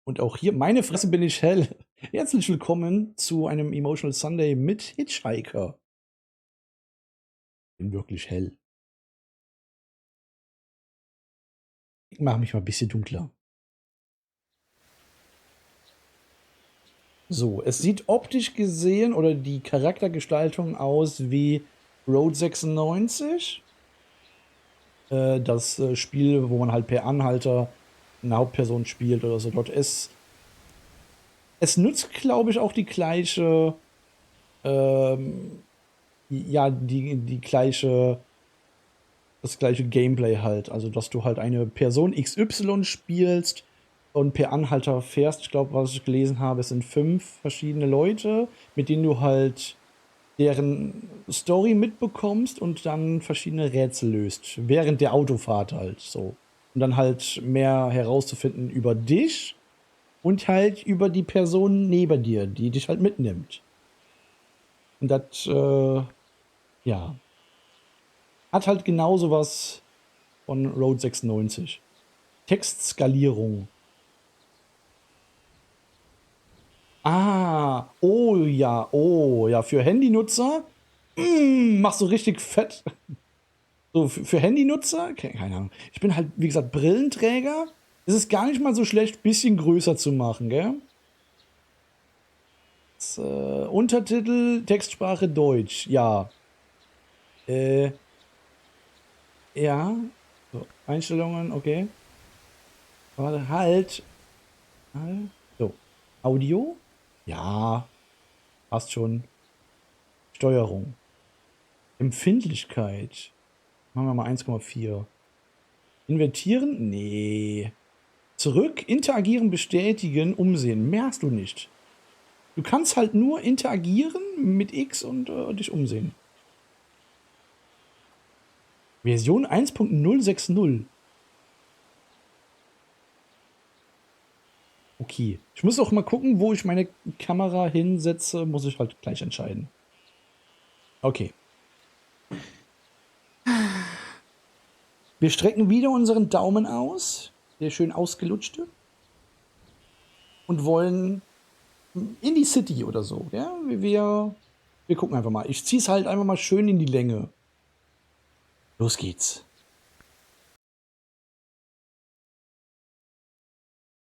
Und auch hier, meine Fresse bin ich hell. Herzlich willkommen zu einem Emotional Sunday mit Hitchhiker. Bin wirklich hell. Ich mache mich mal ein bisschen dunkler. So, es sieht optisch gesehen oder die Charaktergestaltung aus wie Road 96. Das Spiel, wo man halt per Anhalter eine Hauptperson spielt oder so. Es nutzt, glaube ich, auch die gleiche, ja, die gleiche, das gleiche Gameplay halt. Also, dass du halt eine Person XY spielst und per Anhalter fährst. Ich glaube, was ich gelesen habe, es sind 5 verschiedene Leute, mit denen du halt deren Story mitbekommst und dann verschiedene Rätsel löst. Während der Autofahrt halt so. Und dann halt mehr herauszufinden über dich und halt über die Person neben dir, die dich halt mitnimmt. Und das, ja, hat halt genauso was von Road 96. Textskalierung. Ah, oh ja, für Handynutzer, machst du richtig fett. So, für Handynutzer, keine Ahnung. Ich bin halt, wie gesagt, Brillenträger. Es ist gar nicht mal so schlecht, bisschen größer zu machen, gell? Das, Untertitel, Textsprache Deutsch, ja. Äh, ja. So, Einstellungen, okay. Warte, halt. So, Audio? Ja, passt schon. Steuerung. Empfindlichkeit. Machen wir mal 1,4. Invertieren? Nee. Zurück, interagieren, bestätigen, umsehen. Mehr hast du nicht. Du kannst halt nur interagieren mit X und dich umsehen. Version 1.060. Okay. Ich muss auch mal gucken, wo ich meine Kamera hinsetze. Muss ich halt gleich entscheiden. Okay. Wir strecken wieder unseren Daumen aus. Der schön ausgelutschte. Und wollen in die City oder so. Ja, wir gucken einfach mal. Ich ziehe es halt einfach mal schön in die Länge. Los geht's.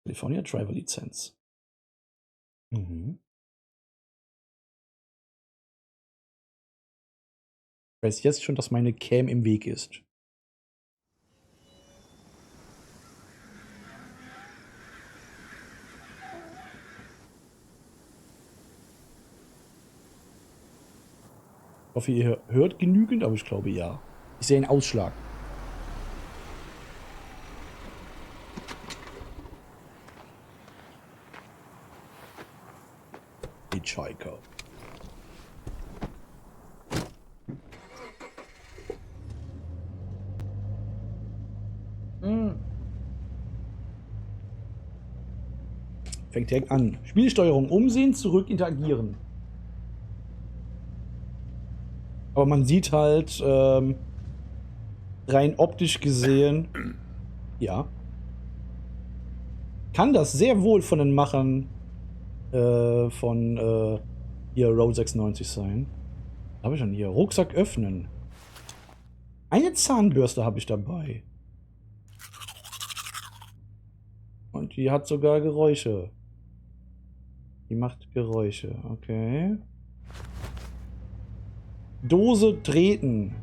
California Driver Lizenz. Mhm. Ich weiß jetzt schon, dass meine Cam im Weg ist. Ich hoffe, ihr hört genügend, aber ich glaube ja. Ich sehe einen Ausschlag. Hitchhiker. Hm. Fängt direkt an. Spielsteuerung. Umsehen, zurück, interagieren. Aber man sieht halt, rein optisch gesehen, ja, kann das sehr wohl von den Machern von hier Road 96 sein. Was habe ich denn hier? Rucksack öffnen. Eine Zahnbürste habe ich dabei. Und die hat sogar Geräusche. Die macht Geräusche, okay. Dose treten.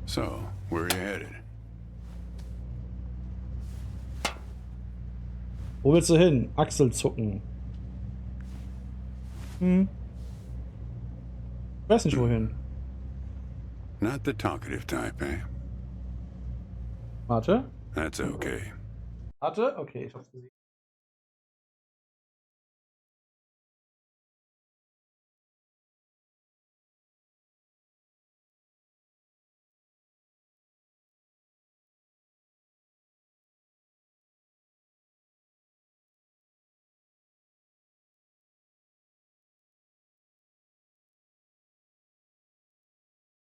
So, where are you headed? Wo willst du hin? Achselzucken. Hm. Weiß nicht wohin. Not the talkative type, eh? Warte. That's okay. Warte? Okay, ich hab's gesehen.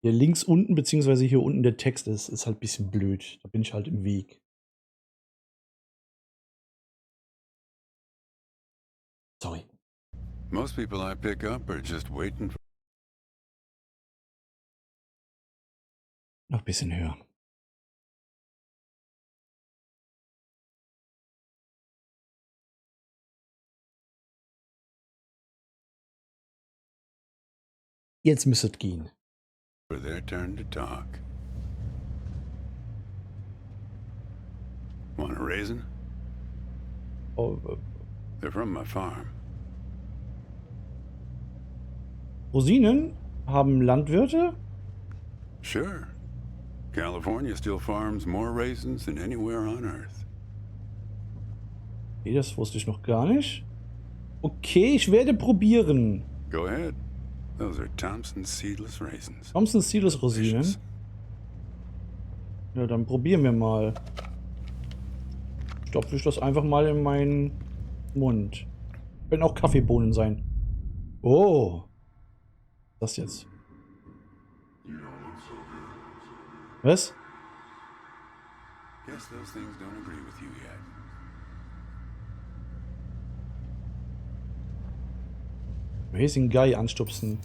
Hier links unten, beziehungsweise hier unten der Text ist halt ein bisschen blöd. Da bin ich halt im Weg. Sorry. Most people I pick up are just waiting for... Noch ein bisschen höher. Jetzt müsste es gehen. for their turn to talk. Want a raisin? Oh, They're from my farm. Rosinen haben Landwirte? Sure. California still farms more raisins than anywhere on Earth. Nee, das wusste ich noch gar nicht. Okay, ich werde probieren. Go ahead. Those are Thompson's seedless raisins. Thompson's Seedless Rosinen. Delicious. Ja, dann probieren wir mal. Stopfe ich das einfach mal in meinen Mund. Können auch Kaffeebohnen sein. Oh. Das jetzt. Was? Guess those things don't agree with you yet. Amazing Guy anstupsen.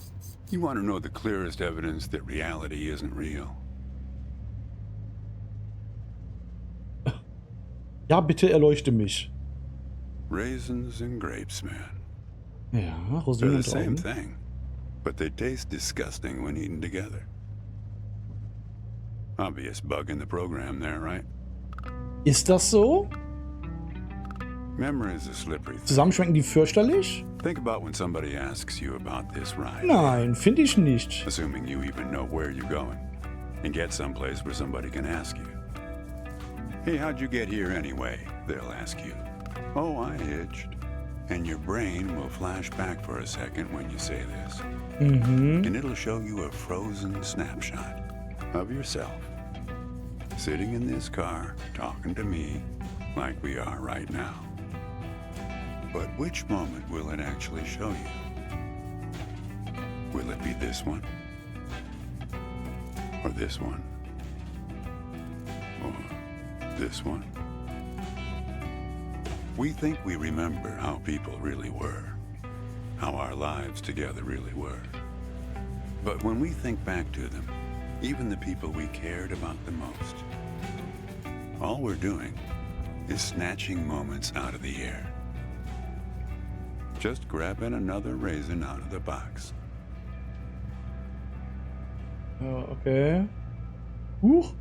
You want to know the clearest evidence that reality isn't real? Ja, bitte erleuchte mich. Raisins and grapes, man. Ja, They're Rosinen the und same Trauben. thing, but they taste disgusting when eaten together. Obvious bug in the program there, right? Ist das so? Memory is a slippery thing. Zusammen schmecken die fürchterlich? Think about when somebody asks you about this ride. Nein, finde ich nicht. Assuming you even know where you're going, and get someplace where somebody can ask you. Hey, how'd you get here anyway? They'll ask you. Oh, I hitched. And your brain will flash back for a second when you say this. And it'll show you a frozen snapshot of yourself sitting in this car talking to me like we are right now. But which moment will it actually show you? Will it be this one? Or this one? Or this one? We think we remember how people really were, how our lives together really were. But when we think back to them, even the people we cared about the most, all we're doing is snatching moments out of the air. Just grabbing another raisin out of the box. Ja, okay. Huch.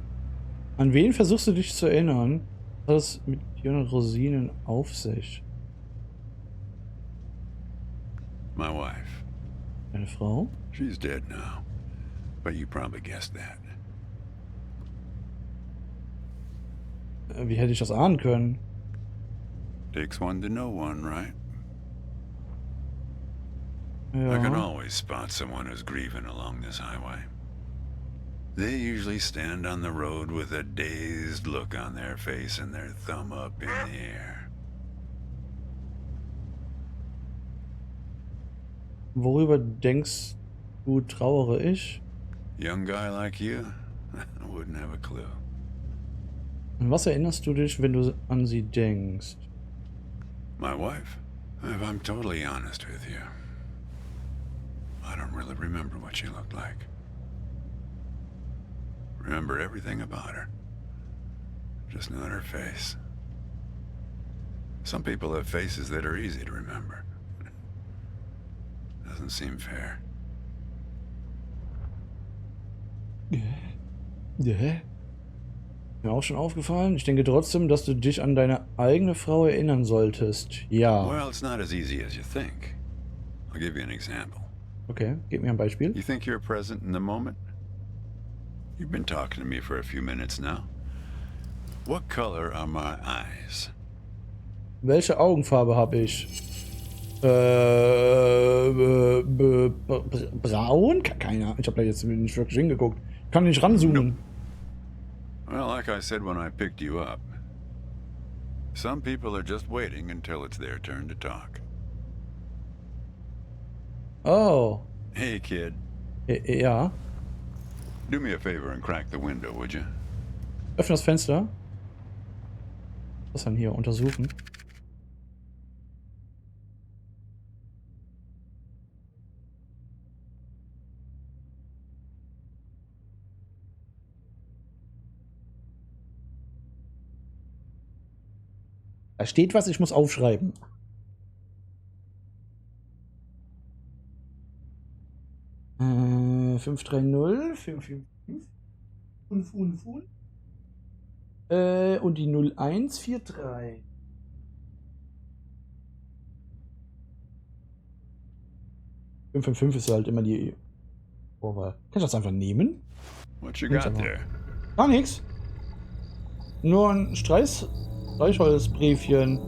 An wen versuchst du dich zu erinnern? Was hat es mit dir und Rosinen auf sich? My wife. Deine Frau? She's dead now, but you probably guessed that. Wie hätte ich das ahnen können? Takes one to know one, right? I can Ja. always spot someone who's grieving along this highway. They usually stand on the road with a dazed look on their face and their thumb up in the air. Worüber denkst du, trauere ich? Young guy like you, I wouldn't have a clue. An was erinnerst du dich, wenn du an sie denkst? My wife, if I'm totally honest with you, I don't really remember what she looked like. Remember everything about her, just not her face. Some people have faces that are easy to remember. Doesn't seem fair. Ja. Mir auch schon aufgefallen. Ich denke trotzdem, dass du dich an deine eigene Frau erinnern solltest. Ja. Well, it's not as easy as you think. I'll give you an example. Okay, gib mir ein Beispiel. You think you're present in the moment? You've been talking to me for a few minutes now. What color are my eyes? Welche Augenfarbe habe ich? Braun? Keine Ahnung. Ich habe da jetzt nicht wirklich hingeguckt. Kann nicht ranzoomen. Well, like I said when I picked you up, some people are just waiting until it's their turn to talk. Oh. Hey, kid, Ja. do me a favor and crack the window, would you? Öffne das Fenster. Was dann hier untersuchen? Da steht was, ich muss aufschreiben. Äh, 530, 555, 555. Und die 0143. 555 ist halt immer die Vorwahl. Kann ich das einfach nehmen? What you got there? Gar nichts. Nur ein Streichholzbriefchen.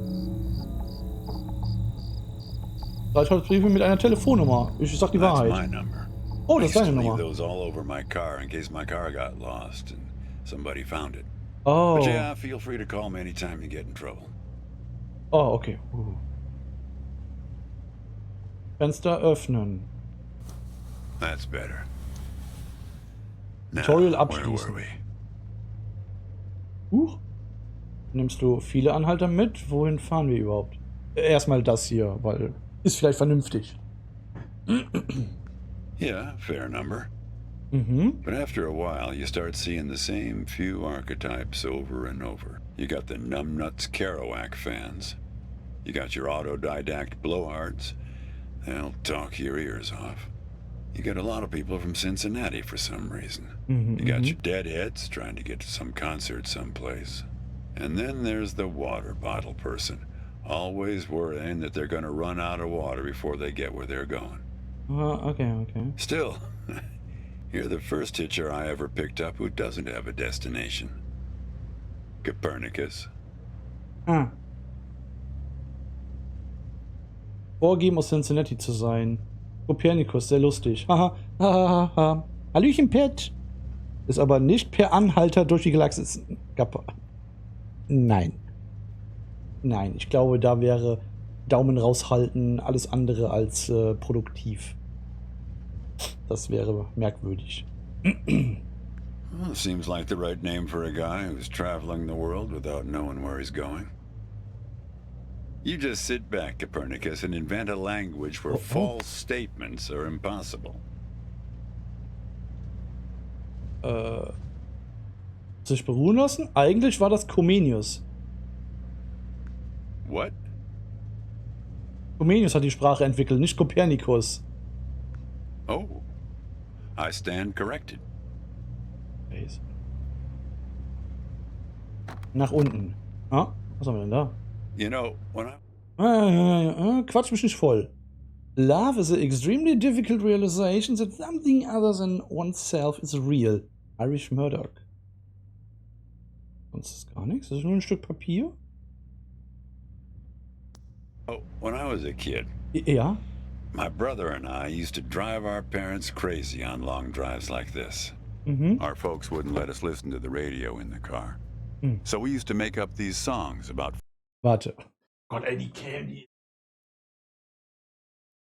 Streichholzbriefchen mit einer Telefonnummer. Ich sag die That's Wahrheit. my number. Oh, I das ist used deine to leave Nummer. those all over my car in case my car got lost and somebody found it. Oh. But yeah, feel free to call me anytime you get in trouble. Oh, okay. Fenster öffnen. That's better. Now, Tutorial where abschließen. were we? Nimmst du viele Anhalter mit? Wohin fahren wir überhaupt? Erstmal das hier, weil ist vielleicht vernünftig. Yeah, fair number. But after a while, you start seeing the same few archetypes over and over. You got the numbnuts Kerouac fans. You got your autodidact blowhards. They'll talk your ears off. You get a lot of people from Cincinnati for some reason. You got your deadheads trying to get to some concert someplace. And then there's the water bottle person, always worrying that they're going to run out of water before they get where they're going. Okay. Still, you're the first hitcher I ever picked up who doesn't have a destination. Copernicus. Vorgeben, aus Cincinnati zu sein. Kopernikus, sehr lustig. Haha. Hallöchen, Pet. Ist aber nicht per Anhalter durch die Galaxis. Nein, ich glaube, da wäre Daumen raushalten alles andere als produktiv. Das wäre merkwürdig. Well, seems like the right name for a guy who's traveling the world without knowing where he's going. You just sit back, Copernicus, and invent a language where false statements are impossible. Sich beruhen lassen? Eigentlich war das Comenius. What? Comenius hat die Sprache entwickelt, nicht Kopernikus. Oh, I stand corrected. Nach unten. Ah, was haben wir denn da? You know, when I... Quatsch mich nicht voll. Love is an extremely difficult realization that something other than oneself is real. Irish Murdoch. Sonst ist gar nichts. Das ist nur ein Stück Papier. Oh, when I was a kid, Ja. my brother and I used to drive our parents crazy on long drives like this. Our folks wouldn't let us listen to the radio in the car. So we used to make up these songs about... Warte. Gott, ey, die Candy.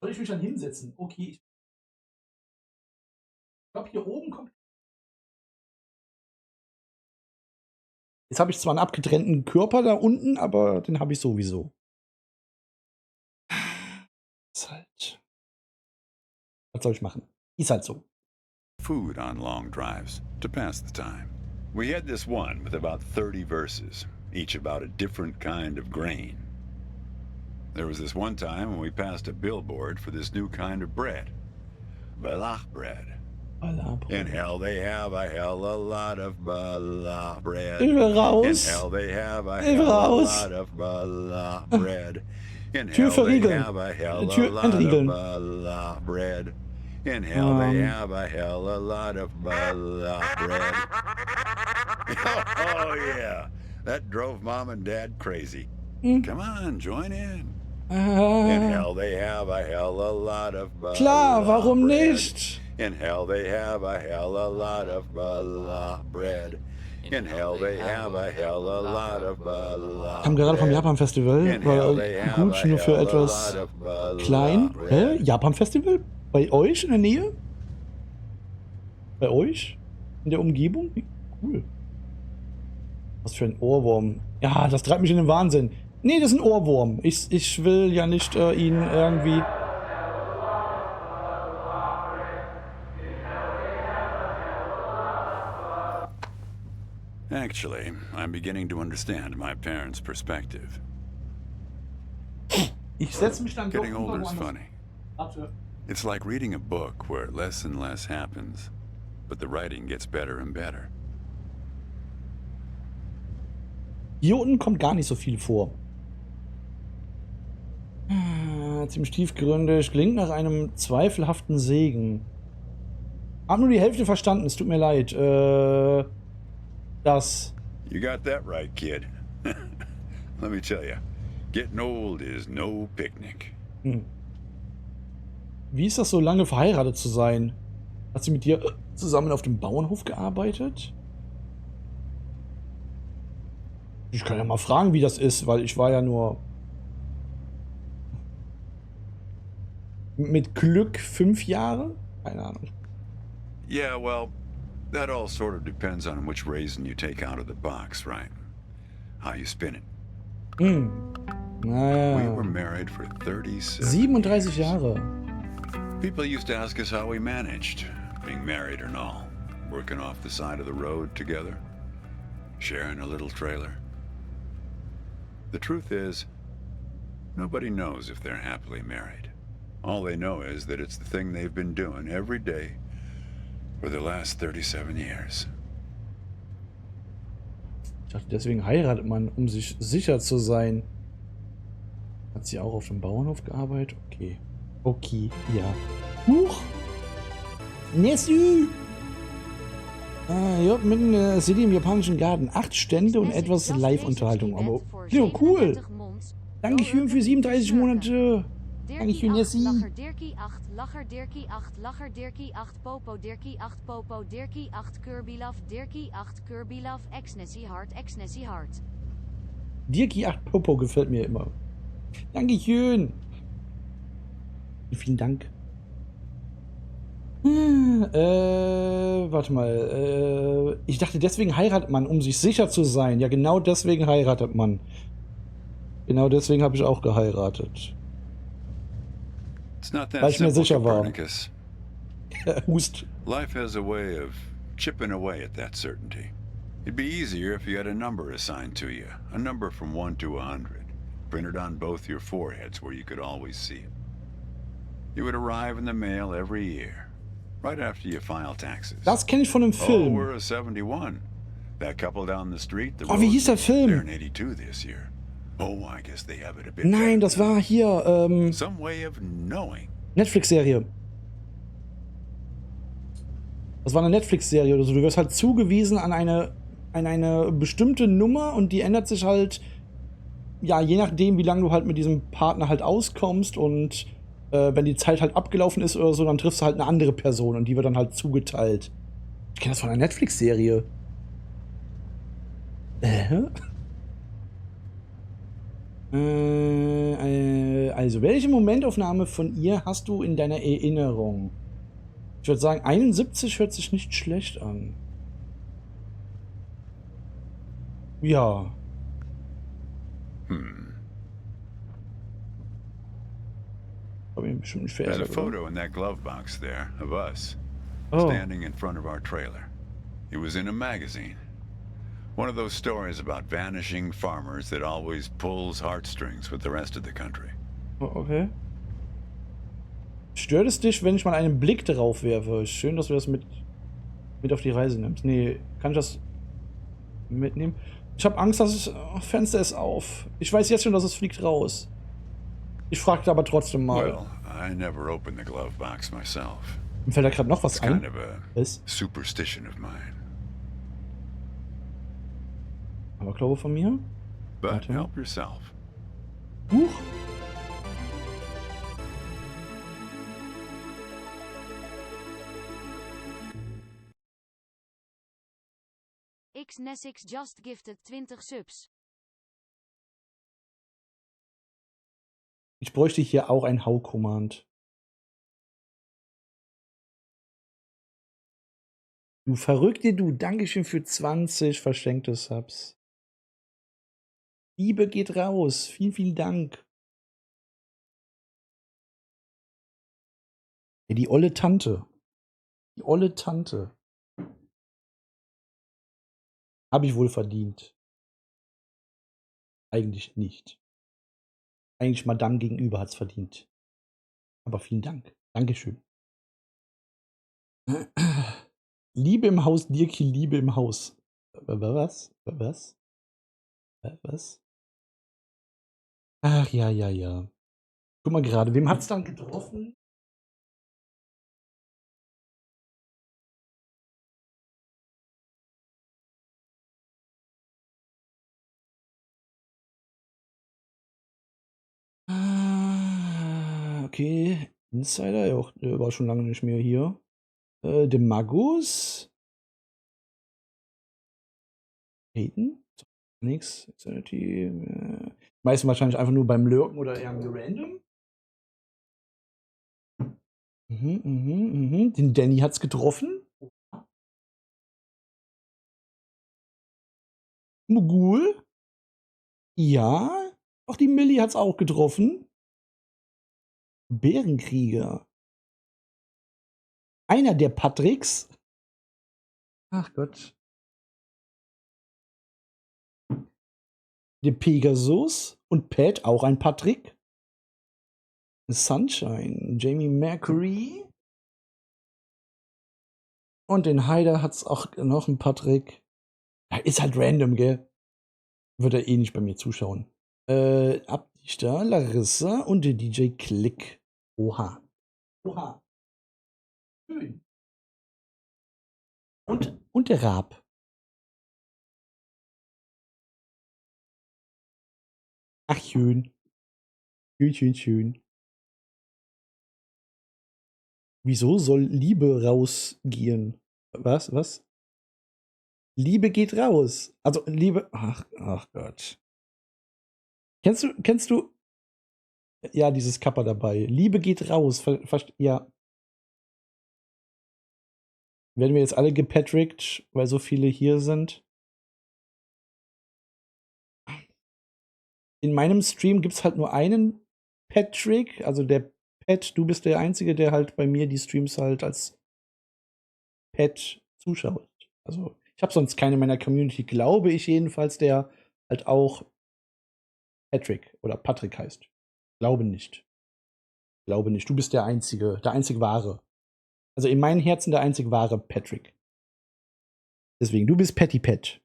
Soll ich mich dann hinsetzen? Okay. Ich glaube, hier oben kommt... Jetzt habe ich zwar einen abgetrennten Körper da unten, aber den habe ich sowieso. Ist halt... Was soll ich machen? Ist halt so. food on long drives to pass the time. We had this one with about 30 verses, each about a different kind of grain. There was this one time when we passed a billboard for this new kind of bread, balach bread. In hell they have a hell a lot of balach bread. In hell they have a hell a lot of balach bread. In hell they have a hell a lot of balach bread. In hell they have a hell a lot of balach bread. Oh yeah, that drove Mom and Dad crazy. Come on, join in. In hell they have a hell a lot of balach Klar, warum bread. nicht? In hell they have a hell a lot of balach bread. In hell they have a hell a lot of balach. Kam gerade vom Japan-Festival, war gut, nur für etwas klein. Hä? Japan-Festival? Bei euch in der Nähe? Bei euch? In der Umgebung? Cool. Was für ein Ohrwurm. Ja, das treibt mich in den Wahnsinn. Nee, das ist ein Ohrwurm. Ich will ja nicht ihn irgendwie... Actually, I'm beginning to understand my parents' perspective. Ich setze mich dann doch Getting older is woanders. funny. Warte. It's like reading a book where less and less happens, but the writing gets better and better. Hier unten kommt gar nicht so viel vor. Ziemlich tiefgründig. Klingt nach einem zweifelhaften Segen. Hab nur die Hälfte verstanden, es tut mir leid. Das. You got that right, kid. Let me tell you, getting old is no picnic. Wie ist das so lange verheiratet zu sein? Hat sie mit dir zusammen auf dem Bauernhof gearbeitet? Ich kann ja mal fragen, wie das ist, weil ich war ja nur mit Glück 5 Jahre? Keine Ahnung. Yeah, well, that all sort of depends on which raisin you take out of the box, right? How you spin it. Naja. We were married for 37 37 years. Jahre. People used to ask us how we managed, being married and all, working off the side of the road together, sharing a little trailer. The truth is, nobody knows if they're happily married. All they know is that it's the thing they've been doing every day for the last 37 years. Ich dachte, deswegen heiratet man, um sich sicher zu sein. Hat sie auch auf dem Bauernhof gearbeitet? Okay. Okay, ja. Huch! Nesü! Ja, mitten in der City im japanischen Garten. 8 Stände und etwas Live-Unterhaltung. Aber ja, cool! Dankeschön für 37 Monate! Dankeschön, Nessi! Lacher Dirkie 8, Lacher Dirkie 8, Lacher Dirkie 8, Popo Dirkie 8, Popo Dirkie 8, Kirby Love Dirkie 8, Kirby Love, Ex-Nessie Hart, Ex-Nessie Hart. Dirkie 8 Popo gefällt mir immer. Dankeschön! Vielen Dank. Warte mal. Ich dachte, deswegen heiratet man, um sich sicher zu sein. Ja, genau deswegen heiratet man. Genau deswegen habe ich auch geheiratet. It's not Weil that ich mir simple, sicher war. Copernicus. Hust. Life has a way of chipping away at that certainty. It'd be easier if you had a number assigned to you, a number from 1 to 100, printed on both your foreheads where you could always see it. It would arrive in the mail every year, right after you file taxes. Das kenne ich von einem Oh, Film. we're a 71. That couple down the street, the Oh, wie hieß der Roseman, they're Film? an 82 this year. Oh, I guess they have it a bit Nein, better das now. war hier, Some way of knowing. Netflix-Serie. Das war eine Netflix-Serie oder so. Du wirst halt zugewiesen an eine bestimmte Nummer und die ändert sich halt, ja, je nachdem, wie lange du halt mit diesem Partner halt auskommst und wenn die Zeit halt abgelaufen ist oder so, dann triffst du halt eine andere Person und die wird dann halt zugeteilt. Ich kenne das von einer Netflix-Serie. Also, welche Momentaufnahme von ihr hast du in deiner Erinnerung? Ich würde sagen, 71 hört sich nicht schlecht an. Ja. Habe ich bestimmt nicht There's a verärgert, oder? photo in that glove box there of us, Oh. standing in front of our trailer. It was in a magazine. One of those stories about vanishing farmers that always pulls heartstrings with the rest of the country. Oh, okay. Stört es dich, wenn ich mal einen Blick darauf werfe? Schön, dass du das mit auf die Reise nimmst. Nee, kann ich das mitnehmen? Ich habe Angst, dass es... Fenster ist auf. Ich weiß jetzt schon, dass es fliegt raus. Ich fragte aber trotzdem mal. Well, I never opened the glove box myself. Mir fällt da gerade noch was It's kind ein. of a Was? superstition of mine. Aber glaube von mir? But Warte. help yourself. Huch. X-Nessix just gifted 20 subs. Ich bräuchte hier auch ein Hau-Command. Du Verrückte, du. Dankeschön für 20 verschenkte Subs. Liebe geht raus. Vielen, vielen Dank. Ja, die olle Tante. Die olle Tante. Habe ich wohl verdient. Eigentlich nicht. Eigentlich Madame gegenüber hat's verdient. Aber vielen Dank. Dankeschön. Liebe im Haus, Dirki, Liebe im Haus. Was? Was? Was? Ach ja, ja, ja. Guck mal gerade, wem hat's dann getroffen? Okay. Insider, ja, auch, der war schon lange nicht mehr hier. De Magus. Hayden? Nix. Insanity. Meisten wahrscheinlich einfach nur beim Lurken oder irgendwie random. Den Danny hat's getroffen. Mogul. Ja. Auch die Millie hat's auch getroffen. Bärenkrieger. Einer der Patricks. Ach Gott. Der Pegasus und Pat, auch ein Patrick. Sunshine, Jamie Mercury. Und den Haider hat's auch noch ein Patrick. Ist halt random, gell? Wird er eh nicht bei mir zuschauen. Abdichter, Larissa und der DJ Klick. Oha. Oha. Schön. Und der Raab. Ach, schön. Schön, schön, schön. Wieso soll Liebe rausgehen? Was? Was? Liebe geht raus. Also Liebe. Ach Gott. Kennst du? Ja, dieses Kappa dabei. Liebe geht raus. Ja. Werden wir jetzt alle gepatrickt, weil so viele hier sind? In meinem Stream gibt's halt nur einen Patrick. Also der Pat, du bist der Einzige, der halt bei mir die Streams halt als Pat zuschaut. Also ich habe sonst keine in meiner Community, glaube ich jedenfalls, der halt auch Patrick oder Patrick heißt. Glaube nicht. Glaube nicht. Du bist der einzig wahre. Also in meinem Herzen der einzig wahre Patrick. Deswegen, du bist Patty Pat.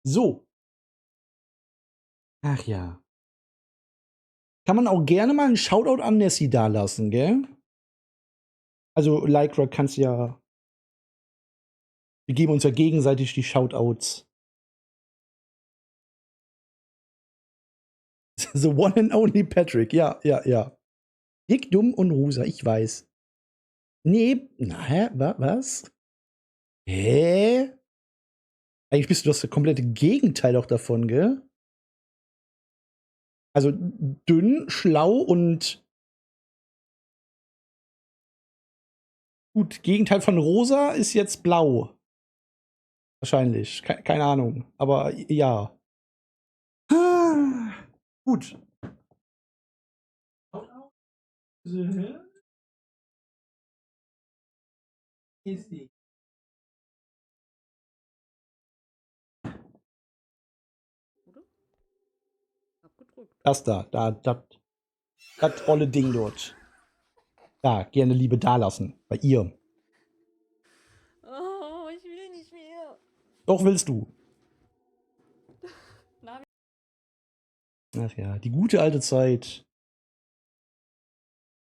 So. Ach ja. Kann man auch gerne mal einen Shoutout an Nessie dalassen, gell? Also, Lycra kannst ja. Wir geben uns ja gegenseitig die Shoutouts. The one and only Patrick, ja, ja, ja. Dick, dumm und rosa, ich weiß. Nee, na, hä? Was? Hä? Eigentlich bist du das komplette Gegenteil auch davon, gell? Also dünn, schlau und gut, Gegenteil von rosa ist jetzt blau. Wahrscheinlich. Keine Ahnung. Aber ja. Gut. Das das tolle Ding dort. Da, gerne Liebe dalassen. Bei ihr. Oh, ich will nicht mehr. Doch willst du. Ach ja, die gute alte Zeit.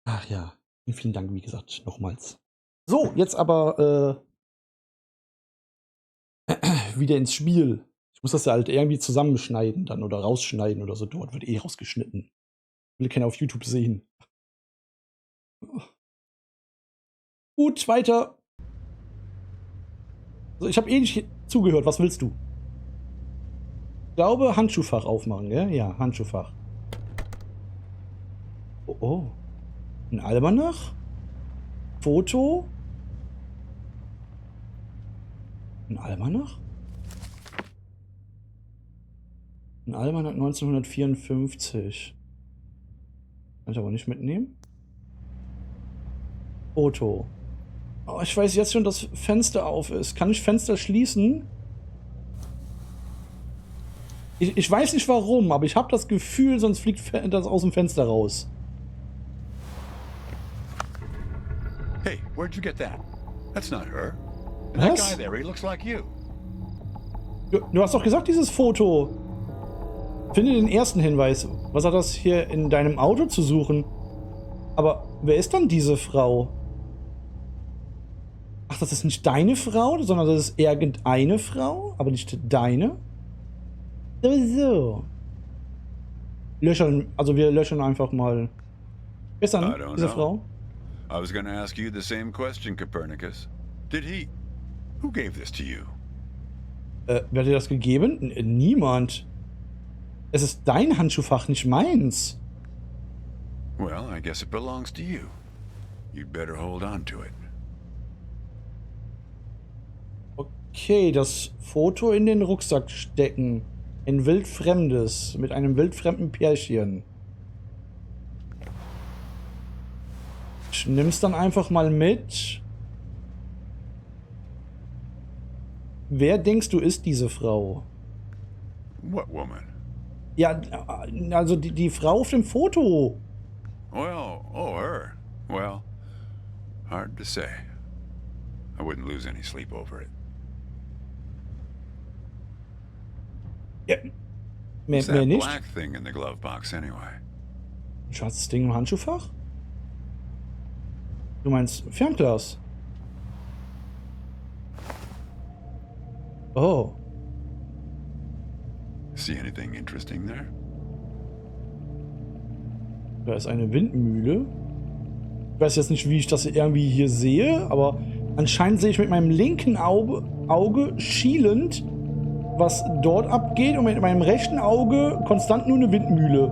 Ach ja, vielen Dank, wie gesagt, nochmals. So, jetzt aber wieder ins Spiel. Ich muss das ja halt irgendwie zusammenschneiden dann oder rausschneiden oder so. Dort wird eh rausgeschnitten. Will keiner auf YouTube sehen. Gut, weiter. Also ich habe eh nicht zugehört. Was willst du? Ich glaube, Handschuhfach aufmachen, gell? Ja, Handschuhfach. Oh, oh. Ein Almanach? Foto? Ein Almanach? Ein Almanach 1954. Kann ich aber nicht mitnehmen. Foto. Oh, ich weiß jetzt schon, dass Fenster auf ist. Kann ich Fenster schließen? Ich weiß nicht warum, aber ich habe das Gefühl, sonst fliegt das aus dem Fenster raus. Hey, where'd you get that? That's not her. And that guy Was? there, he looks like you. Du hast doch gesagt, dieses Foto. Finde den ersten Hinweis. Was hat das hier in deinem Auto zu suchen? Aber wer ist dann diese Frau? Ach, das ist nicht deine Frau, sondern das ist irgendeine Frau, aber nicht deine? So. Löschen, also wir löschen einfach mal. Wer ist I dann don't diese know. Frau? I was going to ask you the same question, Copernicus. Did he? Who gave this to you? Wer hat dir das gegeben? Niemand. Es ist dein Handschuhfach, nicht meins. Well, I guess it belongs to you. You'd better hold on to it. Okay, das Foto in den Rucksack stecken. Ein wildfremdes, mit einem wildfremden Pärchen. Ich nimm's dann einfach mal mit. Wer denkst du ist diese Frau? What woman? Ja, also die Frau auf dem Foto. Well, oh, her. Well, hard to say. I wouldn't lose any sleep over it. Ja, What's mehr that nicht. black thing in the glove box anyway? Ein schwarzes Ding im Handschuhfach? Du meinst Fernglas? Oh. See anything interesting there? Da ist eine Windmühle. Ich weiß jetzt nicht, wie ich das irgendwie hier sehe, aber anscheinend sehe ich mit meinem linken Auge schielend, was dort abgeht, und mit meinem rechten Auge konstant nur eine Windmühle.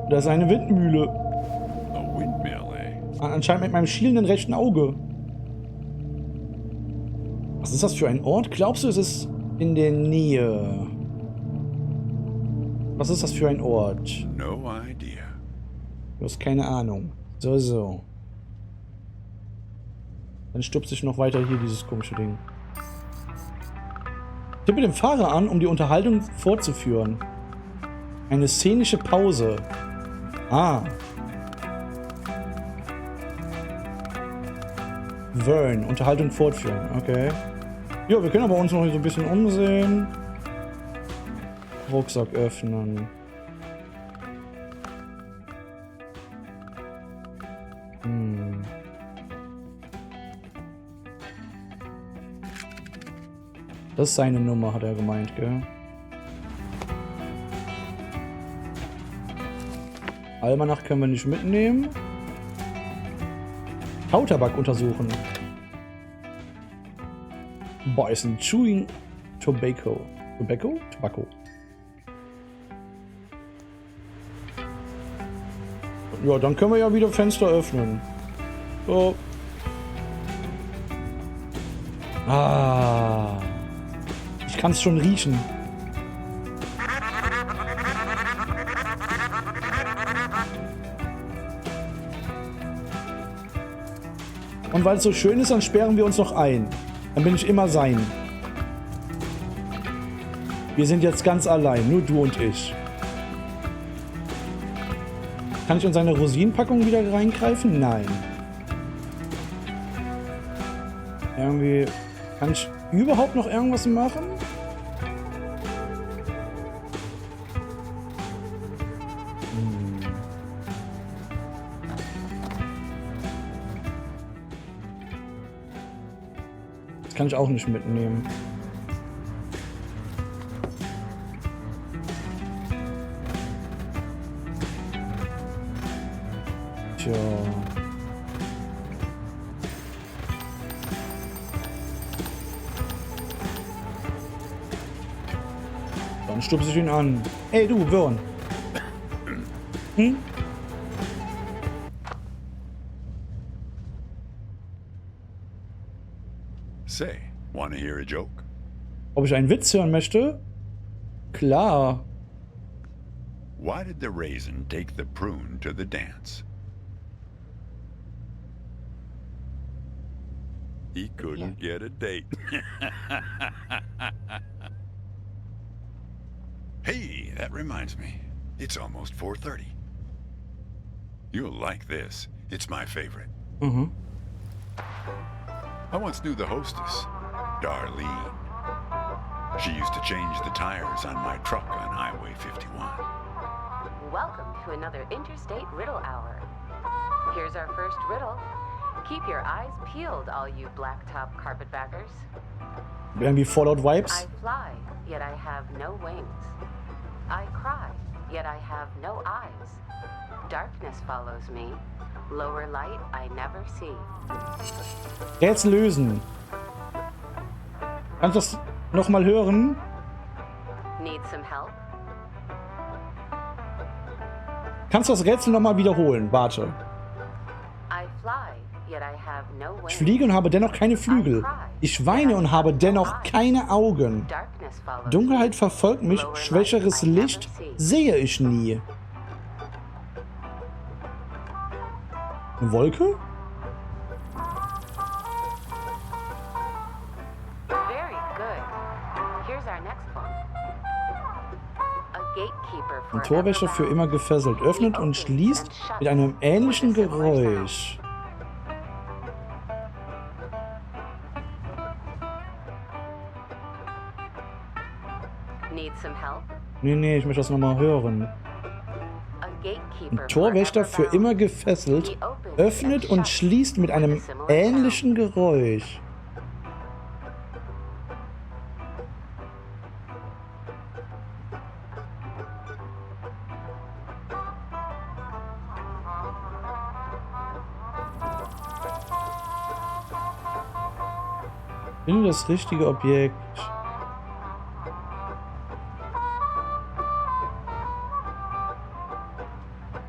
Da ist eine Windmühle. A windmill, eh? Anscheinend mit meinem schielenden rechten Auge. Was ist das für ein Ort? Glaubst du, es ist in der Nähe? Was ist das für ein Ort? No idea. Du hast keine Ahnung. So. Dann stupst ich noch weiter hier dieses komische Ding. Tippe den Fahrer an, um die Unterhaltung fortzuführen. Eine szenische Pause. Ah. Vern, Unterhaltung fortführen. Okay. Ja, wir können aber uns noch so ein bisschen umsehen. Rucksack öffnen. Das ist seine Nummer, hat er gemeint, gell? Almanach können wir nicht mitnehmen. Kautabak untersuchen. Beißen. Chewing Tobacco. Tobacco. Ja, dann können wir ja wieder Fenster öffnen. So. Ah. Ich kann es schon riechen. Und weil es so schön ist, dann sperren wir uns noch ein. Dann bin ich immer sein. Wir sind jetzt ganz allein, nur du und ich. Kann ich in seine Rosinenpackung wieder reingreifen? Nein. Irgendwie... Kann ich überhaupt noch irgendwas machen? Das kann ich auch nicht mitnehmen. Tja. Dann stupse ich ihn an. Ey, du, Vern. Hm? Say, wanna hear a joke? Ob ich einen Witz hören möchte? Klar. Why did the raisin take the prune to the dance? He couldn't get a date. Hey, that reminds me. It's almost 4:30. You'll like this. It's my favorite. Mhm. I once knew the hostess, Darlene. She used to change the tires on my truck on Highway 51. Welcome to another Interstate Riddle Hour. Here's our first riddle. Keep your eyes peeled, all you blacktop carpetbaggers. Irgendwie Fallout-Vibes. I fly, yet I have no wings. I cry, yet I have no eyes. Darkness follows me. Lower light I never see. Rätsel lösen. Kannst du das nochmal hören? Need some help? Kannst du das Rätsel nochmal wiederholen? Warte. I fly, yet I have no wings. Ich fliege und habe dennoch keine Flügel. Ich weine und habe dennoch keine Augen. Darkness follows Dunkelheit me. verfolgt mich, Lower light schwächeres I never Licht see. sehe ich nie. Eine Wolke? Very good. Here's our next one. A gatekeeper Ein forever Torwächter für bound. immer gefesselt. Öffnet und schließt mit einem ähnlichen Geräusch. Need some help? Nee, ich möchte das nochmal hören. A gatekeeper Ein Torwächter für forever immer bound. gefesselt. He opens Öffnet and und shuts schließt mit with a einem similar ähnlichen Geräusch. Finde das richtige Objekt.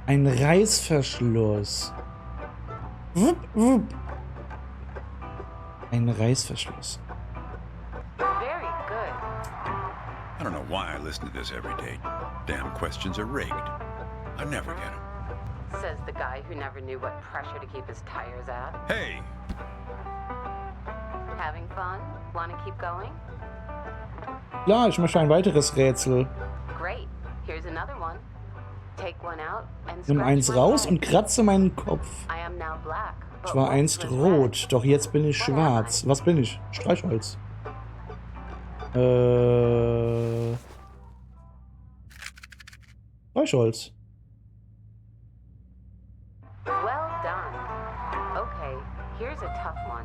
Ein Reißverschluss. Wupp, wupp. Ein Reißverschluss. Very good. I don't know why I listen to this every day. Damn questions are rigged. I never get them. Says the guy who never knew what pressure to keep his tires at. Hey, Having fun? Want to keep going? Ja, ich möchte ein weiteres Rätsel. Great. Here's another one. Take one out and Nimm scratch eins my raus head. und kratze meinen Kopf. I am now black. Ich but war once einst was rot, red. doch jetzt bin ich What am I? schwarz. Was bin ich? Streichholz. Streichholz. Well done. Okay, here's a tough one.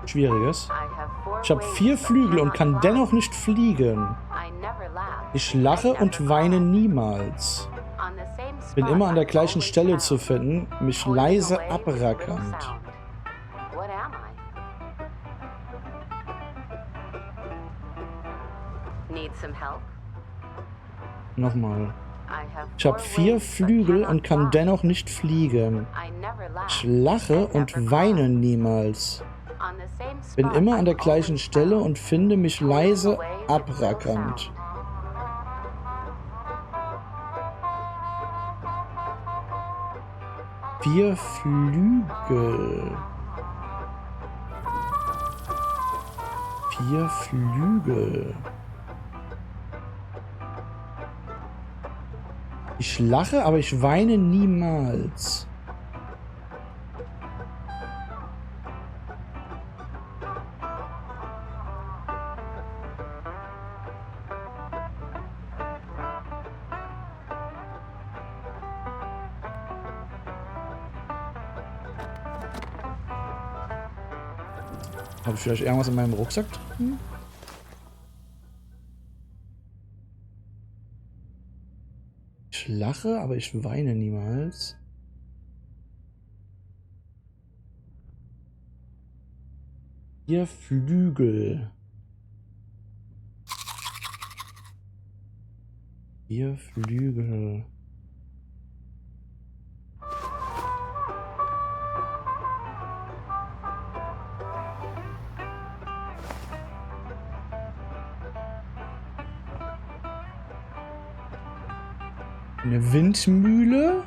Schwieriges. I have four Ich habe wings 4 but Flügel und cannot kann fly. dennoch nicht fliegen. I never laugh. Ich lache I und never weine cry. niemals. On the same Bin spot immer an der I'm gleichen always Stelle found. zu finden, mich Pointing leise away with little abrackernd. sound. What am I? Need some help? Nochmal. I have Ich habe 4 wings, but Flügel cannot und kann fly. dennoch nicht fliegen. I never laugh. Ich lache I und never weine cry. niemals. On the same Bin spot immer an der I'm gleichen always Stelle found. und finde mich Pointing leise away with little abrackernd. sound. 4 Flügel. 4 Flügel. Ich lache, aber ich weine niemals. Habe ich vielleicht irgendwas in meinem Rucksack drin? Ich lache, aber ich weine niemals. Vier Flügel. 4 Flügel. Eine Windmühle?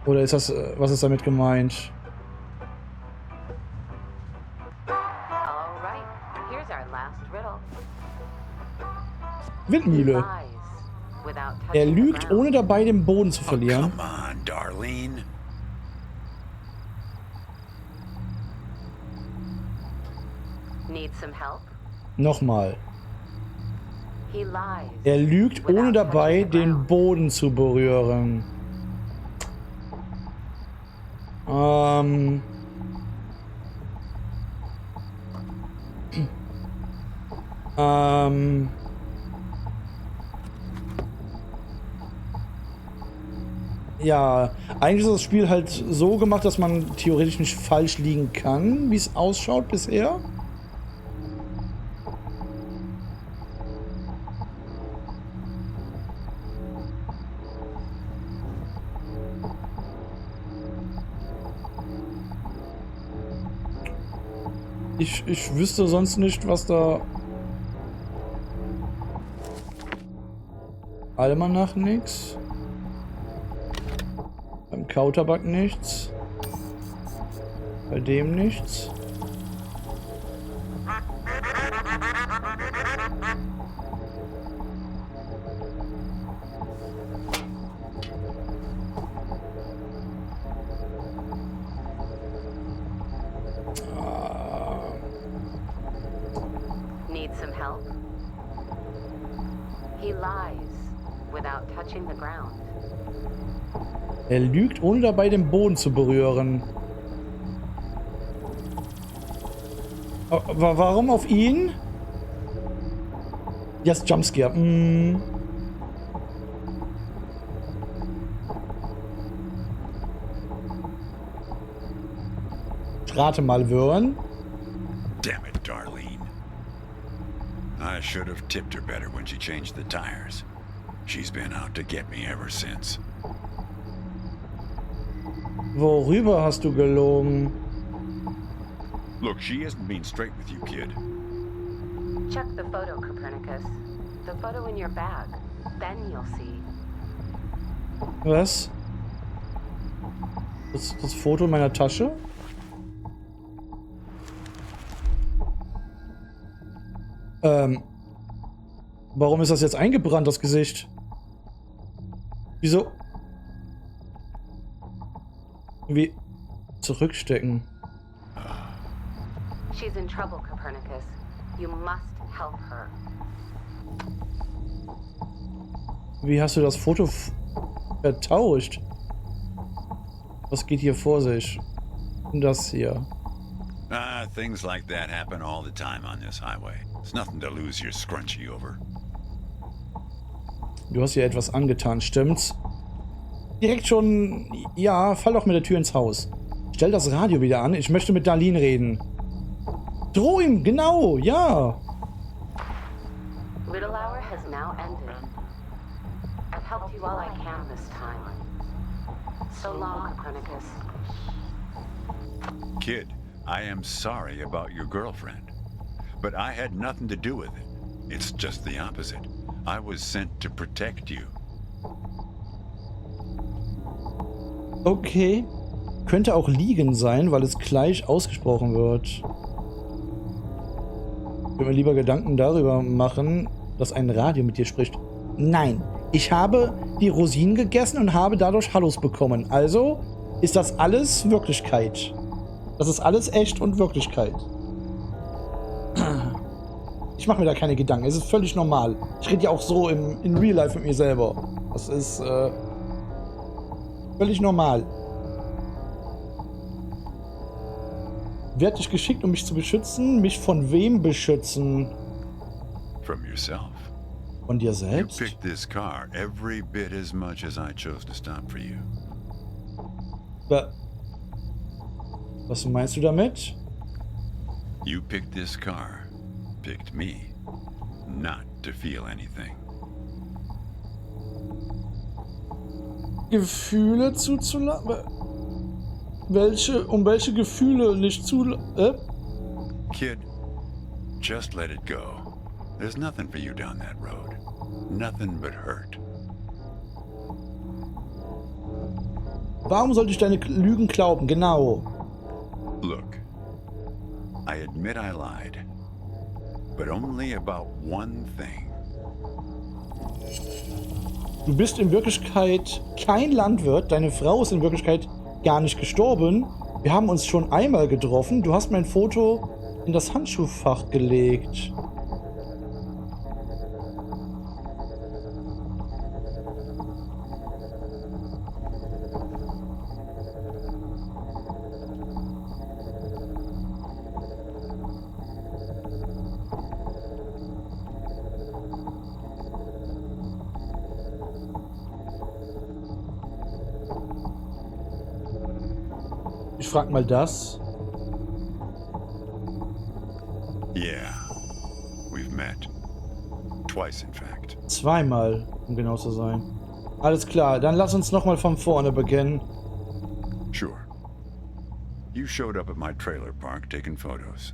Oder ist das, was ist damit gemeint? Windmühle. lies without Er touching the lügt, ground. ohne dabei den Boden zu Oh, verlieren. come on, Darlene. Need some help? Nochmal. He lies. Er lügt, ohne without dabei touching the den ground. Boden zu berühren. Ähm. Ähm. Ja, eigentlich ist das Spiel halt so gemacht, dass man theoretisch nicht falsch liegen kann, wie es ausschaut bisher. Ich wüsste sonst nicht, was da... Almanach nix. Beim Kautabak nichts. Bei dem nichts. Need some help? He lies without touching the ground. Er lügt, ohne dabei den Boden zu berühren. Warum auf ihn? Yes, Jumpscare. Rate mal, Würen. Damn it, Darlene. I should have tipped her better when she changed the tires. She's been out to get me ever since. Worüber hast du gelogen? Look, she isn't being straight with you, kid. Check the photo, Copernicus. The photo in your bag. Then you'll see. Was? Das Foto in meiner Tasche? Warum ist das jetzt eingebrannt, das Gesicht? Wieso? Wie? Zurückstecken. She's in trouble, Copernicus. You must help her. Wie hast du das Foto vertauscht? Was geht hier vor sich? Das hier. Things like that happen all the time on this highway. It's nothing to lose your scrunchie over. Du hast hier etwas angetan, stimmt's? Direkt schon... Ja, fall doch mit der Tür ins Haus. Stell das Radio wieder an, ich möchte mit Darlene reden. Droh ihm, genau, ja. Little hour has now ended. I've helped you all I can this time. So long, Copernicus. Kid, I am sorry about your girlfriend. But I had nothing to do with it. It's just the opposite. I was sent to protect you. Okay. Könnte auch liegen sein, weil es gleich ausgesprochen wird. Ich würde mir lieber Gedanken darüber machen, dass ein Radio mit dir spricht. Nein, ich habe die Rosinen gegessen und habe dadurch Hallos bekommen. Also ist das alles Wirklichkeit. Das ist alles echt und Wirklichkeit. Ich mache mir da keine Gedanken. Es ist völlig normal. Ich rede ja auch so in Real Life mit mir selber. Das ist völlig normal. Wer hat dich geschickt, um mich zu beschützen? Mich von wem beschützen? From yourself. Von dir You selbst? picked this car every bit as much as I chose to stop for you. Was meinst du damit? You picked this car, picked me, not to feel anything. Gefühle zuzulassen? Welche Gefühle nicht Kid, just let it go. There's nothing for you down that road. Nothing but hurt. Warum sollte ich deine Lügen glauben? Genau. Look, I admit I lied, but only about one thing. Du bist in Wirklichkeit kein Landwirt. Deine Frau ist in Wirklichkeit gar nicht gestorben. Wir haben uns schon einmal getroffen. Du hast mein Foto in das Handschuhfach gelegt. Ich frag mal das. Yeah, we've met. Twice, in fact. Zweimal, um genau zu sein. Alles klar, dann lass uns nochmal von vorne beginnen. Sure. You showed up at my trailer park taking photos.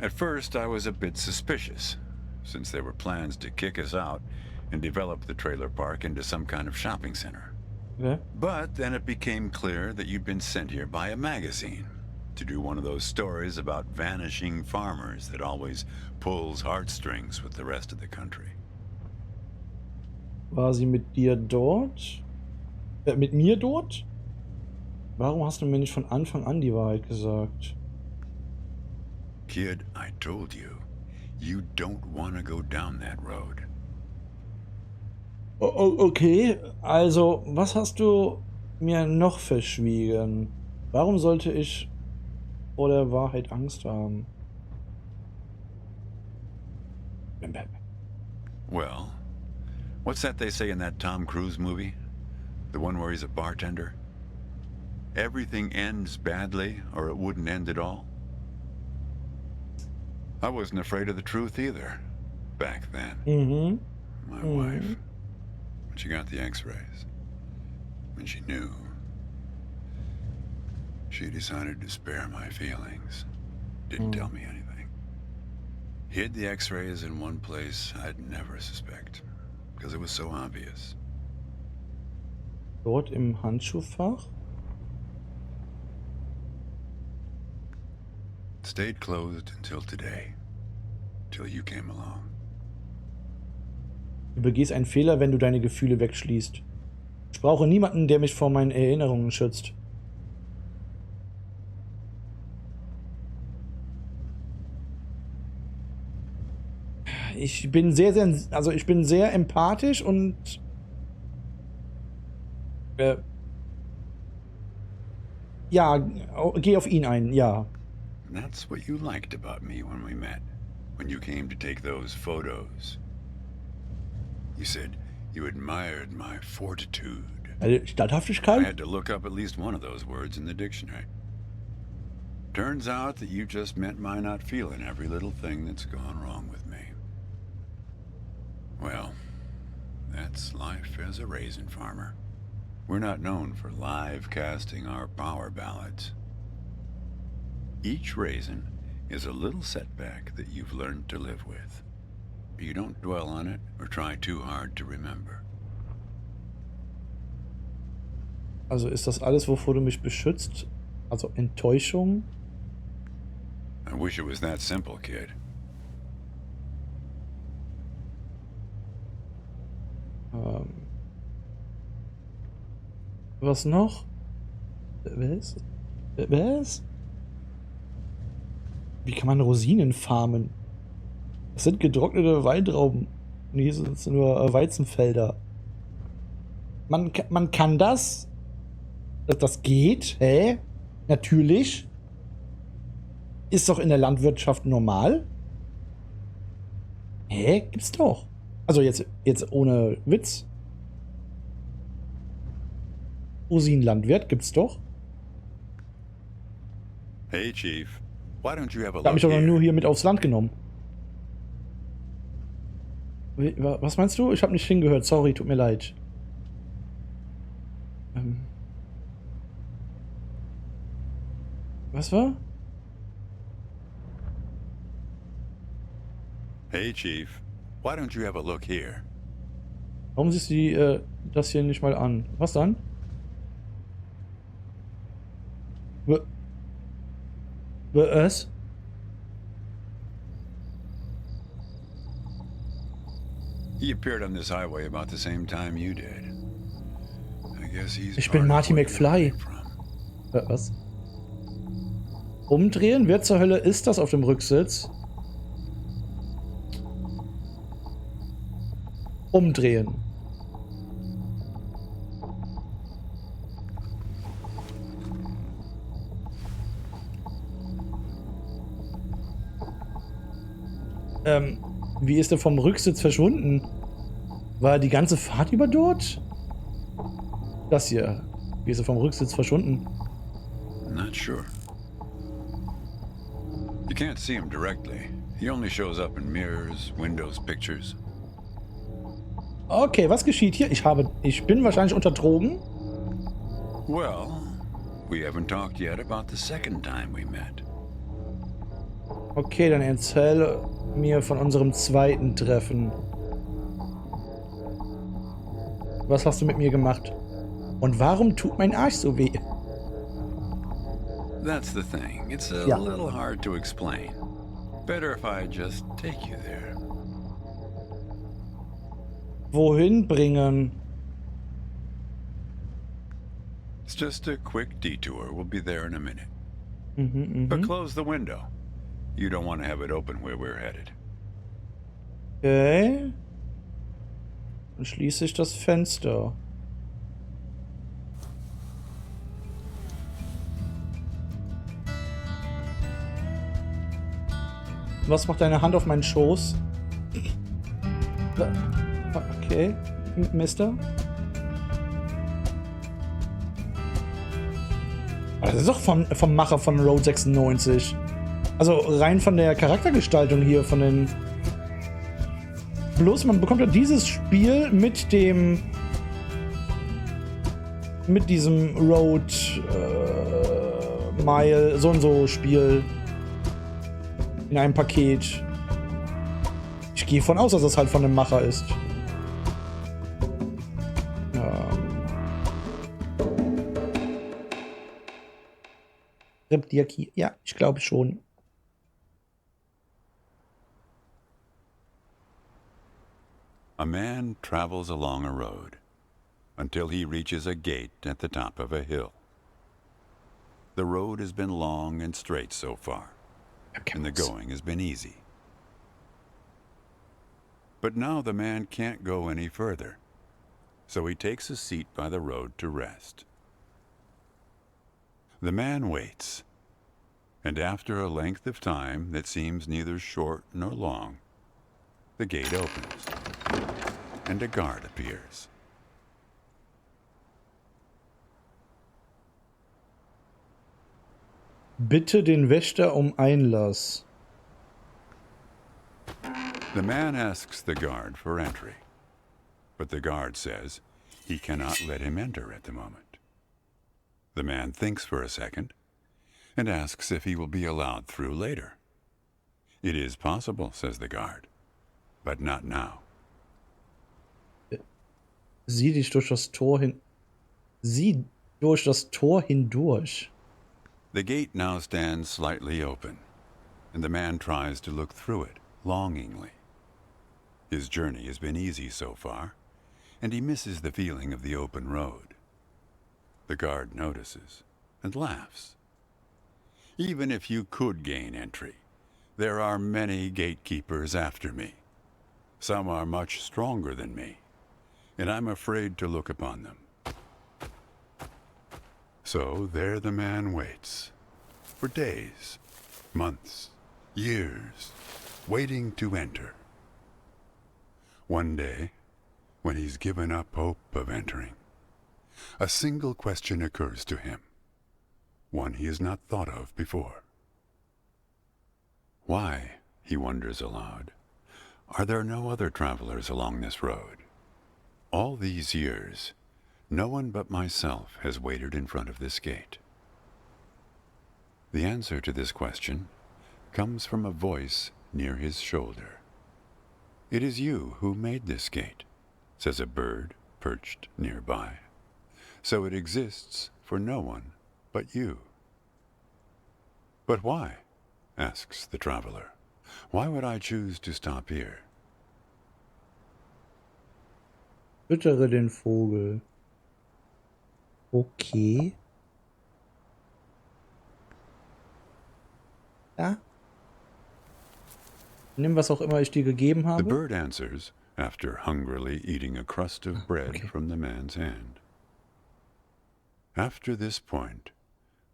At first, I was a bit suspicious, since there were plans to kick us out and develop the trailer park into some kind of shopping center. Okay. But then it became clear that you'd been sent here by a magazine to do one of those stories about vanishing farmers that always pulls heartstrings with the rest of the country. War sie mit dir dort? Mit mir dort? Warum hast du mir nicht von Anfang an die Wahrheit gesagt? Kid, I told you, you don't want to go down that road. Okay, also, was hast du mir noch verschwiegen? Warum sollte ich vor der Wahrheit Angst haben? Well, what's that they say in that Tom Cruise movie? The one where he's a bartender? Everything ends badly, or it wouldn't end at all. I wasn't afraid of the truth either, back then. Mhm. My wife, when she got the x-rays, when she knew, she decided to spare my feelings. Didn't tell me anything. Hid the x-rays in one place I'd never suspect, because it was so obvious. Dort im Handschuhfach? Stayed closed until today, till you came along. Du begehst einen Fehler, wenn du deine Gefühle wegschließt. Ich brauche niemanden, der mich vor meinen Erinnerungen schützt. Ich bin ich bin sehr empathisch und ja, geh auf ihn ein, ja. That's what you liked about me when we met, when you came to take those photos. You said you admired my fortitude. I Standhaftigkeit? had to look up at least one of those words in the dictionary. Turns out that you just meant my not feeling every little thing that's gone wrong with me. Well, that's life as a raisin farmer. We're not known for live casting our power ballads. Each raisin is a little setback that you've learned to live with. You don't dwell on it or try too hard to remember. Also ist das alles, wovor du mich beschützt? Also Enttäuschung? I wish it was that simple, kid. Was noch? Was? Was? Wie kann man Rosinen farmen? Das sind getrocknete Weintrauben. Nee, das sind nur Weizenfelder. Man kann das? Das geht? Hä? Natürlich. Ist doch in der Landwirtschaft normal. Hä? Gibt's doch. Also jetzt ohne Witz. Rosinenlandwirt gibt's doch. Hey, Chief. Why don't you have a Ich hab mich look aber nur here? hier mit aufs Land genommen. Was meinst du? Ich habe nicht hingehört. Sorry, tut mir leid. Was war? Hey, Chief. Why don't you have a look here? Warum siehst du das hier nicht mal an? Was dann? Was? He appeared on this highway about the same time you did. I guess he's Ich bin part of Marty what you're McFly. running from. Was? Umdrehen? Wer zur Hölle ist das auf dem Rücksitz? Umdrehen. Wie ist er vom Rücksitz verschwunden? War er die ganze Fahrt über dort? Das hier. Wie ist er vom Rücksitz verschwunden? Not sure. You can't see him directly. He only shows up in mirrors, windows, pictures. Okay, was geschieht hier? Ich bin wahrscheinlich unter Drogen. Well, we haven't talked yet about the second time we met. Okay, dann erzähle mir von unserem zweiten Treffen. Was hast du mit mir gemacht? Und warum tut mein Arsch so weh? That's the thing. It's a Yeah. little hard to explain. Better if I just take you there. Wohin bringen? It's just a quick detour. We'll be there in a minute. But close the window. You don't want to have it open where we're headed. Okay. Dann schließe ich das Fenster. Was macht deine Hand auf meinen Schoß? Okay, Mister. Das ist doch vom Macher von Road 96. Also rein von der Charaktergestaltung hier, von den... Bloß man bekommt ja dieses Spiel mit dem... mit diesem Road Mile, so und so Spiel in einem Paket. Ich gehe von aus, dass das halt von dem Macher ist. Reptiaki. Ja, ich glaube schon. A man travels along a road until he reaches a gate at the top of a hill. The road has been long and straight so far, and the going has been easy. But now the man can't go any further, so he takes a seat by the road to rest. The man waits, and after a length of time that seems neither short nor long, the gate opens, and a guard appears. Bitte den Wächter um Einlass. The man asks the guard for entry, but the guard says he cannot let him enter at the moment. The man thinks for a second and asks if he will be allowed through later. It is possible, says the guard, but not now. Sieh durch das Tor hindurch. The gate now stands slightly open, and the man tries to look through it longingly. His journey has been easy so far, and he misses the feeling of the open road. The guard notices and laughs. Even if you could gain entry, there are many gatekeepers after me. Some are much stronger than me, and I'm afraid to look upon them. So there the man waits, for days, months, years, waiting to enter. One day, when he's given up hope of entering, a single question occurs to him, one he has not thought of before. Why, he wonders aloud, are there no other travelers along this road? All these years, no one but myself has waited in front of this gate. The answer to this question comes from a voice near his shoulder. It is you who made this gate, says a bird perched nearby. So it exists for no one but you. But why? Asks the traveler. Why would I choose to stop here? Füttere den Vogel. Okay. Ja. Nimm, was auch immer ich dir gegeben The habe. bird answers after hungrily eating a crust of bread okay. from the man's hand. After this point,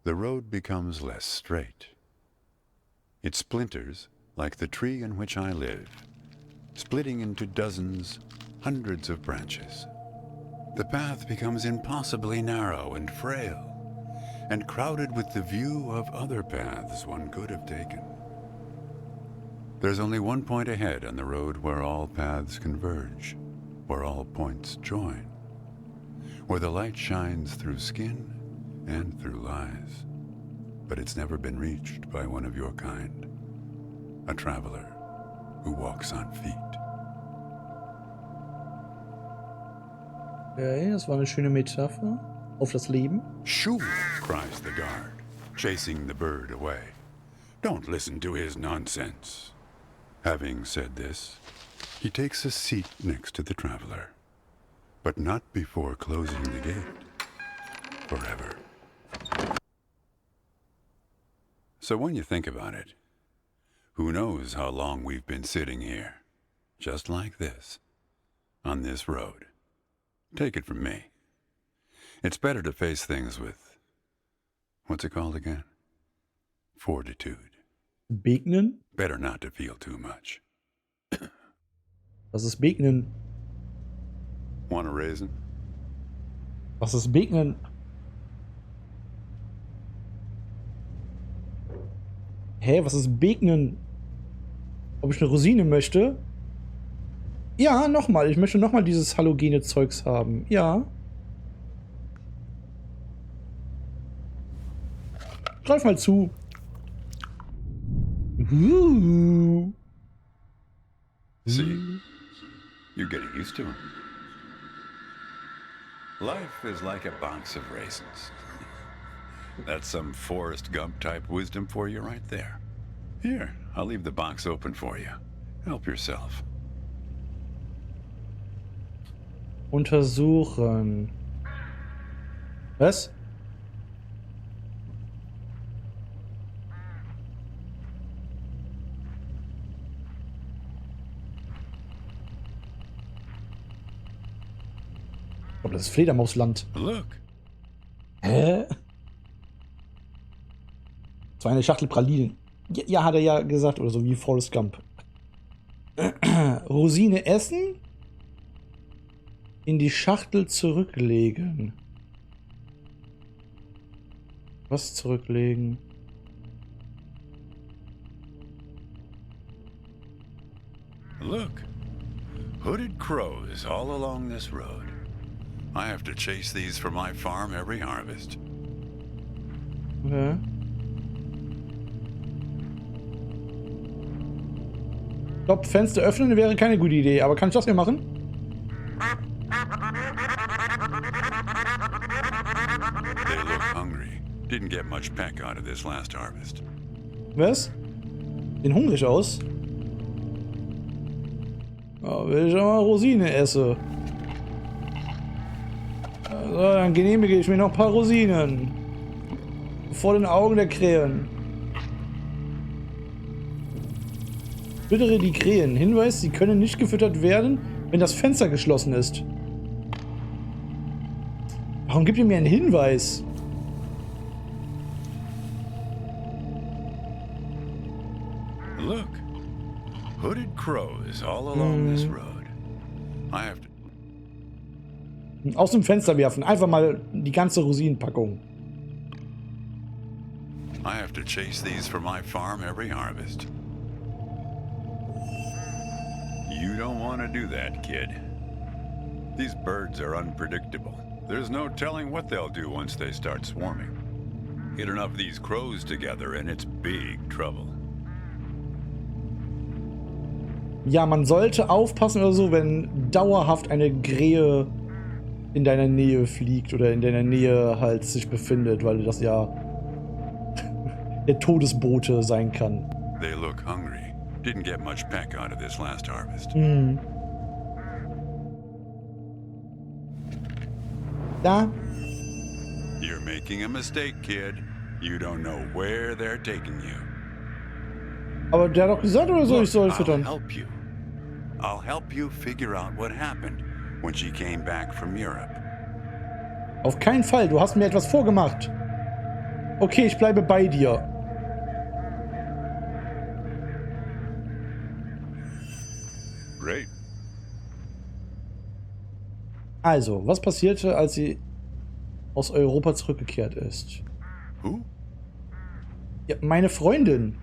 the road becomes less straight. It splinters like the tree in which I live, splitting into dozens, hundreds of branches. The path becomes impossibly narrow and frail, and crowded with the view of other paths one could have taken. There's only one point ahead on the road where all paths converge, where all points join, where the light shines through skin and through lies. But it's never been reached by one of your kind, a traveler who walks on feet. Okay, das war eine schöne Metapher auf das Leben. Shoo! Cries the guard, chasing the bird away. Don't listen to his nonsense. Having said this, he takes a seat next to the traveler, but not before closing the gate forever. So when you think about it, who knows how long we've been sitting here, just like this, on this road. Take it from me. It's better to face things with, what's it called again? Fortitude. Begnen? Better not to feel too much. Was ist Begnen? Want a raisin? Was ist Begnen? Hä, was ist Begnen? Ob ich eine Rosine möchte? Ja, nochmal. Ich möchte nochmal dieses halogene Zeugs haben. Ja. Greif mal zu. See, you're getting used to them. Life is like a box of raisins. That's some Forrest Gump type wisdom for you right there. Here, I'll leave the box open for you. Help yourself. Untersuchen. Was? Ich glaube, das ist Fledermausland. Look, Hä? Das war eine Schachtel Pralinen. Ja, ja, hat er ja gesagt, oder so wie Forrest Gump. Rosine essen? In die Schachtel zurücklegen. Was zurücklegen? look. Hooded crows all along this road. I have to chase these for my farm every harvest. Okay. Ich glaube, Fenster öffnen wäre keine gute Idee, aber kann ich das hier machen? They look hungry. Didn't get much peck out of this last harvest. Was? Sehen hungrig aus. Ja, will ich aber Rosine esse. Also, dann genehmige ich mir noch ein paar Rosinen. Vor den Augen der Krähen. Füttere die Krähen. Hinweis, sie können nicht gefüttert werden, wenn das Fenster geschlossen ist. Warum gibt ihr mir einen Hinweis? Look. Hooded crows all along this road. I have to... Aus dem Fenster werfen. Einfach mal die ganze Rosinenpackung. I have to chase these for my farm every harvest. You don't want to do that, kid. These birds are unpredictable. There's no telling what they'll do once they start swarming. Get enough of these crows together and it's big trouble. Ja, man sollte aufpassen oder so, wenn dauerhaft eine Krähe in deiner Nähe fliegt oder in deiner Nähe halt sich befindet, weil das ja der Todesbote sein kann. They look hungry. Didn't get much peck out of this last harvest. Da. You're making a mistake, kid. You don't know where they're taking you. Aber der hat doch gesagt, oder so, ich soll I'll füttern. help you. I'll help you figure out what happened when she came back from Europe. Auf keinen Fall, du hast mir etwas vorgemacht. Okay, ich bleibe bei dir. Great. Also, was passierte, als sie aus Europa zurückgekehrt ist? Who? Ja, meine Freundin.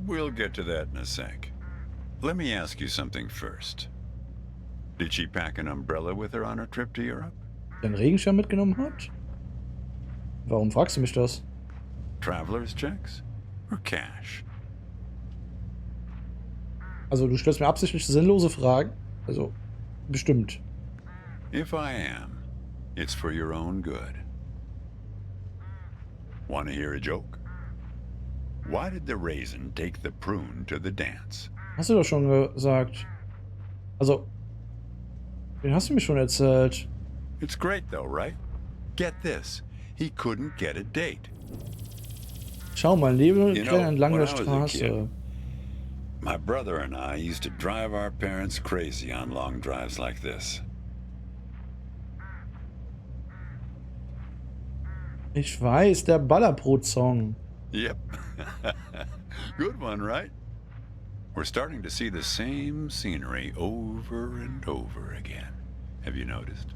We'll get to that in a sec. Let me ask you something first. Did she pack an umbrella with her on her trip to Europe? Den Regenschirm mitgenommen hat? Warum fragst du mich das? Traveler's checks? Or cash? Also, du stellst mir absichtlich sinnlose Fragen? Also, bestimmt. If I am, it's for your own good. Want to hear a joke? Why did the raisin take the prune to the dance? Hast du doch schon gesagt. Also, den hast du mir schon erzählt. It's great though, right? Get this. He couldn't get a date. Schau mal, Leben You know, entlang when der I was a Straße. kid, my brother and I used to drive our parents crazy on long drives like this. Ich weiß, der Ballerbrot-Song. Yep. Good one, right? We're starting to see the same scenery over and over again. Have you noticed?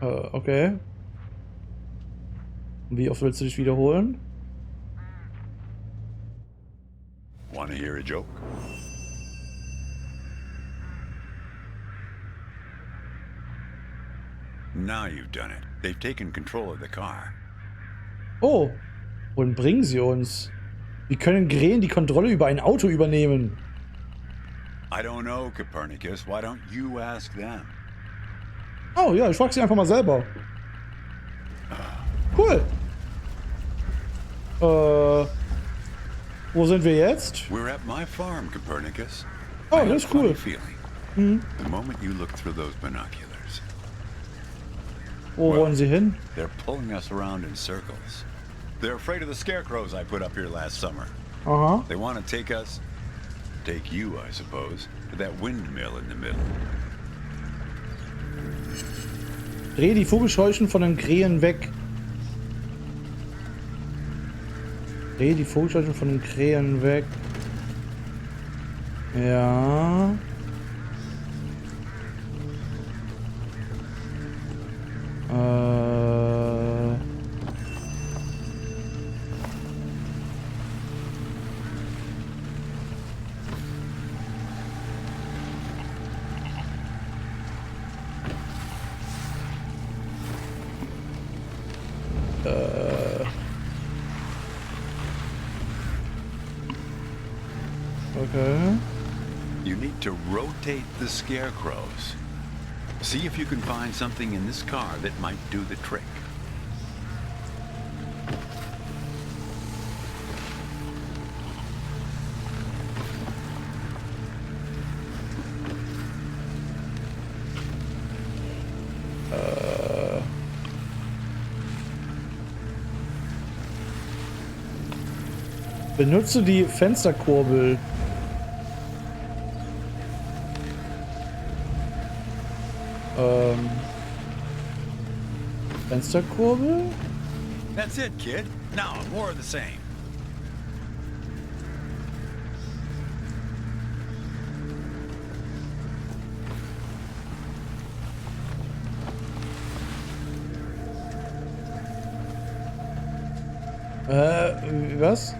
Okay. Wie oft willst du dich wiederholen? Want to hear a joke? Now you've done it. They've taken control of the car. Oh, und bringen sie uns. Wie können Krähen die Kontrolle über ein Auto übernehmen? I don't know, Copernicus. Why don't you ask them? Oh ja, ich frag sie einfach mal selber. Cool. Wo sind wir jetzt? We're at my farm, Copernicus. Oh, I had das a ist funny cool. feeling. The moment you look through those binoculars, Wo wollen sie hin? they're pulling us around in circles. They're afraid of the scarecrows I put up here last summer. Aha. They want to take you, I suppose, to that windmill in the middle. Dreh die Vogelscheuchen von den Krähen weg. Dreh die Vogelscheuchen von den Krähen weg. Ja. Okay. You need to rotate the scarecrows. See if you can find something in this car that might do the trick. Benutze die Fensterkurbel. Fensterkurbel? That's it, kid. Now, more of the same. Was?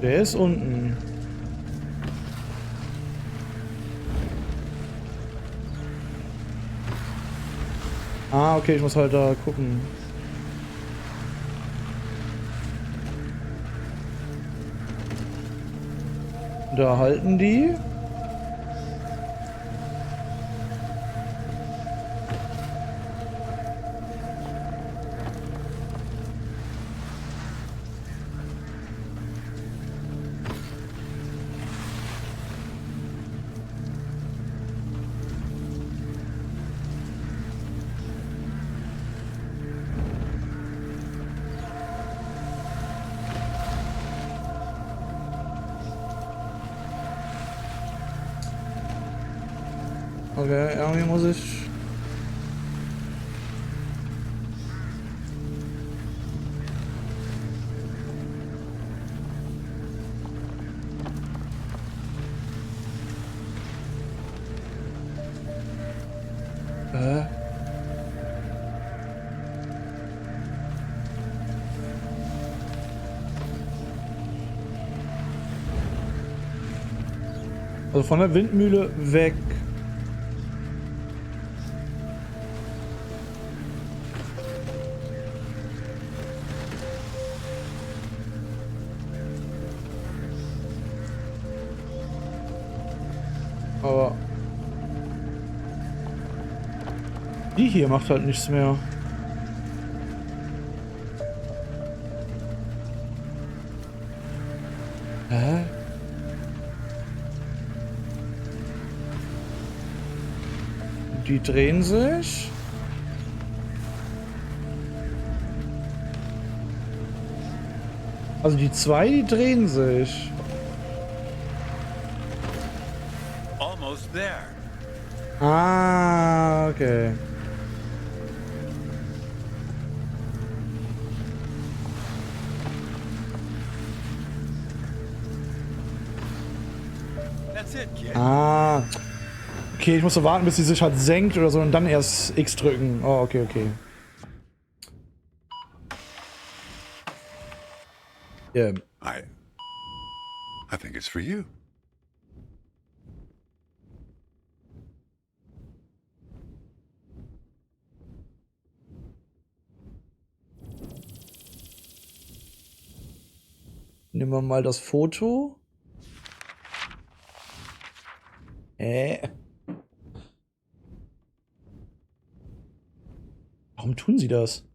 Der ist unten. Ah, okay, ich muss halt da gucken. Da halten die. Okay, irgendwie muss ich... Also von der Windmühle weg. Aber die hier macht halt nichts mehr. Hä? Die drehen sich. Also die zwei, die drehen sich. Almost there. Ah, okay. That's it, kid. Ah. Okay, ich muss so warten, bis sie sich halt senkt oder so und dann erst X drücken. Oh, okay, okay. Ja. I think it's for you. Nehmen wir mal das Foto. Warum tun sie das?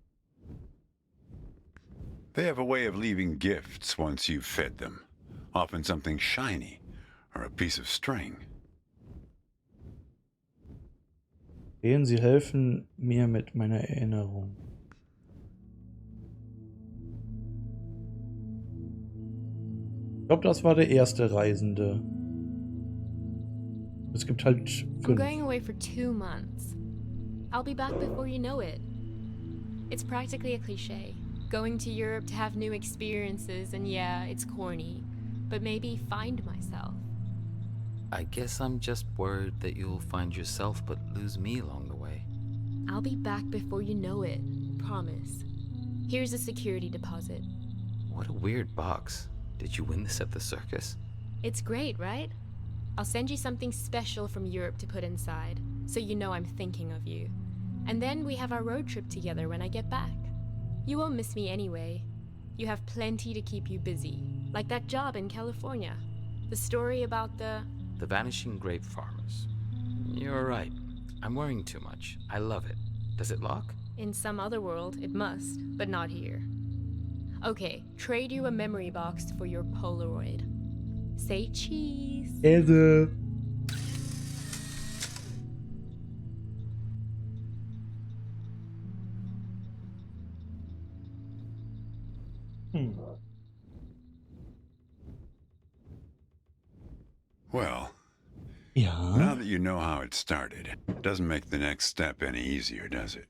They have a way of leaving gifts once you've fed them. Often something shiny or a piece of string. Sie helfen mir mit meiner Erinnerung. Ich glaube, das war der erste Reisende. Es gibt halt I'm 5. going away for 2 months. I'll be back before you know it. It's practically a cliche. Going to Europe to have new experiences, and yeah, it's corny, but maybe find myself. I guess I'm just worried that you'll find yourself but lose me along the way. I'll be back before you know it. Promise. Here's a security deposit. What a weird box. Did you win this at the circus? It's great, right? I'll send you something special from Europe to put inside, so you know I'm thinking of you. And then we have our road trip together when I get back. You won't miss me anyway. You have plenty to keep you busy, like that job in California. The story about the vanishing grape farmers. You're right. I'm worrying too much. I love it. Does it lock? In some other world, it must, but not here. Okay, trade you a memory box for your Polaroid. Say cheese. Else. Well, Ja. now that you know how it started, it doesn't make the next step any easier, does it?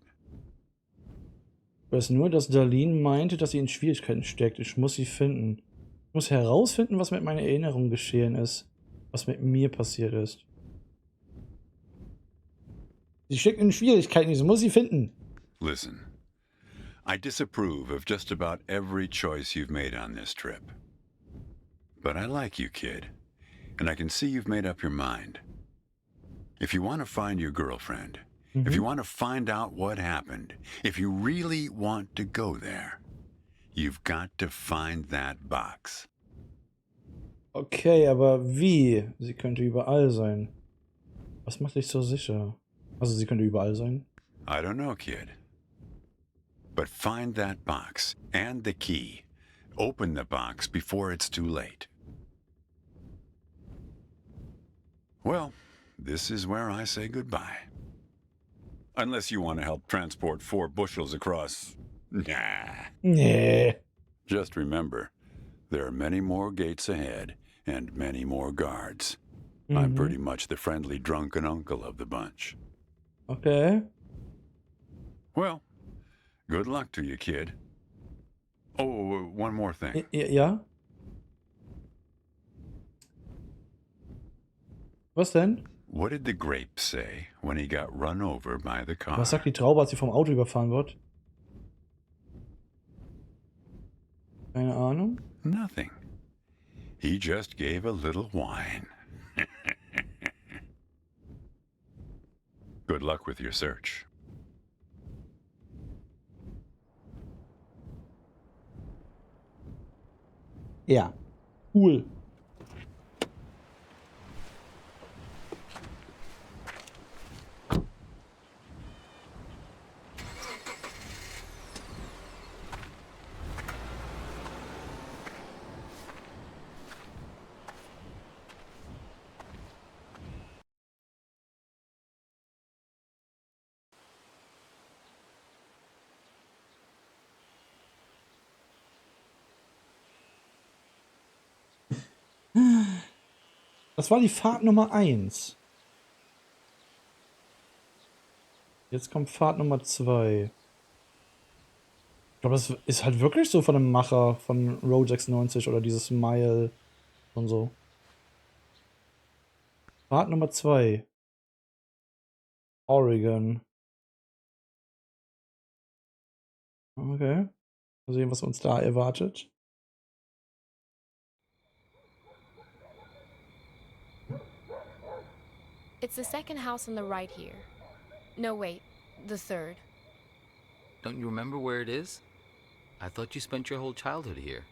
Ich weiß nur, dass Darlene meinte, dass sie in Schwierigkeiten steckt. Ich muss sie finden. Ich muss herausfinden, was mit meiner Erinnerung geschehen ist. Was mit mir passiert ist. Sie steckt in Schwierigkeiten, ich muss sie finden. Listen, I disapprove of just about every choice you've made on this trip. But I like you, kid, and I can see you've made up your mind. If you want to find your girlfriend, if you want to find out what happened, if you really want to go there, you've got to find that box. Okay, aber wie? Sie könnte überall sein. Was macht dich so sicher? Also, sie könnte überall sein? I don't know, kid. But find that box and the key. Open the box before it's too late. Well, this is where I say goodbye. Unless you want to help transport 4 bushels across. Nah. Nee. Just remember, there are many more gates ahead and many more guards. I'm pretty much the friendly drunken uncle of the bunch. Okay. Well, good luck to you, kid. Oh, one more thing. Ja? Was denn? What did the grape say when he got run over by the car? Was sagt die Traube, als sie vom Auto überfahren wird? Keine Ahnung. Nothing. He just gave a little whine. Good luck with your search. Ja. Cool. Das war die Fahrt Nummer 1. Jetzt kommt Fahrt Nummer 2. Ich glaube, das ist halt wirklich so von dem Macher von Road 96 oder dieses Mile und so. Fahrt Nummer 2. Oregon. Okay. Mal sehen, was uns da erwartet. It's the second house on the right here. No, wait, the third. Don't you remember where it is? I thought you spent your whole childhood here.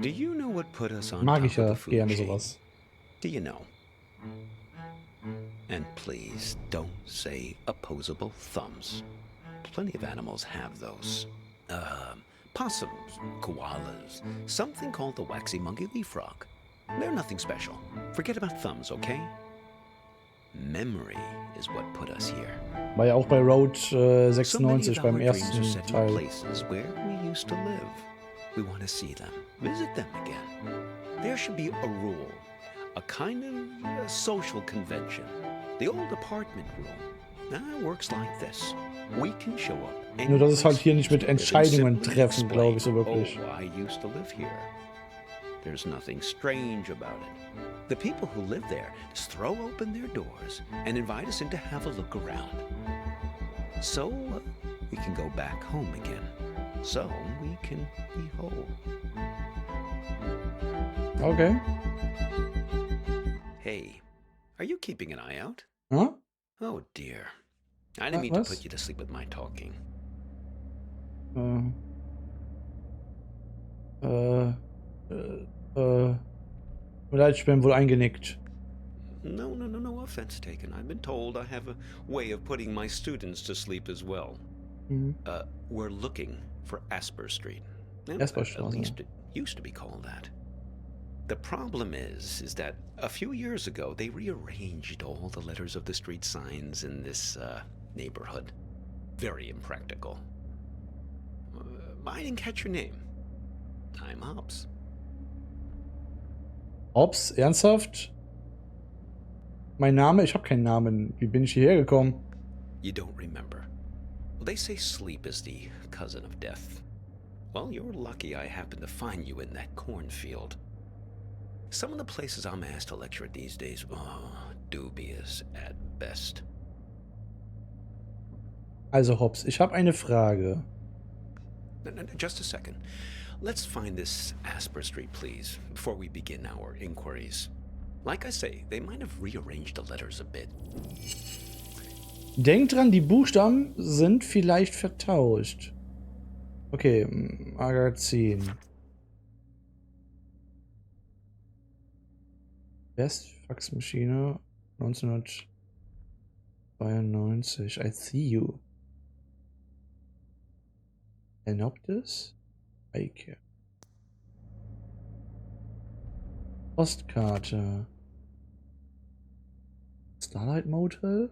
Do you know what put us on Mag top ich of ja the food gerne chain? sowas. Do you know? And please don't say opposable thumbs. Plenty of animals have those. Possums, koalas, something called the waxy monkey leaf frog. They're nothing special. Forget about thumbs, okay? Memory is what put us here. War ja auch bei Road So many 96 of beim our dreams are ersten set in Teil. places where we used to live. We want to see them, visit them again. There should be a rule, a kind of social convention. The old apartment rule. Now it works like this. We can show up. Nur dass es halt hier nicht mit anywhere, Entscheidungen simply treffen, glaube ich, so explain, wirklich. Oh, I used to live here. There's nothing strange about it. The people who live there just throw open their doors and invite us in to have a look around. So we can go back home again. So we can be whole. Okay. Hey, are you keeping an eye out? Huh? Oh dear. I didn't mean to Was? put you to sleep with my talking. Leid, ich bin wohl eingenickt. No offense taken. I've been told I have a way of putting my students to sleep as well. Mhm. We're looking for Asper Street. Asperstraße. At least it used to be called that. The problem is that a few years ago they rearranged all the letters of the street signs in this neighborhood. Very impractical. I didn't catch your name. I'm Hobbs. Hobbs, ernsthaft? Mein Name? Ich habe keinen Namen. Wie bin ich hierher gekommen? You don't remember. Well, they say sleep is the cousin of death. Well, you're lucky I happened to find you in that cornfield. Some of the places I'm asked to lecture at these days, dubious at best. Also Hobbs, ich habe eine Frage. No, just a second. Let's find this Asper Street, please, before we begin our inquiries. Like I say, they might have rearranged the letters a bit. Denk dran, die Buchstaben sind vielleicht vertauscht. Okay, Magazin. Westfaxmaschine 1992. I see you. Synoptis? Eike. Postkarte. Starlight Motel?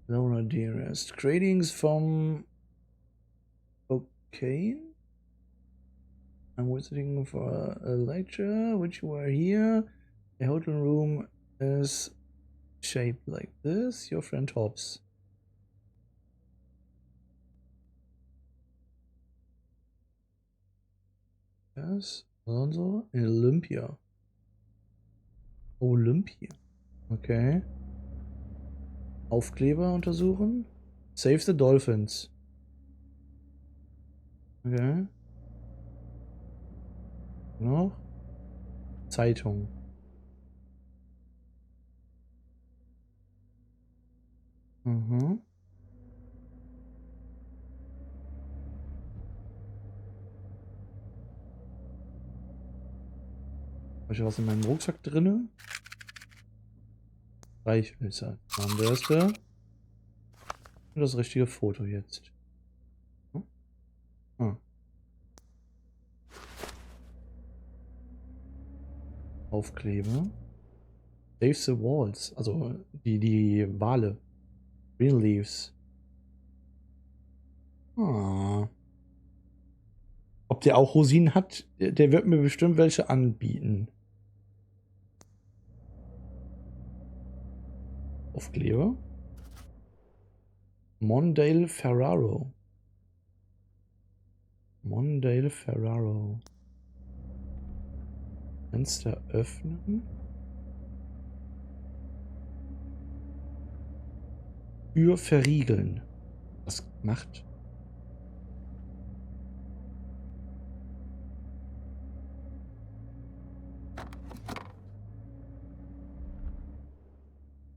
Loner Dearest. Greetings from Kane. I'm visiting for a lecture, which you are here. The hotel room is shaped like this. Your friend Hobbs. Yes, Alonso in Olympia. Olympia. Okay. Aufkleber untersuchen. Save the Dolphins. Okay. Noch. Zeitung. Mhm. Habe ich was in meinem Rucksack drinne? Streichhölzer. Zahnbürste. Und das richtige Foto jetzt. Hm? Ah. Aufkleber. Save the Walls. Also die Wale. Green Leaves. Ah. Ob der auch Rosinen hat, der wird mir bestimmt welche anbieten. Aufkleber. Mondale Ferraro. Mondale Ferraro. Fenster öffnen. Tür verriegeln. Was macht?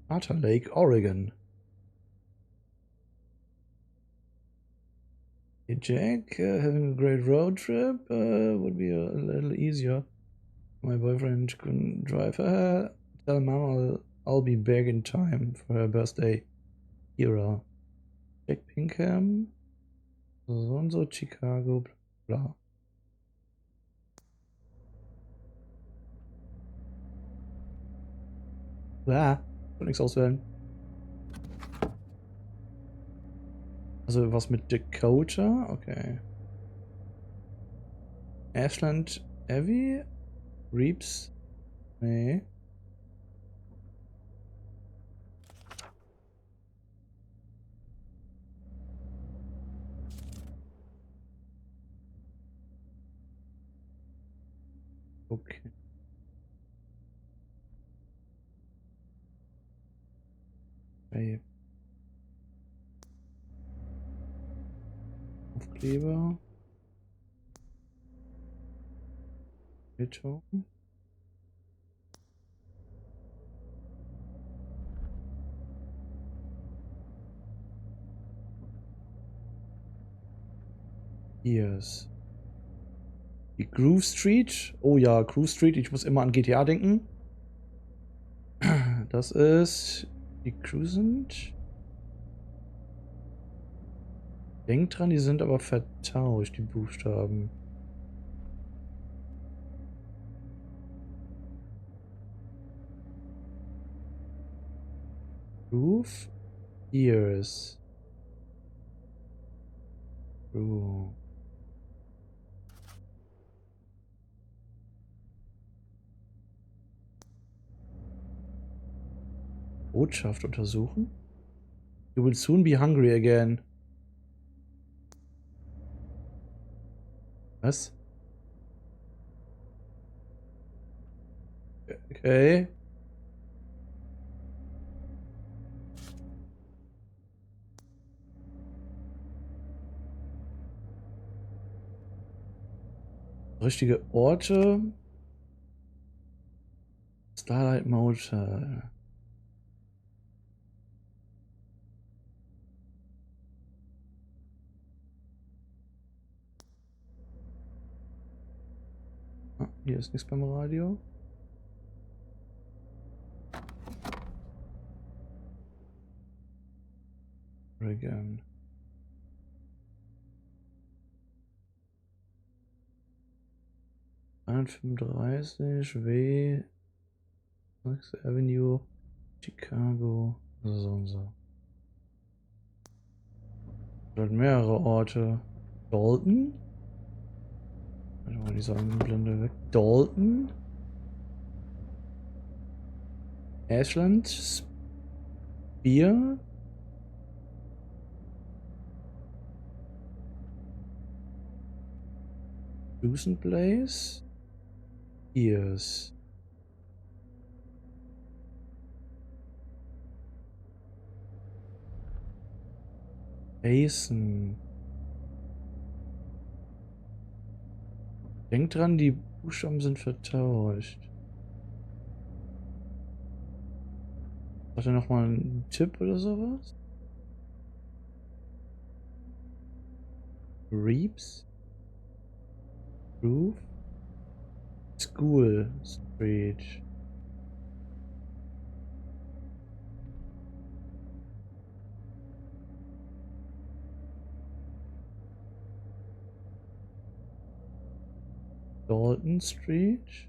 Carter Lake, Oregon. Hey Jack, having a great road trip would be a little easier. My boyfriend couldn't drive. Tell Mom I'll be back in time for her birthday. Kira. Jack Pinkham. So und so, Chicago, bla. Bla. Kann nichts auswählen. Also was mit Dakota? Okay. Ashland Abbey? Reeps? Nee. Okay. Hey. Aufkleber. Beton. Yes. Die Groove Street. Oh ja, Groove Street. Ich muss immer an GTA denken. Das ist die Cruisent. Denkt dran, die sind aber vertauscht, die Buchstaben. Groove. Ears. Groove. Botschaft untersuchen. You will soon be hungry again. Was? Okay. Richtige Orte. Starlight Motel. Ah, hier ist nichts beim Radio. Oregon. W. 6th Avenue, Chicago. So und so. Halt mehrere Orte. Dalton? Warte mal, diese Blende weg. Dalton? Ashland? Spear? Susan Place? Ears. Basin. Denk dran, die Buchstaben sind vertauscht. Hat er nochmal einen Tipp oder sowas? Reeps? Roof? School Street. Dalton Street.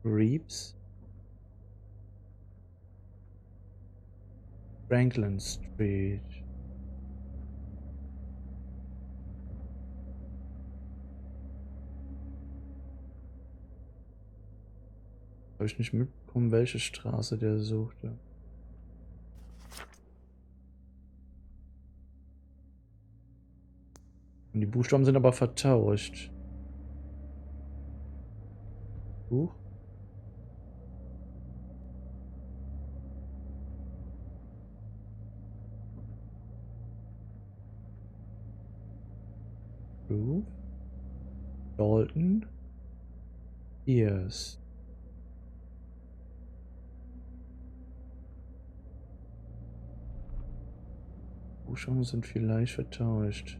Reeps. Franklin Street. Habe ich nicht mitbekommen, welche Straße der suchte. Und die Buchstaben sind aber vertauscht. Buch. Roof. Dalton. Ears. Buchstaben sind vielleicht vertauscht.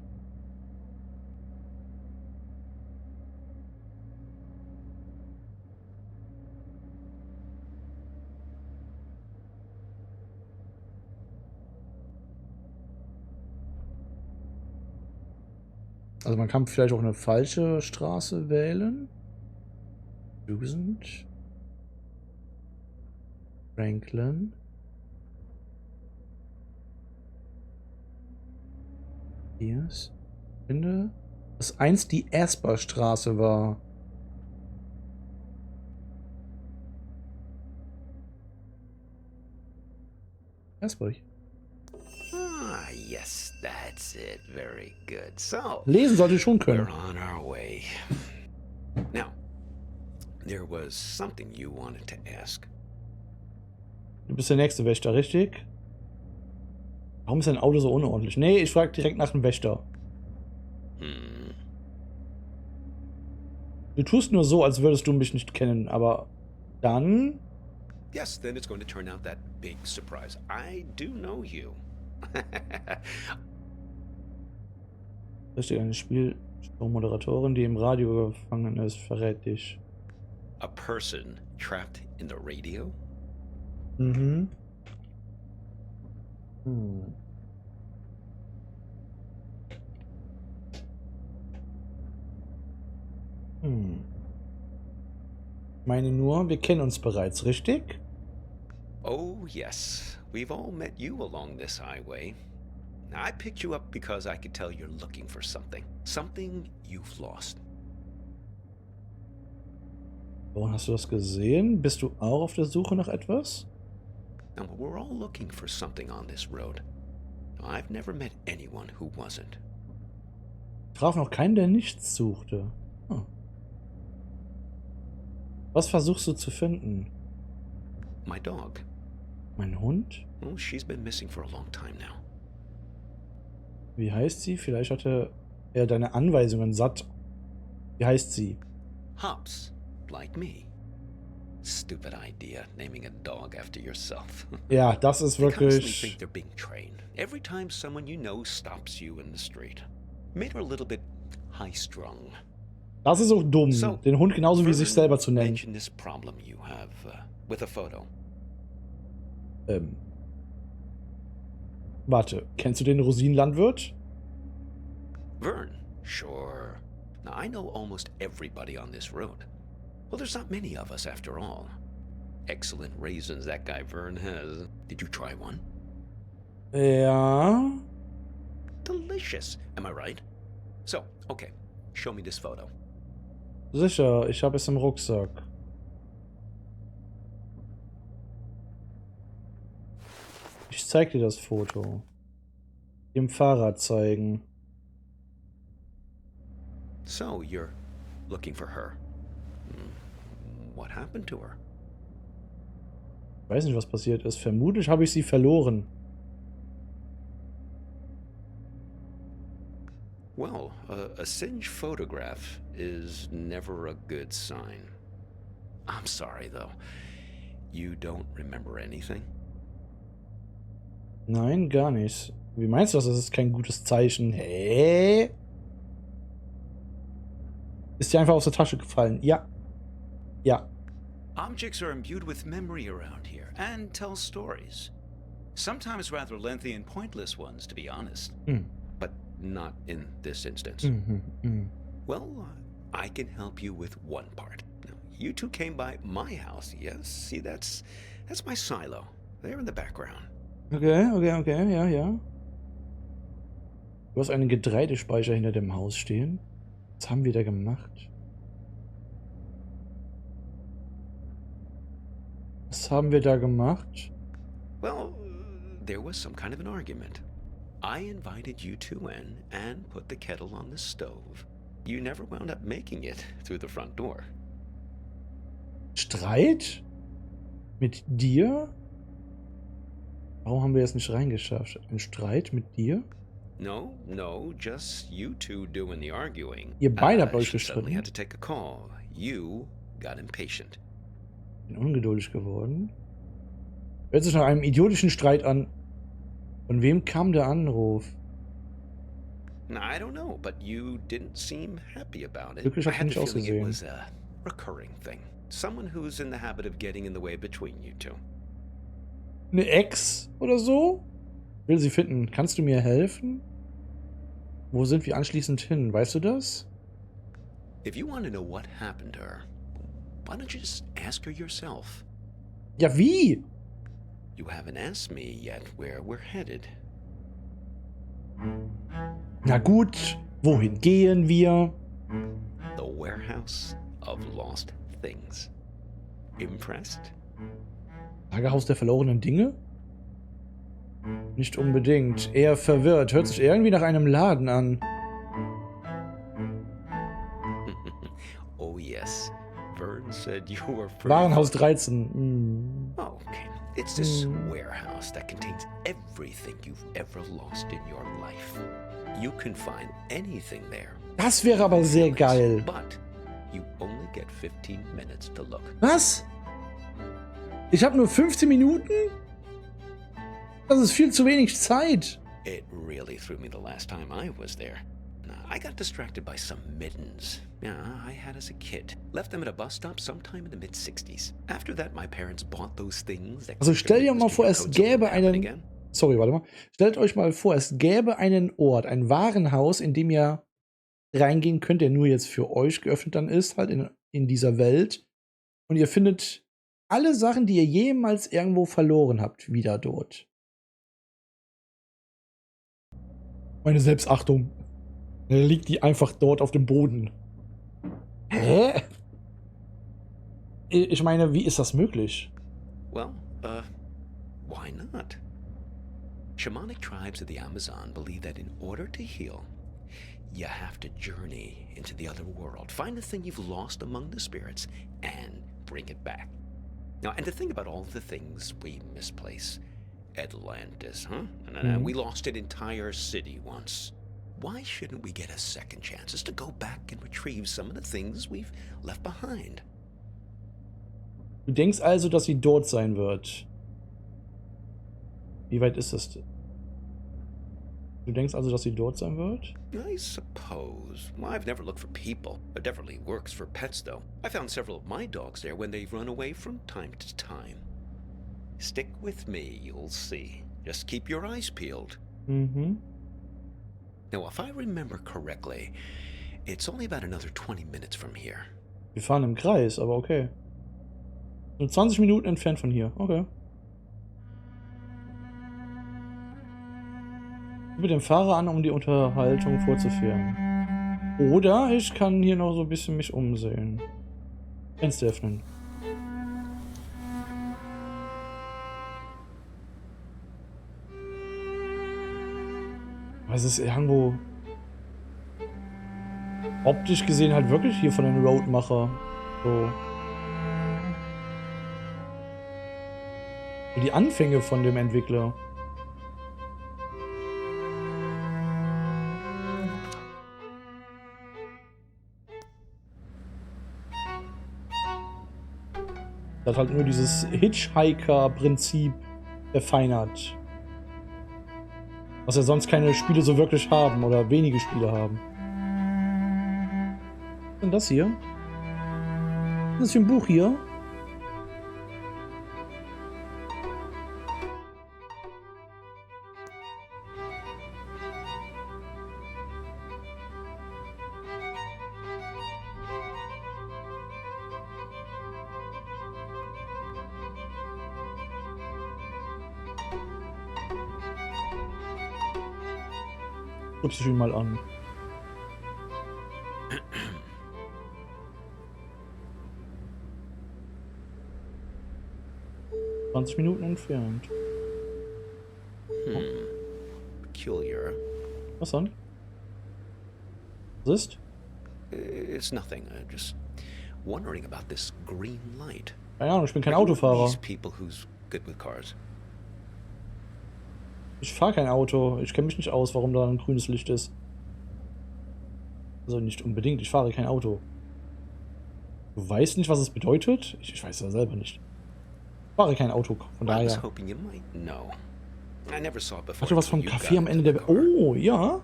Also man kann vielleicht auch eine falsche Straße wählen. Dusend. Franklin. Hier ist. Ich finde, dass einst die Asper-Straße war. Asper. Ah, yes, that's it. Very good. So, Lesen sollte ich schon können. we're on our way. Now, there was something you wanted to ask. Du bist der nächste Wächter, richtig? Warum ist dein Auto so unordentlich? Nee, ich frage direkt nach dem Wächter. Du tust nur so, als würdest du mich nicht kennen, aber dann... Yes, then it's going to turn out that big surprise. I do know you. Richtig, eine Spielmoderatorin, die im Radio gefangen ist, verrät dich. A person trapped in the radio? Mhm. Meine nur, wir kennen uns bereits, richtig? Oh, yes. We've all met you along this highway. I picked you up because I could tell you're looking for something. Something you've lost. Woran hast du das gesehen? Bist du auch auf der Suche nach etwas? Now, we're all looking for something on this road. I've never met anyone who wasn't. Ich traf noch keinen, der nichts suchte. Hm. Was versuchst du zu finden? My dog. Mein Hund? Oh, she's been missing for a long time now. Wie heißt sie? Vielleicht hatte er deine Anweisungen satt. Wie heißt sie? Hops, like me. Stupid idea, naming a dog after yourself. Ja, das ist They constantly wirklich... think they're being trained. Every time someone you know stops you in the street. Made her a little bit high-strung. Das ist auch dumm, So, den Hund genauso wie sich selber zu nennen. mention this problem you have with a photo. Warte, kennst du den Rosinenlandwirt? Vern, sure. Now, I know almost everybody on this road. Well, there's not many of us after all. Excellent raisins that guy Vern has. Did you try one? Ja. delicious. Am I right? So, okay, show me this photo. Sicher, ich habe es im Rucksack. Ich zeig dir das Foto. Dem Fahrrad zeigen. So, you're looking for her. What happened to her? Ich weiß nicht, was passiert ist. Vermutlich habe ich sie verloren. Well, a singed photograph is never a good sign. I'm sorry, though. You don't remember anything? Nein, gar nicht. Wie meinst du das? Das ist kein gutes Zeichen. Hä? Ist dir einfach aus der Tasche gefallen? Ja. Ja. Objects are imbued with memory around here and tell stories. Sometimes rather lengthy and pointless ones, to be honest. But not in this instance. Well, I can help you with one part. Now, you two came by my house, yes? See, that's my silo. There in the background. Okay, ja. Du hast einen Getreidespeicher hinter dem Haus stehen. Was haben wir da gemacht? Was haben wir da gemacht? Well, there was some kind of an argument. I invited you two in and put the kettle on the stove. You never wound up making it through the front door. Streit? Mit dir? Warum haben wir es nicht reingeschafft? Ein Streit mit dir? No, just you two doing the arguing. Ihr beide habt euch She suddenly gestritten. had to take a call. You got impatient. Bin ungeduldig geworden. Hört sich nach einem idiotischen Streit an. Von wem kam der Anruf? Now, I don't know, but you didn't seem happy about it. Glücklich I hat had nicht the feeling it ausgesehen. was a recurring thing. Someone who's in the habit of getting in the way between you two. Eine Ex oder so? Ich will sie finden. Kannst du mir helfen? Wo sind wir anschließend hin? Weißt du das? If you want to know what happened to her, why don't you just ask her yourself? Ja, wie? You haven't asked me yet where we're headed. Na gut, wohin gehen wir? The warehouse of lost things. Impressed? Lagerhaus der verlorenen Dinge? Nicht unbedingt. Eher verwirrt. Hört sich irgendwie nach einem Laden an. Oh yes. Vern said you were pretty Warenhaus 13. Oh, okay. It's this warehouse that contains everything you've ever lost in your life. You can find anything there. Das wäre aber sehr geil. But you only get 15 minutes to look. Was? Ich habe nur 15 Minuten? Das ist viel zu wenig Zeit. It really threw me the last time I was there. I got distracted by some mittens. Yeah, I had as a kid. Left them at a bus stop sometime in the mid-60s. After that, my parents bought those things. Also stell dir mal vor, es gäbe einen... Sorry, warte mal. Stellt euch mal vor, es gäbe einen Ort, ein Warenhaus, in dem ihr reingehen könnt, der nur jetzt für euch geöffnet dann ist, halt in dieser Welt. Und ihr findet alle Sachen, die ihr jemals irgendwo verloren habt, wieder dort. Meine Selbstachtung. Da liegt die einfach dort auf dem Boden. Hä? Ich meine, wie ist das möglich? Well, why not? Shamanic tribes of the Amazon believe that in order to heal, you have to journey into the other world, find the thing you've lost among the spirits, and bring it back. Now, and to think about all the things we misplace. Atlantis, huh? And we lost an entire city once. Why shouldn't we get a second chance just to go back and retrieve some of the things we've left behind? Du denkst also, dass sie dort sein wird. Wie weit ist das denn? Du denkst also, dass sie dort sein wird? I suppose. Well, I've never looked for people. It definitely works for pets, though. I found several of my dogs there when they've run away from time to time. Stick with me, you'll see. Just keep your eyes peeled. Mhm. Now, if I remember correctly, it's only about another 20 minutes from here. Wir fahren im Kreis, aber okay. Nur 20 Minuten entfernt von hier. Okay. Mit dem Fahrer an, um die Unterhaltung fortzuführen. Oder ich kann hier noch so ein bisschen mich umsehen. Fenster öffnen. Es ist irgendwo optisch gesehen halt wirklich hier von den Roadmacher. So. Die Anfänge von dem Entwickler. Das hat halt nur dieses Hitchhiker-Prinzip verfeinert. Was ja sonst keine Spiele so wirklich haben oder wenige Spiele haben. Was ist denn das hier? Was ist das für ein Buch hier? Guckst du ihn mal an. ...20 Minuten entfernt. Peculiar. Was dann? Was ist? It's nothing. Just wondering about this green light. Keine Ahnung, ich bin kein Are you one of Autofahrer. these people who's good with cars? Ich fahre kein Auto. Ich kenne mich nicht aus, warum da ein grünes Licht ist. Also nicht unbedingt, ich fahre kein Auto. Du weißt nicht, was es bedeutet? Ich weiß ja selber nicht. Ich fahre kein Auto, von I was daher. hoping you might know. I never saw it before. Hast du was vom until you Café got am Ende into der... the car. Oh, ja.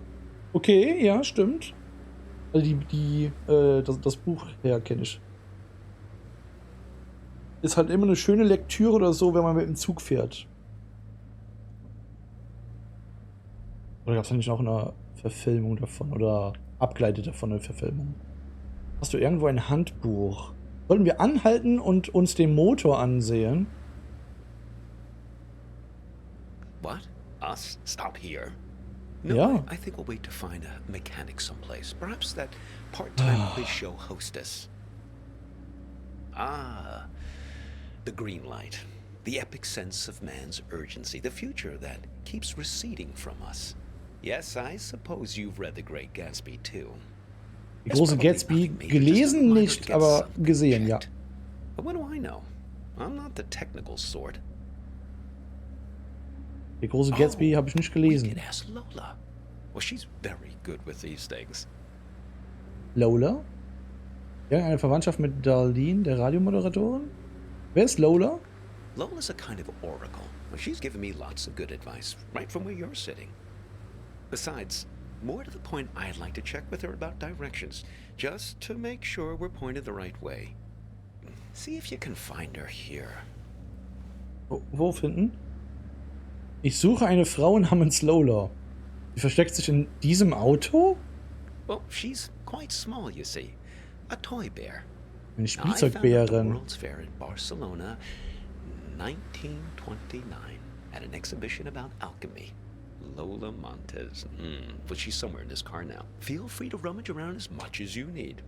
Okay, ja, stimmt. Also das Buch her kenne ich. Ist halt immer eine schöne Lektüre oder so, wenn man mit dem Zug fährt. Oder gab es nicht auch eine Verfilmung davon? Oder abgeleitet davon eine Verfilmung? Hast du irgendwo ein Handbuch? Sollten wir anhalten und uns den Motor ansehen? What? Us? Stop here? No, Yeah. I think we'll wait to find a mechanic someplace. Perhaps that part-time quiz show hostess. Ah, the green light. The epic sense of man's urgency. The future that keeps receding from us. Yes, I suppose you've read The Great Gatsby too. Die It's große probably Gatsby nothing major, just a gelesen reminder nicht, to get aber something gesehen, ja. checked. But what do I know? I'm not the technical sort. Die große Gatsby habe ich nicht We gelesen. could ask Lola. Well, she's very good with these things. Lola? Irgendeine Verwandtschaft mit Darlene, der Radiomoderatorin? Wer ist Lola? Lola's a kind of oracle. Well, she's given me lots of good advice, right from where you're sitting. Besides, more to the point, I'd like to check with her about directions, just to make sure we're pointed the right way. See if you can find her here. Wo finden? Ich suche eine Frau namens Lola. Sie versteckt sich in diesem Auto? Well, she's quite small, you see. A toy bear. Eine Now, I found her at the Spielzeugbärin. World's Fair in Barcelona, 1929, at an exhibition about alchemy. Lola Montez. Well, she's somewhere in this car now. Feel free to rummage around as much as you need.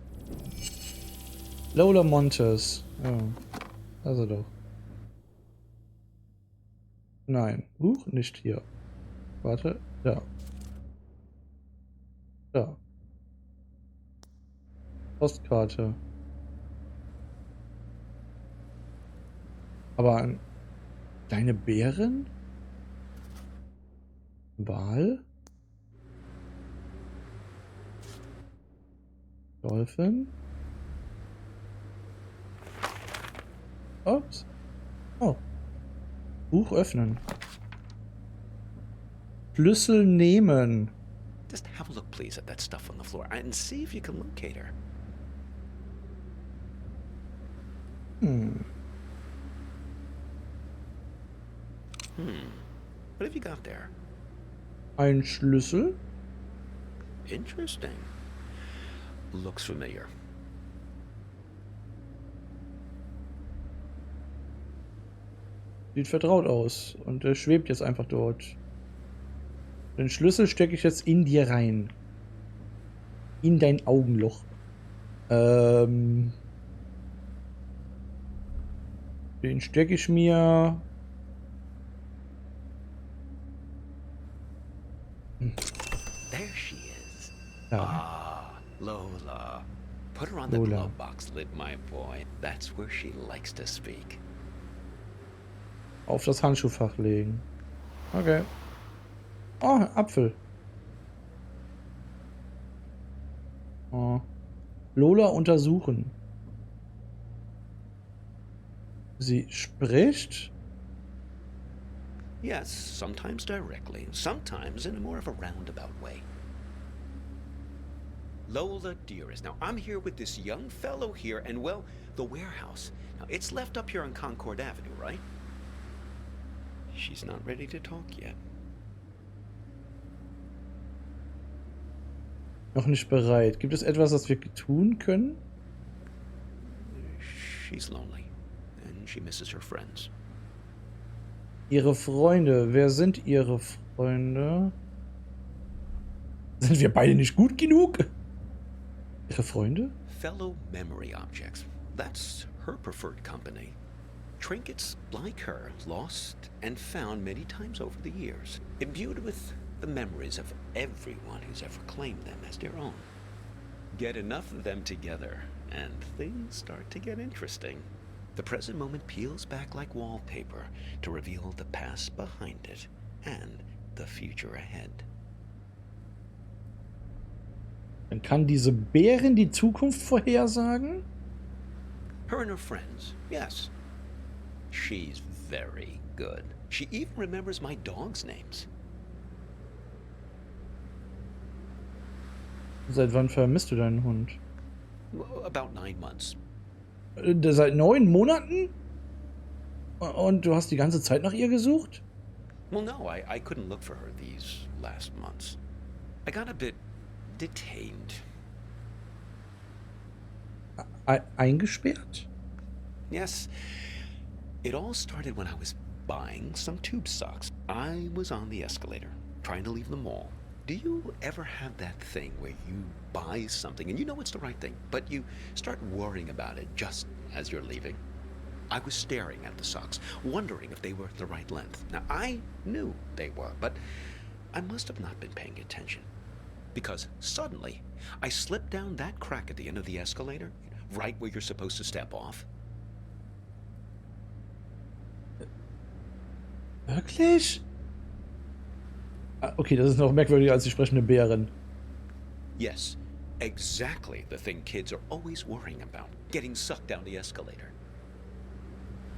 Lola Montes. Ja. Also doch. Nein. Nicht hier. Warte. Da. Da. Postkarte. Aber ein kleine Bären? Wal? Dolphin? Ups. Oh. Buch öffnen. Schlüssel nehmen. Just have a look, please, at that stuff on the floor and see if you can locate her. What have you got there? Ein Schlüssel? Interesting. Looks familiar. Sieht vertraut aus. Und er schwebt jetzt einfach dort. Den Schlüssel stecke ich jetzt in dir rein. In dein Augenloch. Den stecke ich mir. There she is. Ja. Ah, Lola. Put her on the Lola. glove box lid, my boy. That's where she likes to speak. Auf das Handschuhfach legen. Okay. Oh, Apfel. Oh. Lola untersuchen. Sie spricht. Yes, sometimes directly, sometimes in a more of a roundabout way. Lola, dearest, now I'm here with this young fellow here, and well, the warehouse. Now, it's left up here on Concord Avenue, right? She's not ready to talk yet. Noch nicht bereit. Gibt es etwas, was wir tun können? She's lonely, and she misses her friends. Ihre Freunde. Wer sind ihre Freunde? Sind wir beide nicht gut genug? Ihre Freunde? Fellow memory objects. That's her preferred company. Trinkets like her, lost and found many times over the years, imbued with the memories of everyone who's ever claimed them as their own. Get enough of them together, and things start to get interesting. The present moment peels back like wallpaper to reveal the past behind it and the future ahead. Dann kann diese Bärin die Zukunft vorhersagen? Her and her friends, yes. She's very good. She even remembers my dog's names. Seit wann vermisst du deinen Hund? About 9 months. Seit 9 Monaten? Und du hast die ganze Zeit nach ihr gesucht? Well, no, I couldn't look for her these last months. I got a bit detained. Eingesperrt? Yes. It all started when I was buying some tube socks. I was on the escalator, trying to leave the mall. Do you ever have that thing where you buy something and you know it's the right thing, but you start worrying about it just as you're leaving? I was staring at the socks, wondering if they were the right length. Now, I knew they were, but I must have not been paying attention. Because suddenly, I slipped down that crack at the end of the escalator, right where you're supposed to step off. Wirklich? Okay, das ist noch merkwürdiger als die sprechende Bärin. Yes, exactly the thing kids are always worrying about, getting sucked down the escalator.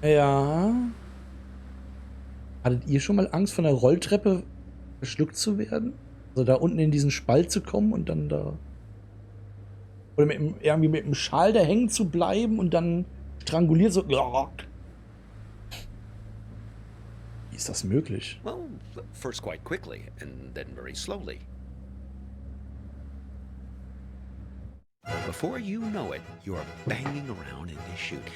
Ja. Hattet ihr schon mal Angst, von der Rolltreppe verschluckt zu werden? Also da unten in diesen Spalt zu kommen und dann da... Oder irgendwie mit dem Schal da hängen zu bleiben und dann stranguliert so... Wie ist das möglich? Well, first quite quickly, and then very slowly. Before you know it, you're banging around in this chute,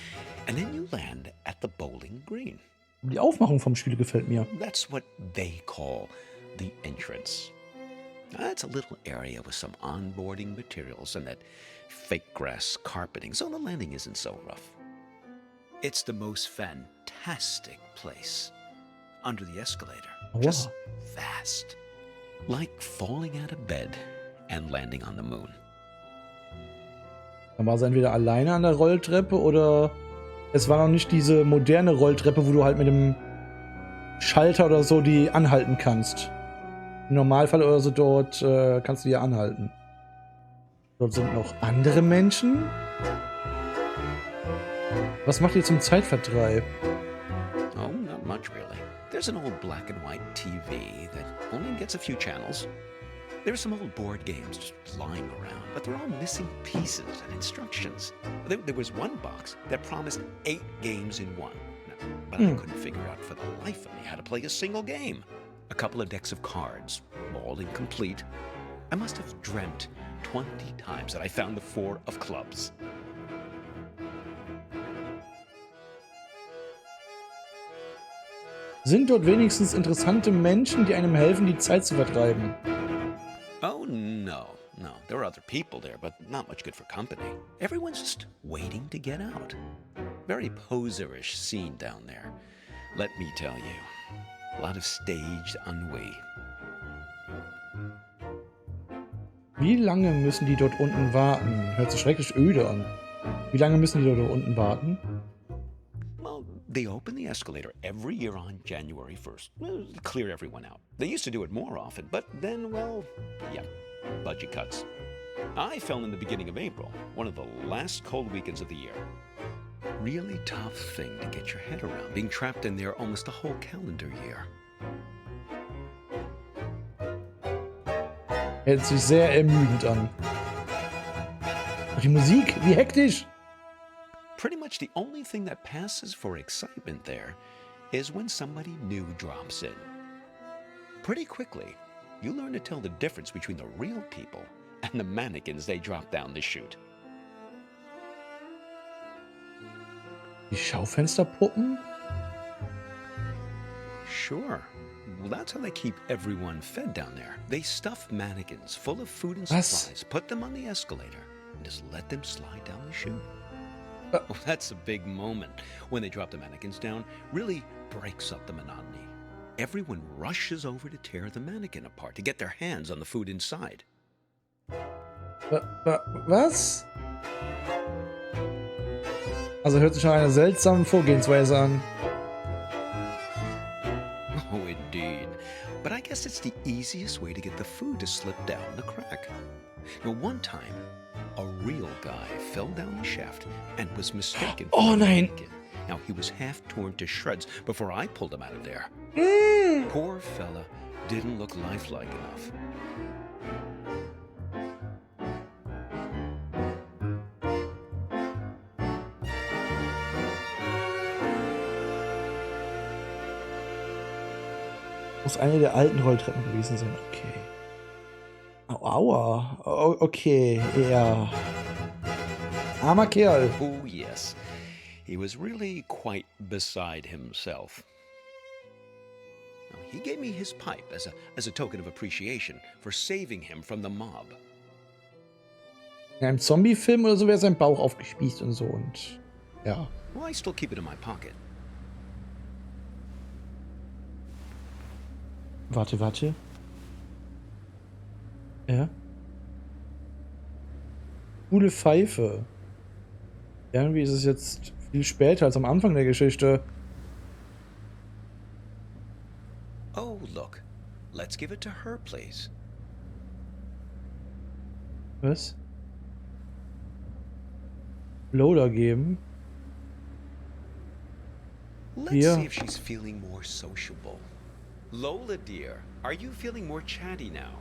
and then you land at the bowling green. Die Aufmachung vom Spiel gefällt mir. That's what they call the entrance. It's a little area with some onboarding materials and that fake grass carpeting, so the landing isn't so rough. It's the most fantastic place. Under the escalator. Wow. Just vast. Like falling out of bed and landing on the moon. Dann war sie entweder alleine an der Rolltreppe oder es war noch nicht diese moderne Rolltreppe, wo du halt mit dem Schalter oder so die anhalten kannst. Im Normalfall oder so dort kannst du die anhalten. Dort sind noch andere Menschen. Was macht ihr zum Zeitvertreib? Oh, not much really. There's an old black and white TV that only gets a few channels. There's some old board games just lying around, but they're all missing pieces and instructions. There was one box that promised 8 games in one, but I couldn't figure out for the life of me how to play a single game. A couple of decks of cards, all incomplete. I must have dreamt 20 times that I found the 4 of clubs. Sind dort wenigstens interessante Menschen, die einem helfen, die Zeit zu vertreiben? Oh, no. No, there are other people there, but not much good for company. Everyone's just waiting to get out. Very poserish scene down there. Let me tell you. A lot of staged ennui. Wie lange müssen die dort unten warten? Hört sich schrecklich öde an. Wie lange müssen die dort unten warten? Well, they open the escalator every year on January 1st. Well, clear everyone out. They used to do it more often, but then, well, yeah, budget cuts. I fell in the beginning of April, one of the last cold weekends of the year. Really tough thing to get your head around, being trapped in there almost a whole calendar year. Hört sich sehr ermüdend an. Ach, die Musik, wie hektisch! Pretty much the only thing that passes for excitement there is when somebody new drops in. Pretty quickly, you learn to tell the difference between the real people and the mannequins they drop down the chute. Die Schaufensterpuppen? Sure. Well, that's how they keep everyone fed down there. They stuff mannequins full of food and Was? supplies, put them on the escalator, and just let them slide down the chute. Well, that's a big moment. When they drop the mannequins down, really breaks up the monotony. Everyone rushes over to tear the mannequin apart to get their hands on the food inside. Was? Also hört sich nach einer seltsamen Vorgehensweise an. Oh, indeed. But I guess it's the easiest way to get the food to slip down the crack. Now, one time, a real guy fell down the shaft and was mistaken for Oh a nein! mannequin. Now, he was half torn to shreds before I pulled him out of there. Poor fella didn't look lifelike enough. Muss eine der alten Rolltreppen gewesen sein. Okay. Aua. Okay, ja. Armer Kerl. Oh, yes. He was really quite beside himself. Now, he gave me his pipe as a token of appreciation for saving him from the mob. In einem Zombie-Film oder so wäre sein Bauch aufgespießt und so und ja. Well, I still keep it in my pocket. Warte. Ja. Coole Pfeife. Irgendwie ist es jetzt viel später als am Anfang der Geschichte. Oh, look. Let's give it to her, please. Was? Loader geben. Let's Hier. see if she's feeling more sociable. Lola, dear, are you feeling more chatty now?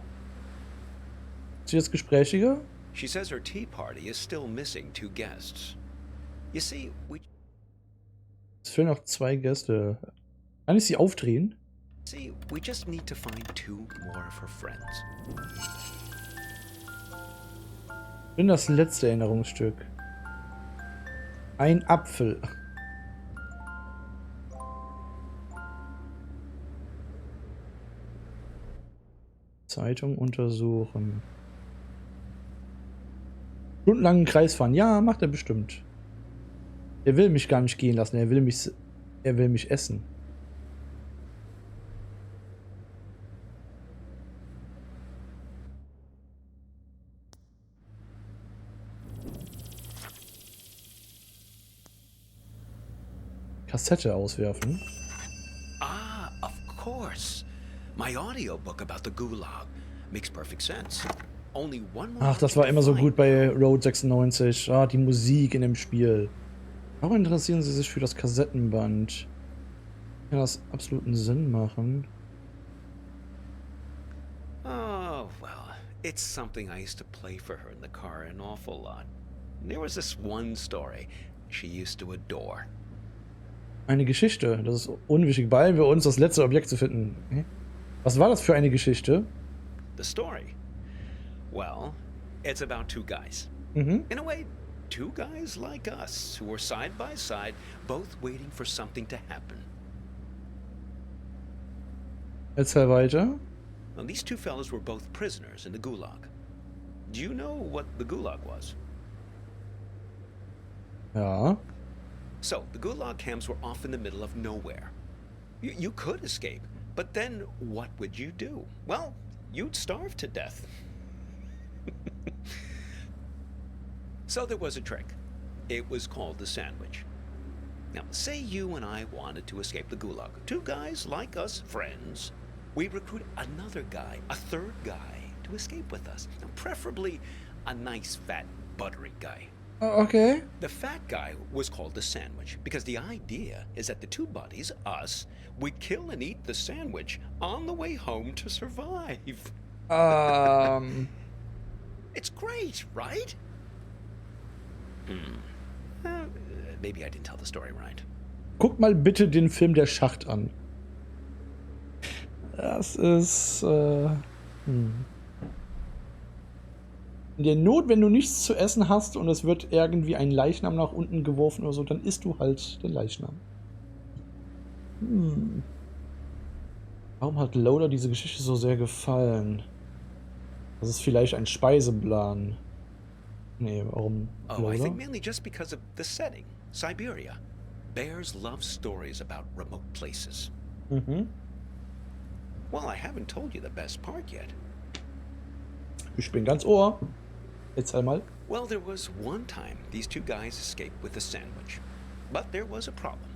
Ist sie jetzt gesprächiger? She says her tea party is still missing 2 guests. You see, Es fehlen noch 2 Gäste. Kann ich sie aufdrehen? we just need to find 2 more of her friends. Ich bin das letzte Erinnerungsstück. Ein Apfel. Zeitung untersuchen. Stundenlangen Kreis fahren. Ja, macht er bestimmt. Er will mich gar nicht gehen lassen. Er will mich essen. Kassette auswerfen. Ah, of course. My audiobook about the Gulag makes perfect sense. Only one more. Ach, das war immer so gut bei Road 96. Ah, die Musik in dem Spiel. Warum interessieren Sie sich für das Kassettenband? Kann das absoluten Sinn machen? Oh, well, it's something I used to play for her in the car an awful lot. There was this one story she used to adore. Eine Geschichte. Das ist unwichtig, weil wir uns das letzte Objekt zu finden. Hä? Was war das für eine Geschichte? The story? Well, it's about 2 guys. Mhm. In a way, 2 guys like us who are side by side, both waiting for something to happen. Erzähl weiter. Now, these two fellas were both prisoners in the Gulag. Do you know what the Gulag was? Ja. So, the Gulag camps were off in the middle of nowhere. You could escape, but then what would you do? Well, you'd starve to death. So there was a trick. It was called the sandwich. Now, say you and I wanted to escape the Gulag. Two guys like us, friends. We recruit another guy, a third guy, to escape with us. Now, preferably a nice, fat, buttery guy. Okay. The fat guy was called the sandwich because the idea is that the two buddies, us, we kill and eat the sandwich on the way home to survive. It's great, right? Maybe I didn't tell the story right. Guck mal bitte den Film Der Schacht an. Das ist, In der Not, wenn du nichts zu essen hast und es wird irgendwie ein Leichnam nach unten geworfen oder so, dann isst du halt den Leichnam. Warum hat Loader diese Geschichte so sehr gefallen? Das ist vielleicht ein Speiseplan. Nee, warum Oh, I Loader? think mainly just because of the setting. Siberia. Bears love stories about remote places. Mhm. Well, I haven't told you the best part yet. Ich bin ganz Ohr. Erzähl mal. Well, there was one time these two guys escaped with a sandwich. But there was a problem.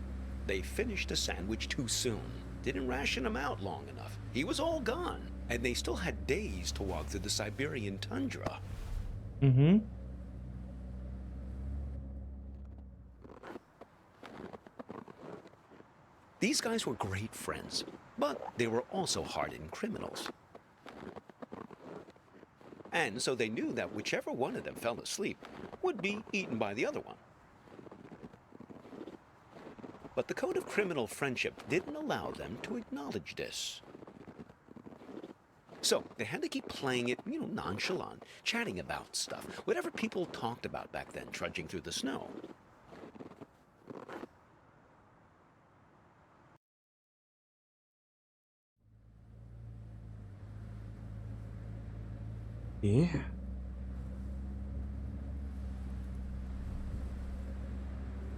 They finished the sandwich too soon. Didn't ration him out long enough. He was all gone. And they still had days to walk through the Siberian tundra. Mhm. These guys were great friends, but they were also hardened criminals. And so they knew that whichever one of them fell asleep would be eaten by the other one. But the code of criminal friendship didn't allow them to acknowledge this. So they had to keep playing it, nonchalant, chatting about stuff, whatever people talked about back then, trudging through the snow. Okay.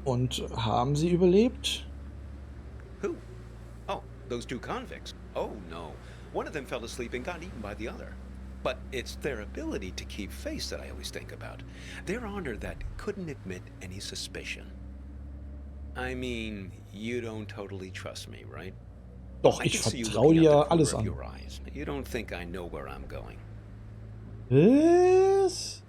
Und haben sie überlebt? Who? Oh, those two convicts. Oh, no. One of them fell asleep and got eaten by the other. But it's their ability to keep face that I always think about. Their honor that couldn't admit any suspicion. I mean, you don't totally trust me, right? Doch, I ich can see you vertraue looking out dir the alles corner of an. your eyes. You don't think I know where I'm going. Was?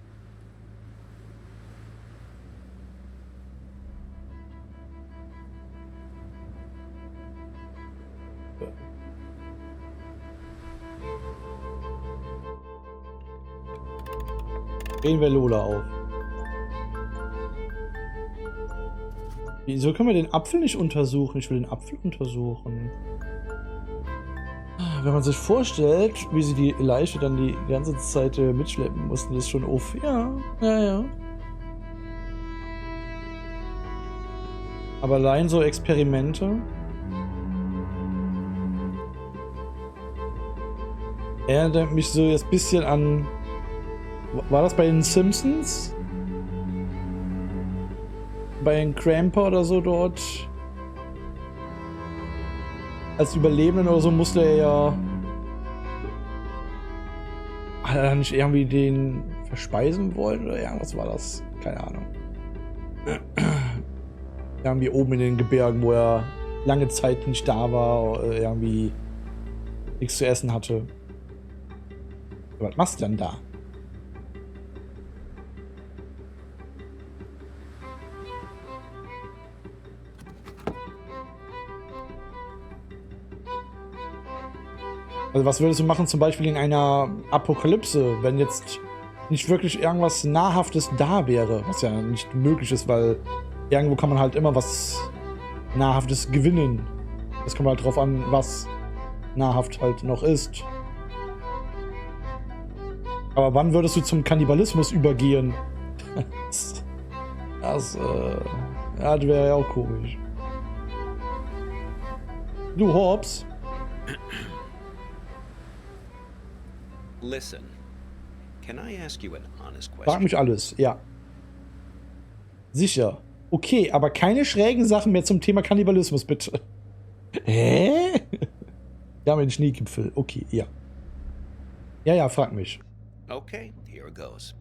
Drehen wir Lola auf. Wieso können wir den Apfel nicht untersuchen? Ich will den Apfel untersuchen. Wenn man sich vorstellt, wie sie die Leiche dann die ganze Zeit mitschleppen mussten, ist schon uff. Ja, ja, ja. Aber allein so Experimente. Erinnert mich so jetzt ein bisschen an. War das bei den Simpsons? Bei den Cramper oder so dort? Als Überlebenden oder so musste er ja. Hat er nicht irgendwie den verspeisen wollen oder irgendwas war das? Keine Ahnung. Irgendwie oben in den Gebirgen, wo er lange Zeit nicht da war, irgendwie nichts zu essen hatte. Was machst du denn da? Also was würdest du machen zum Beispiel in einer Apokalypse, wenn jetzt nicht wirklich irgendwas Nahrhaftes da wäre, was ja nicht möglich ist, weil irgendwo kann man halt immer was Nahrhaftes gewinnen. Es kommt halt drauf an, was nahrhaft halt noch ist. Aber wann würdest du zum Kannibalismus übergehen? Das wäre ja auch komisch. Du Hobbs. Listen, can I ask you an honest Frag question? mich alles, ja. Sicher. Okay, aber keine schrägen Sachen mehr zum Thema Kannibalismus, bitte. Hä? Ja, mit den Schneegipfel. Okay, ja. Ja, frag mich. Okay, here it goes.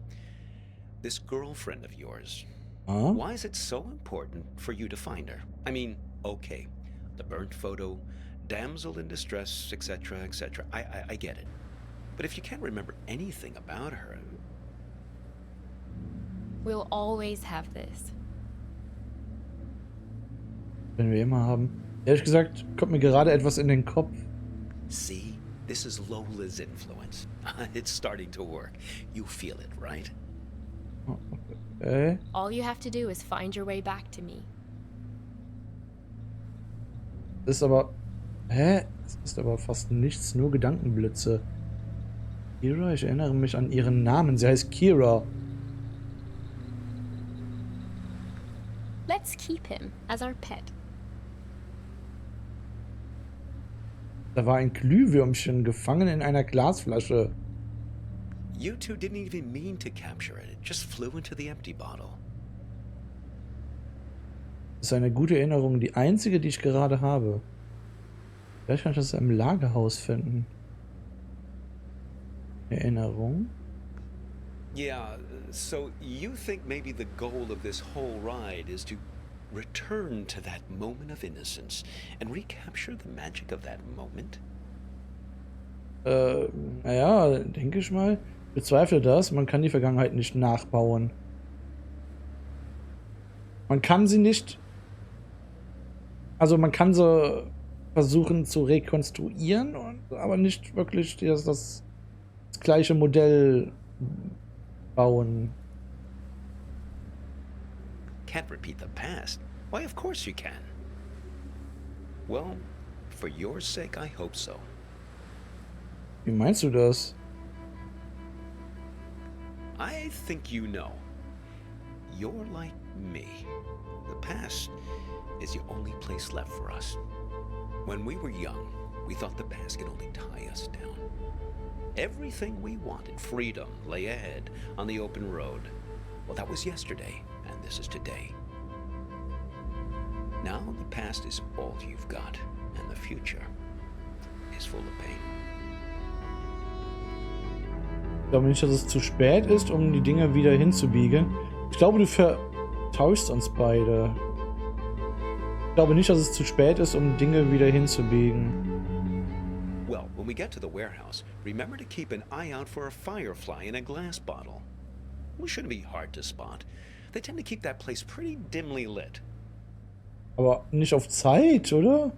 This girlfriend of yours, Ah? why is it so important for you to find her? I mean, okay, the burnt photo, damsel in distress, etc., etc. I get it. But if you can't remember anything about her... We'll always have this. Wenn wir immer haben. Ehrlich gesagt, kommt mir gerade etwas in den Kopf. See, this is Lola's influence. It's starting to work. You feel it, right? Okay. All you have to do is find your way back to me. Das ist aber... Hä? Es ist aber fast nichts, nur Gedankenblitze. Kira, ich erinnere mich an ihren Namen. Sie heißt Kira. Let's keep him as our pet. Da war ein Glühwürmchen gefangen in einer Glasflasche. You two didn't even mean to capture it. It just flew into the empty bottle. Das ist eine gute Erinnerung, die einzige, die ich gerade habe. Vielleicht kann ich das im Lagerhaus finden. Erinnerung? Yeah, so you think maybe the goal of this whole ride is to return to that moment of innocence and recapture the magic of that moment? Naja, denke ich mal. Bezweifle das. Man kann die Vergangenheit nicht nachbauen. Man kann sie nicht... Also man kann sie versuchen zu rekonstruieren, aber nicht wirklich das gleiche Modell bauen. Can't repeat the past? Why, of course you can. Well, for your sake, I hope so. Wie meinst du das? I think you know. You're like me. The past is the only place left for us. When we were young, we thought the past could only tie us down. Everything we wanted, freedom, lay ahead on the open road. Well, that was yesterday, and this is today. Now the past is all you've got, and the future is full of pain. Ich glaube nicht, dass es zu spät ist, um die Dinge wieder hinzubiegen. Ich glaube, du vertauschst uns beide. Ich glaube nicht, dass es zu spät ist, um Dinge wieder hinzubiegen. Well, when we get to the warehouse, remember to keep an eye out for a firefly in a glass bottle. We shouldn't be hard to spot. They tend to keep that place pretty dimly lit. Aber nicht auf Zeit, oder?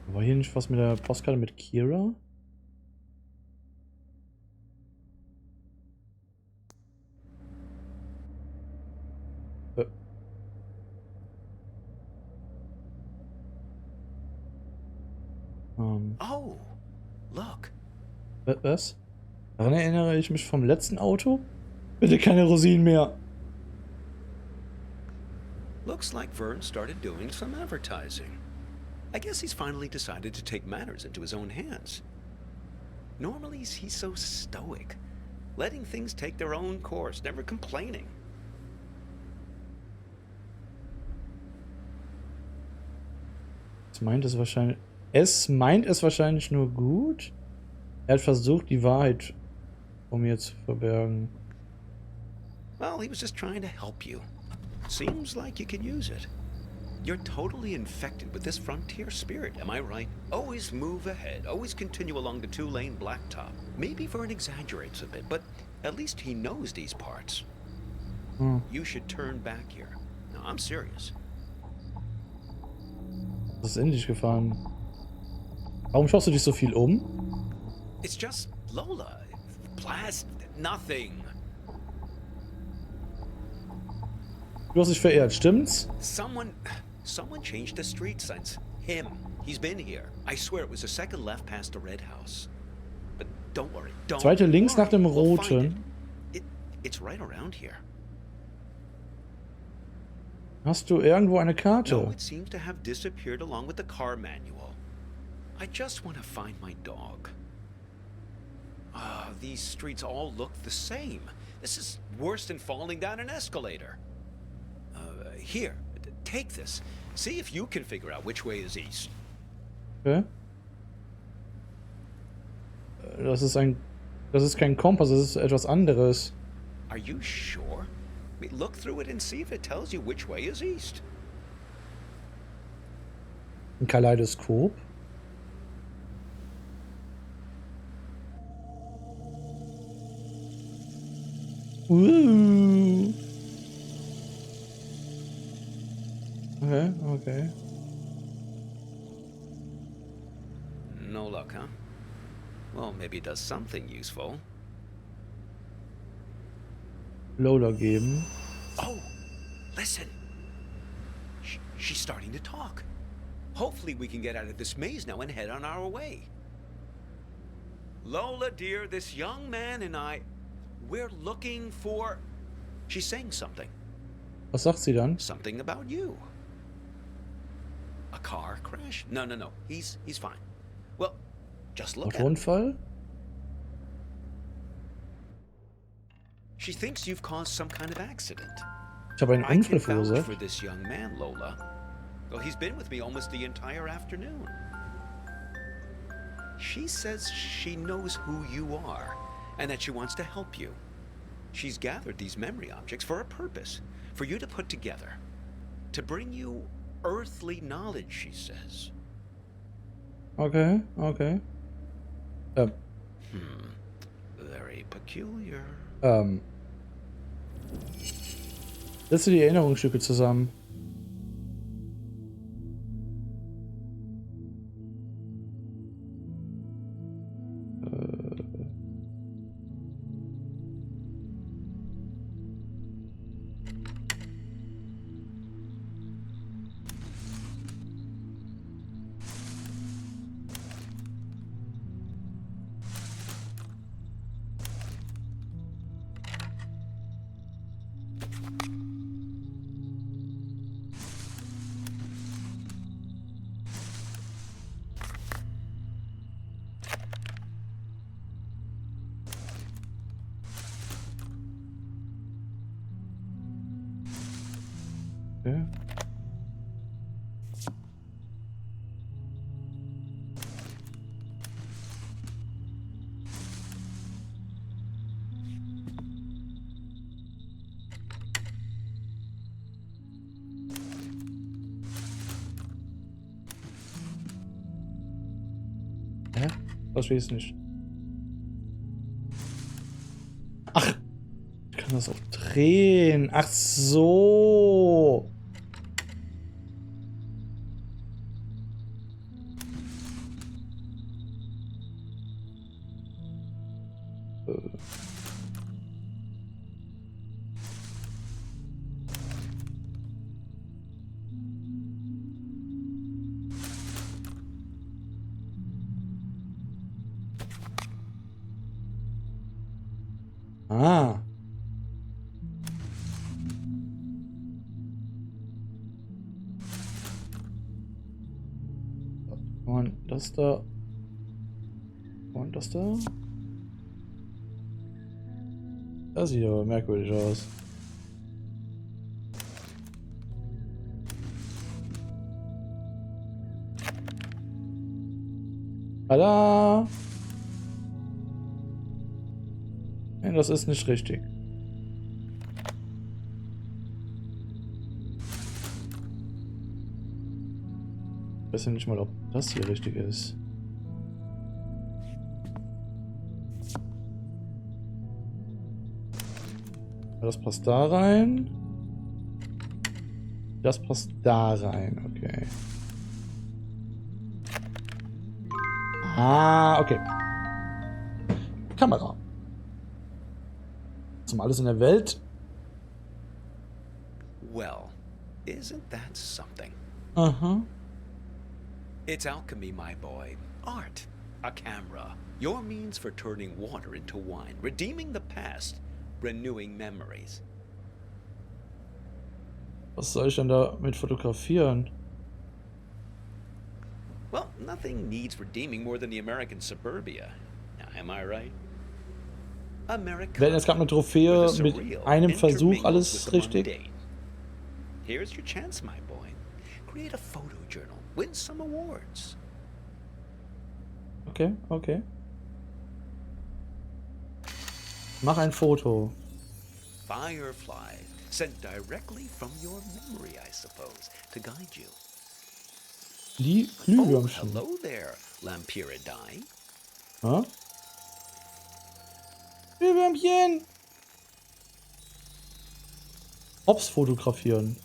War hier nicht was mit der Postkarte mit Kira? Oh, look. Was? Daran erinnere ich mich vom letzten Auto? Bitte keine Rosinen mehr. Looks like Vern started doing some advertising. I guess he's finally decided to take matters into his own hands. Normally, he's so stoic, letting things take their own course, never complaining. Es meint es wahrscheinlich nur gut. Er hat versucht, die Wahrheit vor mir zu verbergen. Well, he was just trying to help you. Seems like you can use it. You're totally infected with this frontier spirit, am I right? Always move ahead, always continue along the two-lane blacktop. Maybe Vern exaggerates a bit, but at least he knows these parts. You should turn back here. No, I'm serious. Das ist endlich gefahren. Warum schaust du dich so viel um? It's just Lola. Nothing. Du hast dich verehrt, stimmt's? Someone changed the street signs. Him. He's been here. I swear it was the second left past the red house. But don't worry. Don't Zweite links nach dem worry. We'll find roten. it. It's right around here. Hast du irgendwo eine Karte? No, it seems to have disappeared along with the car manual. I just want to find my dog. These streets all look the same. This is worse than falling down an escalator. Here, take this. See if you can figure out which way is east. Okay. Das ist kein Kompass, das ist etwas anderes. Are you sure? I mean, look through it and see if it tells you which way is east. Ein Kaleidoskop. Okay, okay. No luck, huh? Well, maybe it does something useful. Loader geben. Oh, listen. She's starting to talk. Hopefully we can get out of this maze now and head on our way. Lola, dear, this young man and I, we're looking for... She's saying something. Was sagt sie dann? Something about you. A car crash? No. He's fine. Well, just look at him. Autounfall? She thinks you've caused some kind of accident. Ich habe einen I Unfall can vouch verursacht. for this young man, Lola. Well, he's been with me almost the entire afternoon. She says she knows who you are and that she wants to help you. She's gathered these memory objects for a purpose, for you to put together, to bring you earthly knowledge, she says. Okay. Very peculiar. Setze die Erinnerungsstücke zusammen. Okay. Hä? Verstehe ich nicht. Ach! Ich kann das auch drehen. Ach so! Ah. Und das da. Und das da. Das sieht aber merkwürdig aus. Tada! Ja, das ist nicht richtig. Ich weiß ja nicht mal, ob das hier richtig ist. Das passt da rein. Das passt da rein, okay. Ah, okay. Kamera. Zum alles in der Welt. Well, isn't that something? Aha. It's alchemy, my boy. Art. A camera. Your means for turning water into wine. Redeeming the past. renewing memories. Was soll ich denn da mit fotografieren? Well, nothing needs redeeming more than the American suburbia. Now, am I right? Wir werden jetzt gerade eine Trophäe mit einem Versuch, alles richtig. Here's your chance, my boy. Create a photo journal. Win some awards. Okay, okay. Mach ein Foto. Firefly, sent directly from your memory, I suppose, to guide you. Die Oh, Glühwürmchen. hello there, Lampyridae. Ja? Glühwürmchen! Hops fotografieren.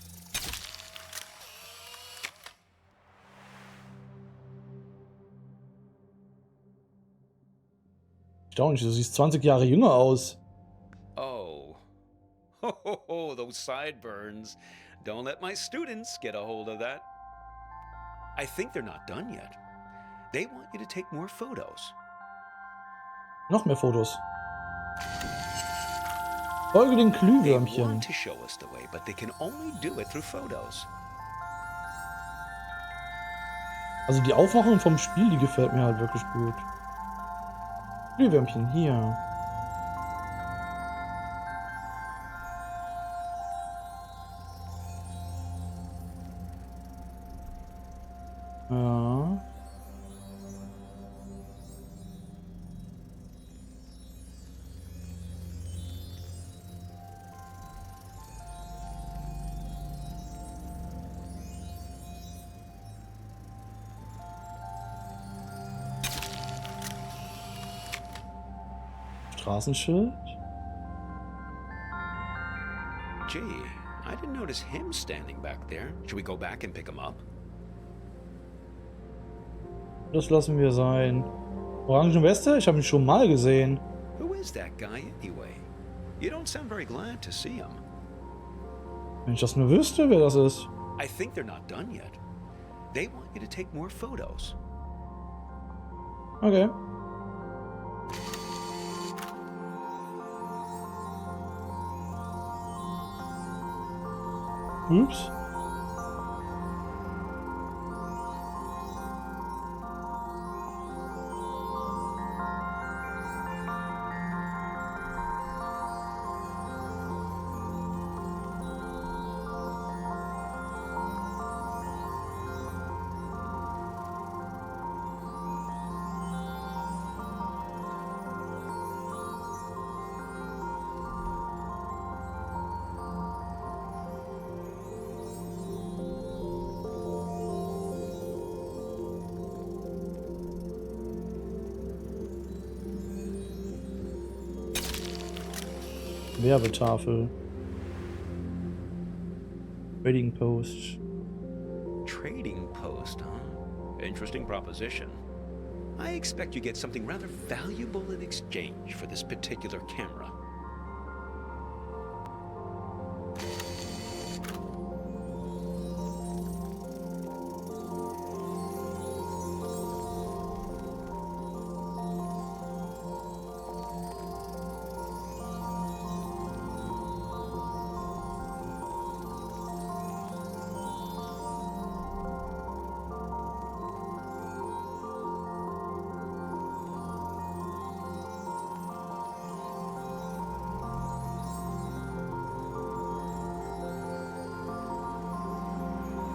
Erstaunlich, du siehst 20 Jahre jünger aus. Oh. Ho, those sideburns. Don't let my students get a hold of that. I think they're not done yet. They want you to take more photos. Noch mehr Fotos. Folge den They Glühwürmchen. want to show us the way, but they can only do it through photos. Also die Aufmachung vom Spiel, die gefällt mir halt wirklich gut. Glühwürmchen, hier. Ja. Straßenschild. Gee, I didn't notice him standing back there. Should we go back and pick him up? Das lassen wir sein. Orangenweste? Ich habe ihn schon mal gesehen. Who is that guy anyway? You don't sound very glad to see him. Wenn ich das nur wüsste, wer das ist. I think they're not done yet. They want you to take more photos. Okay. Ups. Werbetafel. Trading Post. Trading post, huh? Interesting proposition. I expect you get something rather valuable in exchange for this particular camera.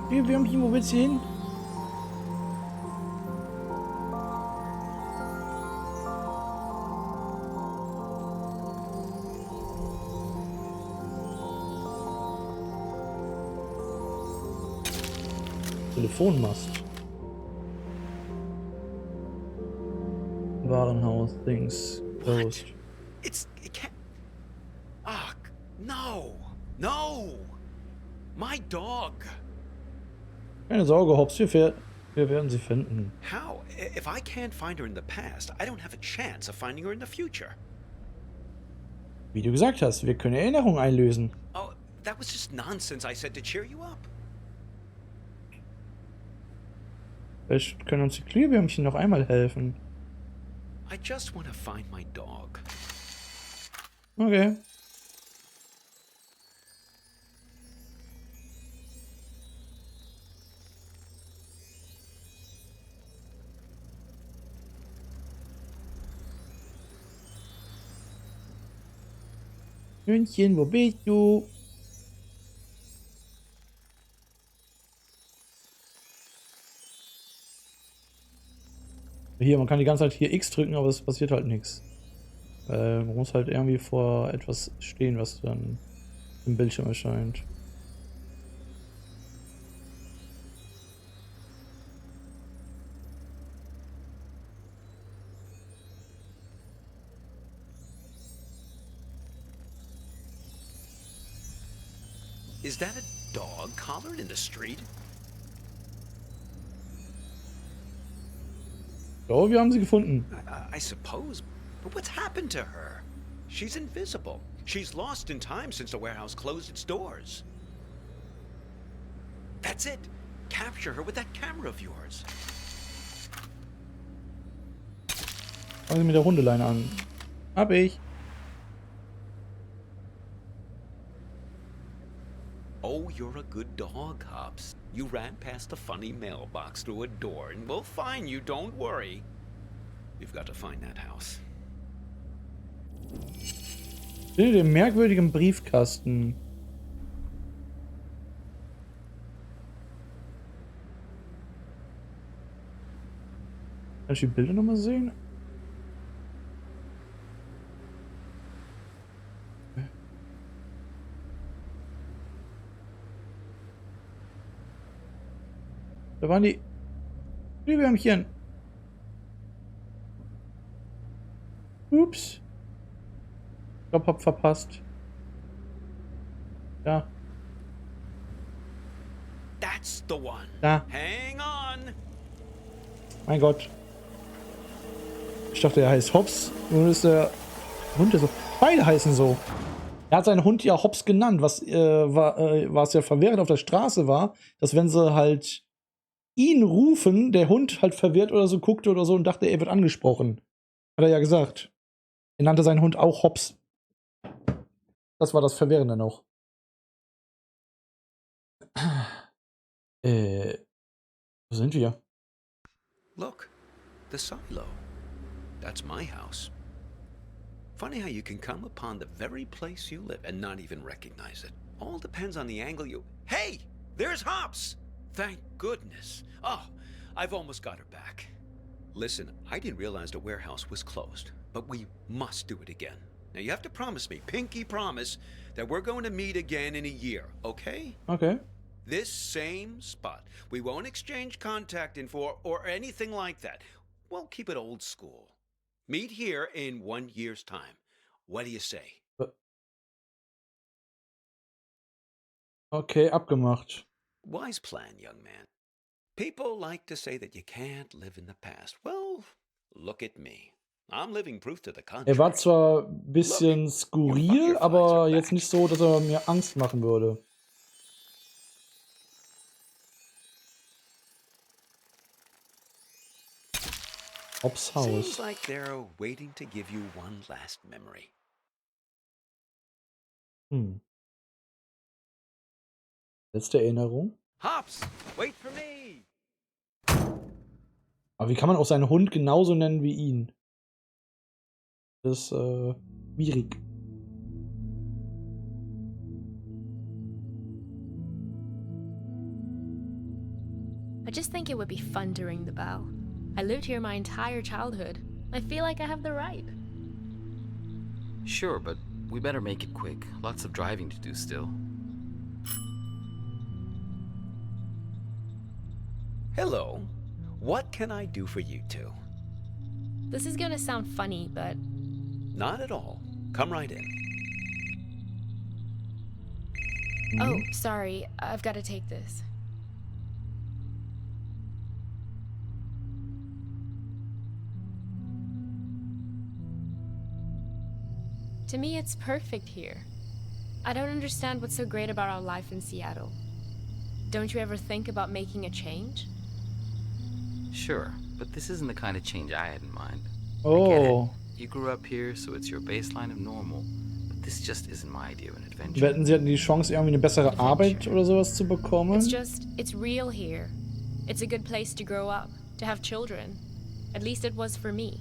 Glühwürmchen, wo willst du hin? Telefonmast. Warenhaus, Things, Ghost. It can't. Ah, no, no, my dog. Keine Sorge, Hobbs, wir werden sie finden. How? If I can't find her in the past, I don't have a chance of finding her in the future. Wie du gesagt hast, wir können Erinnerung einlösen. Oh, that was just nonsense I said to cheer you up. Vielleicht können uns die Glühwürmchen noch einmal helfen. I just want to find my dog. Okay. Hühnchen, wo bist du? Hier, man kann die ganze Zeit hier X drücken, aber es passiert halt nichts. Man muss halt irgendwie vor etwas stehen, was dann im Bildschirm erscheint. Is that a dog collared in the street? So, wir haben sie gefunden. I suppose. But what's happened to her? She's invisible. She's lost in time since the warehouse closed its doors. That's it. Capture her with that camera of yours. Fangen Sie mit der Hundeleine an. Hab ich. Oh, you're a good dog, Hops. You ran past the funny mailbox through a door, and we'll find you, don't worry. You've got to find that house. Finde den merkwürdigen Briefkasten. Kann ich die Bilder nochmal sehen? Da waren die Glühwürmchen. Ups. Ich glaube, hab verpasst. Ja. That's the one. Da. Hang on. Mein Gott. Ich dachte, er heißt Hops. Nun ist der Hund ja so. Beide heißen so. Er hat seinen Hund ja Hops genannt, was ja verwirrend auf der Straße war, dass wenn sie halt ihn rufen, der Hund halt verwirrt oder so guckte oder so und dachte, er wird angesprochen. Hat er ja gesagt. Er nannte seinen Hund auch Hops. Das war das Verwirrende noch. Wo sind wir? Look, the silo. That's my house. Funny how you can come upon the very place you live and not even recognize it. All depends on the angle you... Hey! There's Hops! Thank goodness. Oh, I've almost got her back. Listen, I didn't realize the warehouse was closed, but we must do it again. Now you have to promise me, pinky promise, that we're going to meet again in a year, okay? Okay. This same spot. We won't exchange contact info or anything like that. We'll keep it old school. Meet here in 1 year's time. What do you say? Okay, abgemacht. Wise plan, young man. People like to say that you can't live in the past. Well, look at me. I'm living proof to the contrary. Er war zwar ein bisschen skurril, aber jetzt nicht so, dass er mir Angst machen würde. Hops Haus. Seems like they're waiting to give you one last memory. Letzte Erinnerung. Hops, wait for me. Aber wie kann man auch seinen Hund genauso nennen wie ihn? Das ist schwierig. I just think it would be fun to ring the bell. I lived here my entire childhood. I feel like I have the right. Sure, but we better make it quick. Lots of driving to do still. Hello. What can I do for you two? This is gonna sound funny, but Not at all. Come right in. oh, sorry, I've got to take this. To me, it's perfect here. I don't understand what's so great about our life in Seattle. Don't you ever think about making a change? Sure, but this isn't the kind of change I had in mind. I get it. Oh. You grew up here, so it's your baseline of normal. But this just isn't my idea of an adventure. Wetten, sie hatten die Chance, irgendwie eine bessere Arbeit oder sowas zu bekommen? It's real here. It's a good place to grow up, to have children. At least it was for me.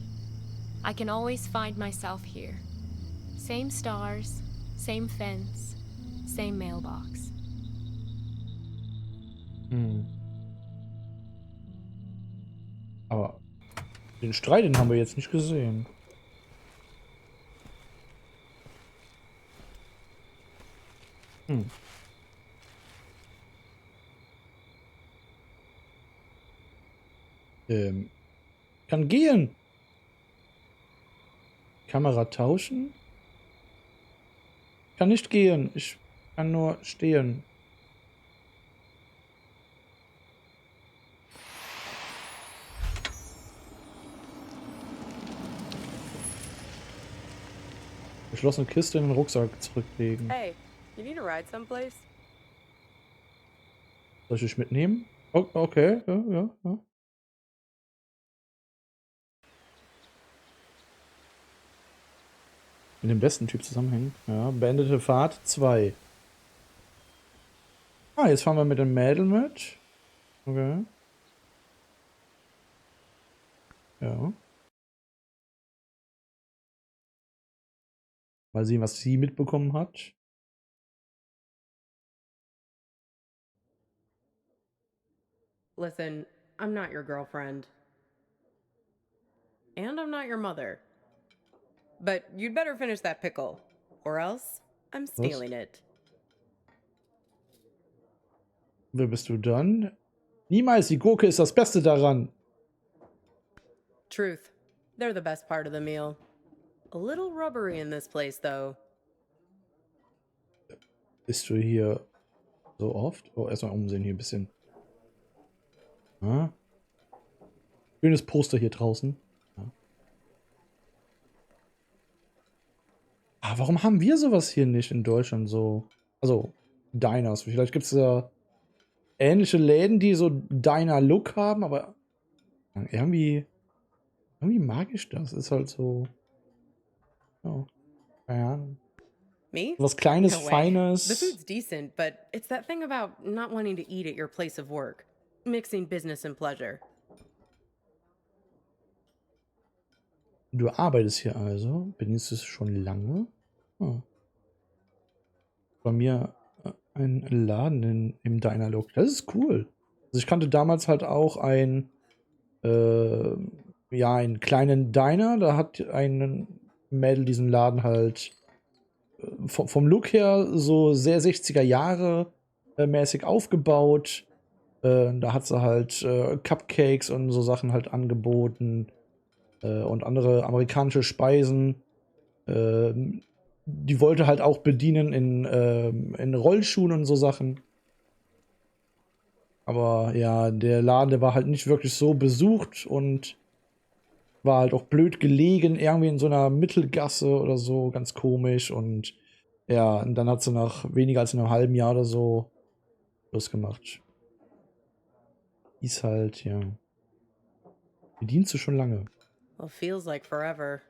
I can always find myself here. Same stars, Same fence, same mailbox. Aber den Streit, den haben wir jetzt nicht gesehen. Kann gehen. Kamera tauschen? Kann nicht gehen. Ich kann nur stehen. Geschlossene Kiste in den Rucksack zurücklegen. Hey, you need a ride someplace? Soll ich dich mitnehmen? Okay, ja. Mit dem besten Typ zusammenhängen. Ja, beendete Fahrt 2. Ah, jetzt fahren wir mit dem Mädel mit. Okay. Ja. Mal sehen, was sie mitbekommen hat. Listen, I'm not your girlfriend. And I'm not your mother. But you'd better finish that pickle, or else I'm stealing it. Wer bist du dann? Niemals, die Gurke ist das Beste daran. Truth. They're the best part of the meal. A little rubbery in this place, though. Bist du hier so oft? Oh, erstmal umsehen hier ein bisschen. Ja. Schönes Poster hier draußen. Ja. Ah, warum haben wir sowas hier nicht in Deutschland so? Also, Diners. Vielleicht gibt es ja ähnliche Läden, die so Diner-Look haben, aber irgendwie mag ich das. Ist halt so. Ja. Keine Ahnung. Me? Was Kleines, No way. Feines. The food's decent, but it's that thing about not wanting to eat at your place of work. Mixing business and pleasure. Du arbeitest hier also? Bedienst du es schon lange? Ah. Bei mir ein Laden im Diner-Look. Das ist cool. Also ich kannte damals halt auch einen kleinen Diner. Da hat ein Mädel diesen Laden halt vom Look her so sehr 60er Jahre mäßig aufgebaut. Da hat sie halt Cupcakes und so Sachen halt angeboten und andere amerikanische Speisen. Die wollte halt auch bedienen in Rollschuhen und so Sachen. Aber ja, der Laden, der war halt nicht wirklich so besucht und war halt auch blöd gelegen, irgendwie in so einer Mittelgasse oder so, ganz komisch. Und ja, und dann hat sie nach weniger als einem halben Jahr oder so Schluss gemacht. Ist halt, ja. Bedienst du schon lange? Well, feels like forever.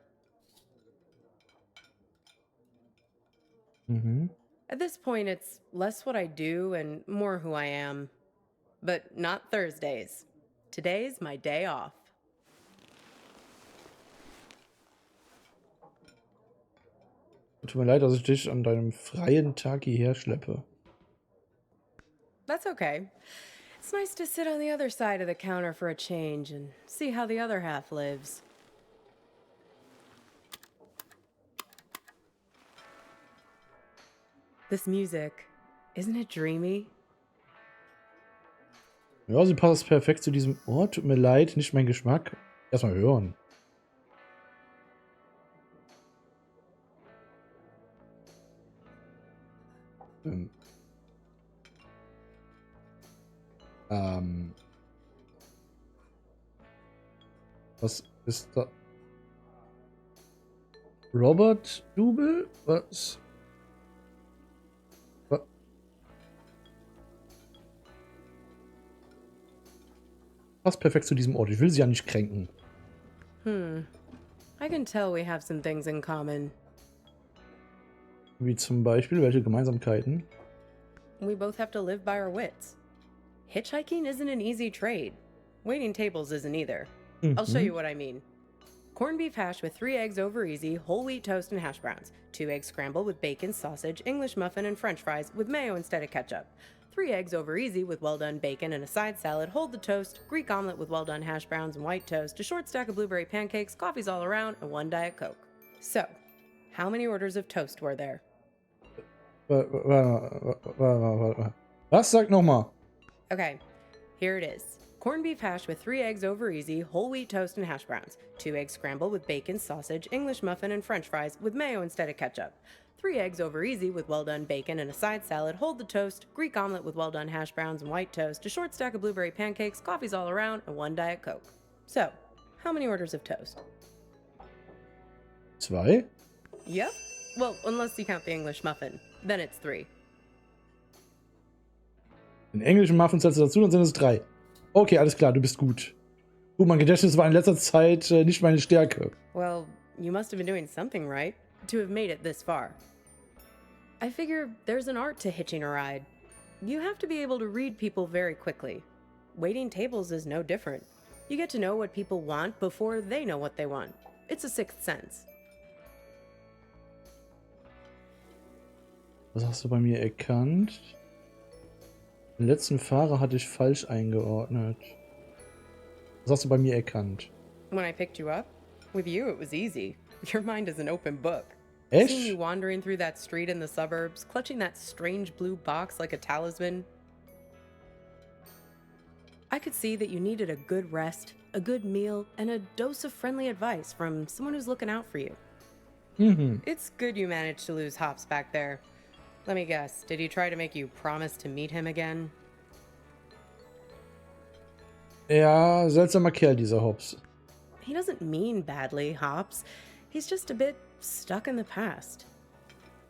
Mhm. At this point, it's less what I do and more who I am. But not Thursdays. Today's my day off. Tut mir leid, dass ich dich an deinem freien Tag hierher schleppe. That's okay. It's nice to sit on the other side of the counter for a change and see how the other half lives. This music, isn't it dreamy? Ja, sie passt perfekt zu diesem Ort. Tut mir leid, nicht mein Geschmack. Erstmal hören. Was ist da? Robert Double? Was? Passt perfekt zu diesem Ort. Ich will sie ja nicht kränken. I can tell we have some things in common. Wie zum Beispiel, welche Gemeinsamkeiten? We both have to live by our wits. Hitchhiking isn't an easy trade. Waiting tables isn't either. I'll show you what I mean. corned beef hash with 3 eggs over easy, whole wheat toast and hash browns, 2 eggs scrambled with bacon, sausage, English muffin, and french fries with mayo instead of ketchup, 3 eggs over easy with well-done bacon and a side salad, hold the toast, Greek omelet with well-done hash browns and white toast, a short stack of blueberry pancakes, coffees all around, and 1 Diet Coke. So, how many orders of toast were there? Was? Sag nochmal. Okay, here it is. Corned beef hash with 3 eggs over easy, whole wheat toast and hash browns, 2 eggs scrambled with bacon, sausage, English muffin, and french fries with mayo instead of ketchup, 3 eggs over easy with well-done bacon and a side salad, hold the toast, Greek omelet with well-done hash browns and white toast, a short stack of blueberry pancakes, coffees all around, and 1 Diet Coke. So, how many orders of toast? 2? Yep. Well, unless you count the English muffin. Then it's 3. Den englischen Muffin zählst du dazu, dann sind es 3. Okay, alles klar, du bist gut. Gut, mein Gedächtnis war in letzter Zeit nicht meine Stärke. Well, you must have been doing something right to have made it this far. I figure there's an art to hitching a ride. You have to be able to read people very quickly. Waiting tables is no different. You get to know what people want before they know what they want. It's a sixth sense. Was hast du bei mir erkannt? Den letzten Fahrer hatte ich falsch eingeordnet. Was hast du bei mir erkannt? When I picked you up, with you it was easy. Your mind is an open book. Echt? Seeing you wandering through that street in the suburbs, clutching that strange blue box like a talisman. I could see that you needed a good rest, a good meal, and a dose of friendly advice from someone who's looking out for you. It's good you managed to lose Hops back there. Let me guess, did he try to make you promise to meet him again? Ja, seltsamer Kerl, dieser Hobbs. He doesn't mean badly, Hops. He's just a bit stuck in the past.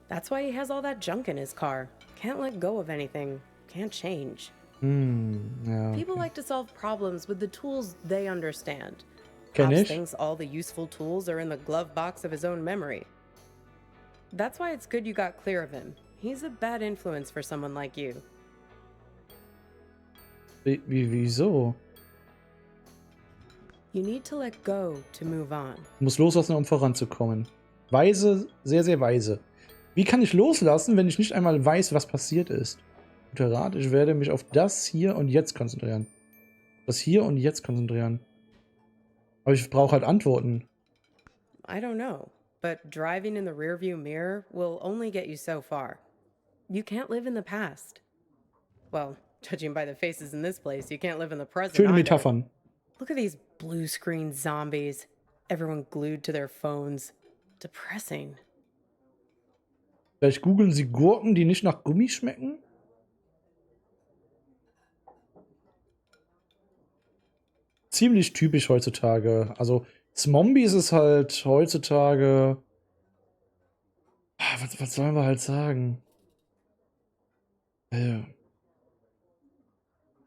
That's why he has all that junk in his car. Can't let go of anything. Can't change. Ja. People like to solve problems with the tools they understand. Kenn Hops ich. thinks all the useful tools are in the glove box of his own memory. That's why it's good you got clear of him. He's a bad influence for someone like you. Wieso? You need to let go to move on. Du musst loslassen, um voranzukommen. Weise, sehr, sehr weise. Wie kann ich loslassen, wenn ich nicht einmal weiß, was passiert ist? Guter Rat, ich werde mich auf das hier und jetzt konzentrieren. Das hier und jetzt konzentrieren. Aber ich brauche halt Antworten. I don't know, but driving in the rearview mirror will only get you so far. You can't live in the past. Well, judging by the faces in this place, you can't live in the present Schöne either. Metaphern. Look at these blue screen zombies. Everyone glued to their phones. Depressing. Vielleicht googeln sie Gurken, die nicht nach Gummi schmecken? Ziemlich typisch heutzutage. Also, Zombies ist halt heutzutage. Was sollen wir halt sagen?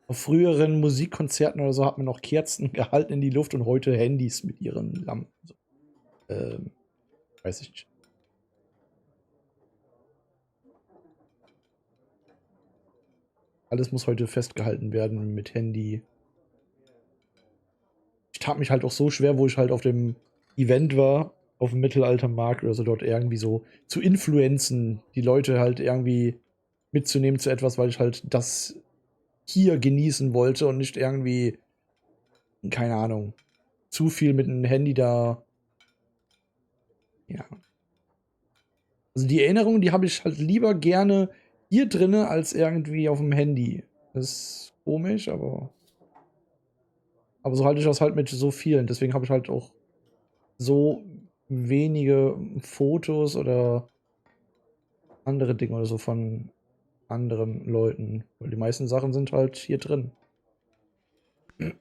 Auf früheren Musikkonzerten oder so hat man noch Kerzen gehalten in die Luft und heute Handys mit ihren Lampen. So. Weiß ich nicht. Alles muss heute festgehalten werden mit Handy. Ich tat mich halt auch so schwer, wo ich halt auf dem Event war, auf dem Mittelaltermarkt oder so, dort irgendwie so zu influenzen, die Leute halt irgendwie mitzunehmen zu etwas, weil ich halt das hier genießen wollte und nicht irgendwie, keine Ahnung, zu viel mit dem Handy da. Ja. Also die Erinnerung, die habe ich halt lieber gerne hier drinne als irgendwie auf dem Handy. Das ist komisch, aber so halte ich das halt mit so vielen. Deswegen habe ich halt auch so wenige Fotos oder andere Dinge oder so von anderen Leuten. Weil die meisten Sachen sind halt hier drin. The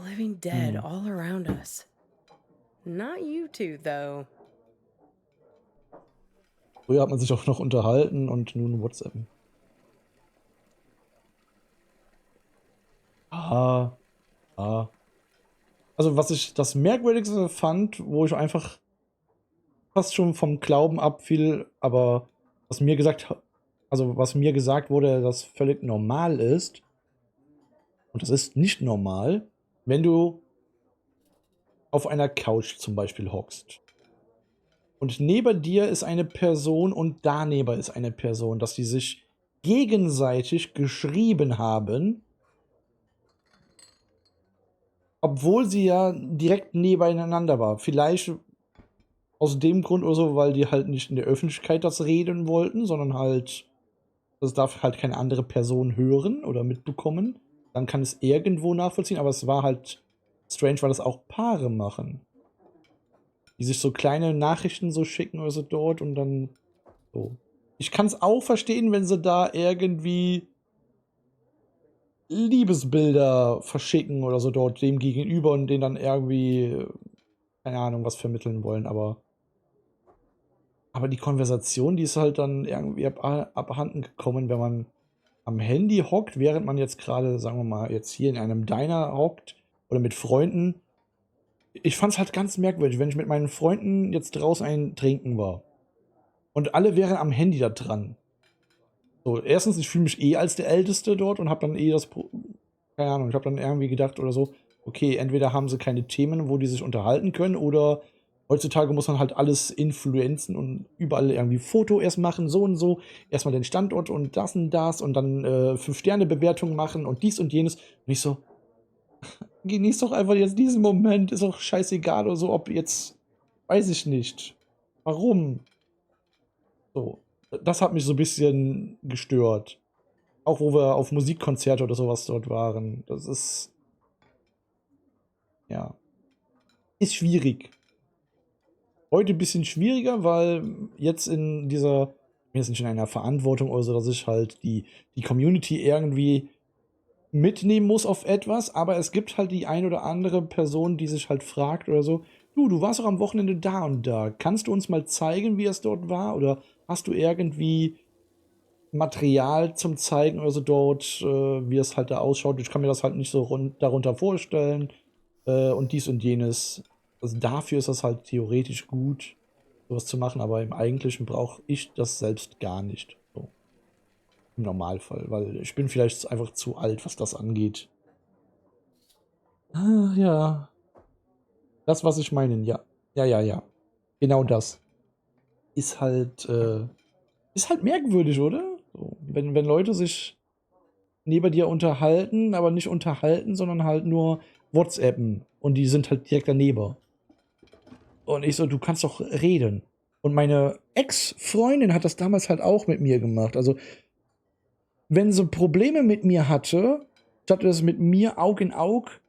living dead all around us. Not you two, though. Früher hat man sich auch noch unterhalten und nun WhatsApp. Also was ich das Merkwürdigste fand, wo ich einfach fast schon vom Glauben abfiel, aber was mir gesagt wurde, dass völlig normal ist, und das ist nicht normal, wenn du auf einer Couch zum Beispiel hockst. Und neben dir ist eine Person und daneben ist eine Person, dass die sich gegenseitig geschrieben haben, obwohl sie ja direkt nebeneinander war. Vielleicht aus dem Grund oder so, weil die halt nicht in der Öffentlichkeit das reden wollten, sondern halt, das darf halt keine andere Person hören oder mitbekommen. Dann kann es irgendwo nachvollziehen, aber es war halt strange, weil das auch Paare machen. Die sich so kleine Nachrichten so schicken oder so dort und dann so. Ich kann es auch verstehen, wenn sie da irgendwie Liebesbilder verschicken oder so dort dem gegenüber und denen dann irgendwie, keine Ahnung, was vermitteln wollen, aber die Konversation, die ist halt dann irgendwie abhanden gekommen, wenn man am Handy hockt, während man jetzt gerade, sagen wir mal, jetzt hier in einem Diner hockt oder mit Freunden. Ich fand's halt ganz merkwürdig, wenn ich mit meinen Freunden jetzt draußen ein Trinken war und alle wären am Handy da dran. So, erstens, ich fühle mich eh als der Älteste dort und hab dann keine Ahnung, ich hab dann irgendwie gedacht oder so, okay, entweder haben sie keine Themen, wo die sich unterhalten können, oder heutzutage muss man halt alles influenzen und überall irgendwie Foto erst machen, so und so, erstmal den Standort und das und dann 5-Sterne-Bewertung machen und dies und jenes. Und ich so, genieß doch einfach jetzt diesen Moment, ist doch scheißegal oder so, ob jetzt, weiß ich nicht. Warum? So, das hat mich so ein bisschen gestört. Auch wo wir auf Musikkonzerte oder sowas dort waren. Das ist, ja, ist schwierig. Heute ein bisschen schwieriger, weil jetzt in dieser, mir ist nicht in einer Verantwortung oder so, dass ich halt die Community irgendwie mitnehmen muss auf etwas, aber es gibt halt die ein oder andere Person, die sich halt fragt oder so, du warst doch am Wochenende da und da, kannst du uns mal zeigen, wie es dort war, oder hast du irgendwie Material zum Zeigen oder so dort, wie es halt da ausschaut? Ich kann mir das halt nicht so darunter vorstellen, und dies und jenes. Also dafür ist das halt theoretisch gut, sowas zu machen, aber im Eigentlichen brauche ich das selbst gar nicht. So. Im Normalfall, weil ich bin vielleicht einfach zu alt, was das angeht. Ah, ja. Das, was ich meine, ja. Ja. Genau das. Ist halt merkwürdig, oder? So, wenn Leute sich neben dir unterhalten, aber nicht unterhalten, sondern halt nur WhatsAppen und die sind halt direkt daneben. Und ich so, du kannst doch reden. Und meine Ex-Freundin hat das damals halt auch mit mir gemacht. Also, wenn sie Probleme mit mir hatte, statt es mit mir Aug in Aug,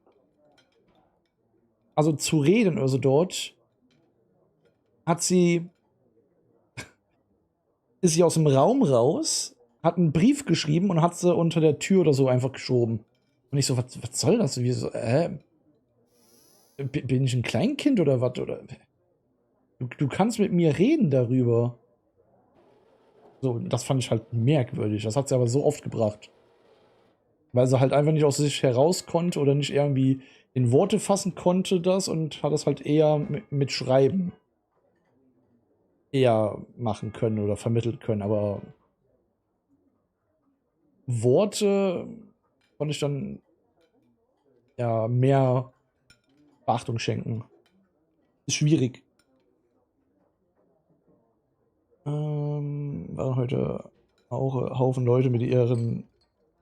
also zu reden oder so dort, ist sie aus dem Raum raus, hat einen Brief geschrieben und hat sie unter der Tür oder so einfach geschoben. Und ich so, was soll das? Wie so, bin ich ein Kleinkind oder was? Oder du kannst mit mir reden darüber. So, das fand ich halt merkwürdig. Das hat sie aber so oft gebracht. Weil sie halt einfach nicht aus sich heraus konnte oder nicht irgendwie in Worte fassen konnte das und hat das halt eher mit Schreiben eher machen können oder vermittelt können. Aber Worte konnte ich dann ja mehr Beachtung schenken. Ist schwierig. Waren heute auch Haufen Leute mit ihren,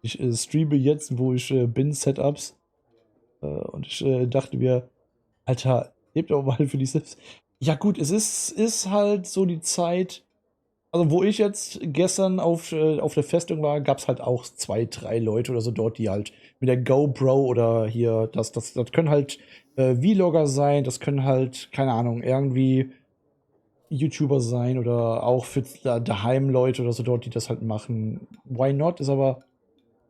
ich streame jetzt, wo ich bin, Setups. Und ich dachte mir, Alter, lebt doch mal für dich selbst. Ja gut, es ist halt so die Zeit, also wo ich jetzt gestern auf der Festung war, gab es halt auch 2, 3 Leute oder so dort, die halt mit der GoPro oder hier, das können halt Vlogger sein, das können halt, keine Ahnung, irgendwie YouTuber sein oder auch für daheim Leute oder so dort, die das halt machen. Why not?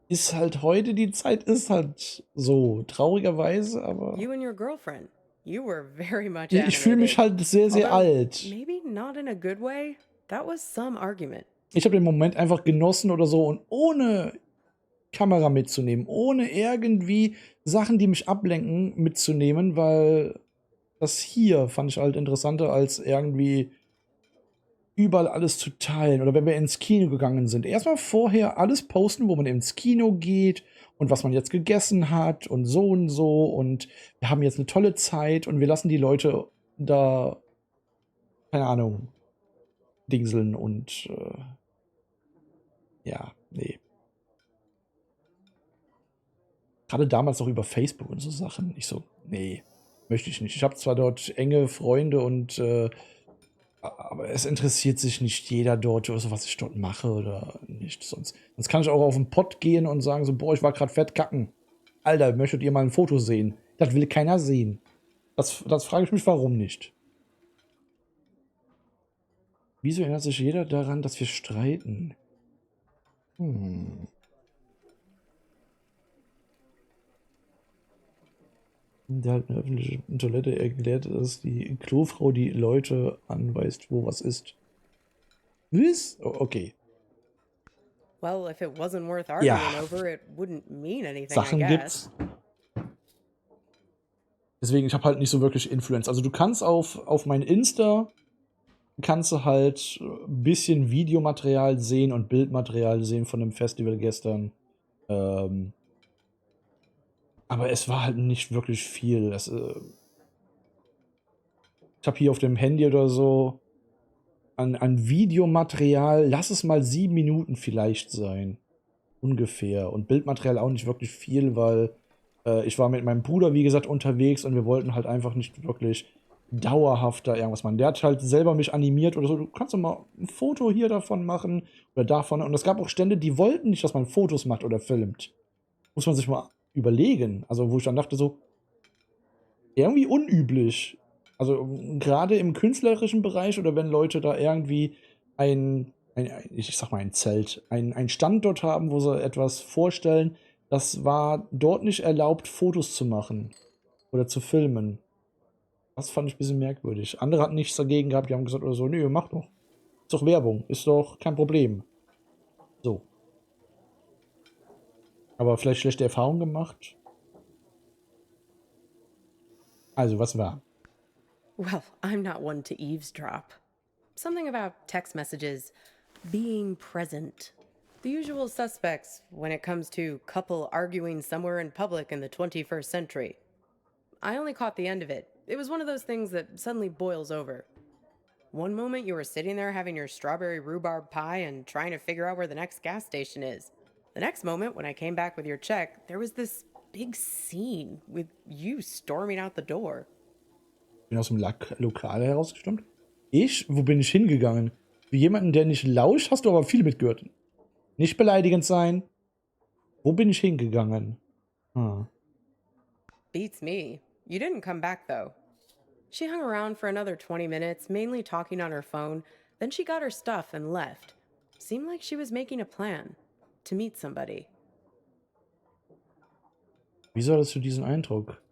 Ist halt heute, die Zeit ist halt so, traurigerweise, aber You and your girlfriend. You were very much ich fühle mich halt sehr, sehr Although, alt. maybe not in a good way. That was some argument. Ich habe den Moment einfach genossen oder so und ohne Kamera mitzunehmen, ohne irgendwie Sachen, die mich ablenken, mitzunehmen, weil das hier fand ich halt interessanter als irgendwie überall alles zu teilen. Oder wenn wir ins Kino gegangen sind, erstmal vorher alles posten, wo man ins Kino geht und was man jetzt gegessen hat und so und so. Und wir haben jetzt eine tolle Zeit und wir lassen die Leute da, keine Ahnung, dingseln und ja, nee. Gerade damals noch über Facebook und so Sachen. Ich so, nee, möchte ich nicht. Ich habe zwar dort enge Freunde und aber es interessiert sich nicht jeder dort, oder so, was ich dort mache oder nicht. Sonst kann ich auch auf den Pott gehen und sagen so, boah, ich war gerade fett kacken. Alter, möchtet ihr mal ein Foto sehen? Das will keiner sehen. Das frage ich mich, warum nicht. Wieso erinnert sich jeder daran, dass wir streiten? Der halt eine öffentliche Toilette erklärt, dass die Klofrau die Leute anweist, wo was ist. Was? Oh, okay. Well, if it wasn't worth arguing Ja. over, it wouldn't mean anything, Sachen I guess. gibt's. Deswegen, ich habe halt nicht so wirklich Influence. Also du kannst auf mein Insta kannst du halt ein bisschen Videomaterial sehen und Bildmaterial sehen von dem Festival gestern. Aber es war halt nicht wirklich viel. Ich habe hier auf dem Handy oder so an Videomaterial, lass es mal 7 Minuten vielleicht sein. Ungefähr. Und Bildmaterial auch nicht wirklich viel, weil ich war mit meinem Bruder, wie gesagt, unterwegs und wir wollten halt einfach nicht wirklich dauerhaft da irgendwas machen. Der hat halt selber mich animiert oder so. Du kannst doch mal ein Foto hier davon machen oder davon. Und es gab auch Stände, die wollten nicht, dass man Fotos macht oder filmt. Muss man sich mal überlegen. Also, wo ich dann dachte, so, irgendwie unüblich. Also, gerade im künstlerischen Bereich oder wenn Leute da irgendwie ich sag mal ein Zelt, ein Standort haben, wo sie etwas vorstellen, das war dort nicht erlaubt, Fotos zu machen oder zu filmen. Das fand ich ein bisschen merkwürdig. Andere hatten nichts dagegen gehabt, die haben gesagt oder so, nö, mach doch. Ist doch Werbung, ist doch kein Problem. So. Aber vielleicht schlechte Erfahrungen gemacht. Also, was war? Well, I'm not one to eavesdrop. Something about text messages being present. The usual suspects when it comes to couple arguing somewhere in public in the 21st century. I only caught the end of it. It was one of those things that suddenly boils over. One moment you were sitting there having your strawberry rhubarb pie and trying to figure out where the next gas station is. The next moment, when I came back with your check, there was this big scene with you storming out the door. Ich bin aus dem Lokal herausgestimmt. Wo bin ich hingegangen? Für jemanden, der nicht lauscht, hast du aber viel mitgehört. Nicht beleidigend sein. Wo bin ich hingegangen? Beats me. You didn't come back, though. She hung around for another 20 minutes, mainly talking on her phone. Then she got her stuff and left. Seemed like she was making a plan to meet somebody. Wieso hattest du diesen Eindruck?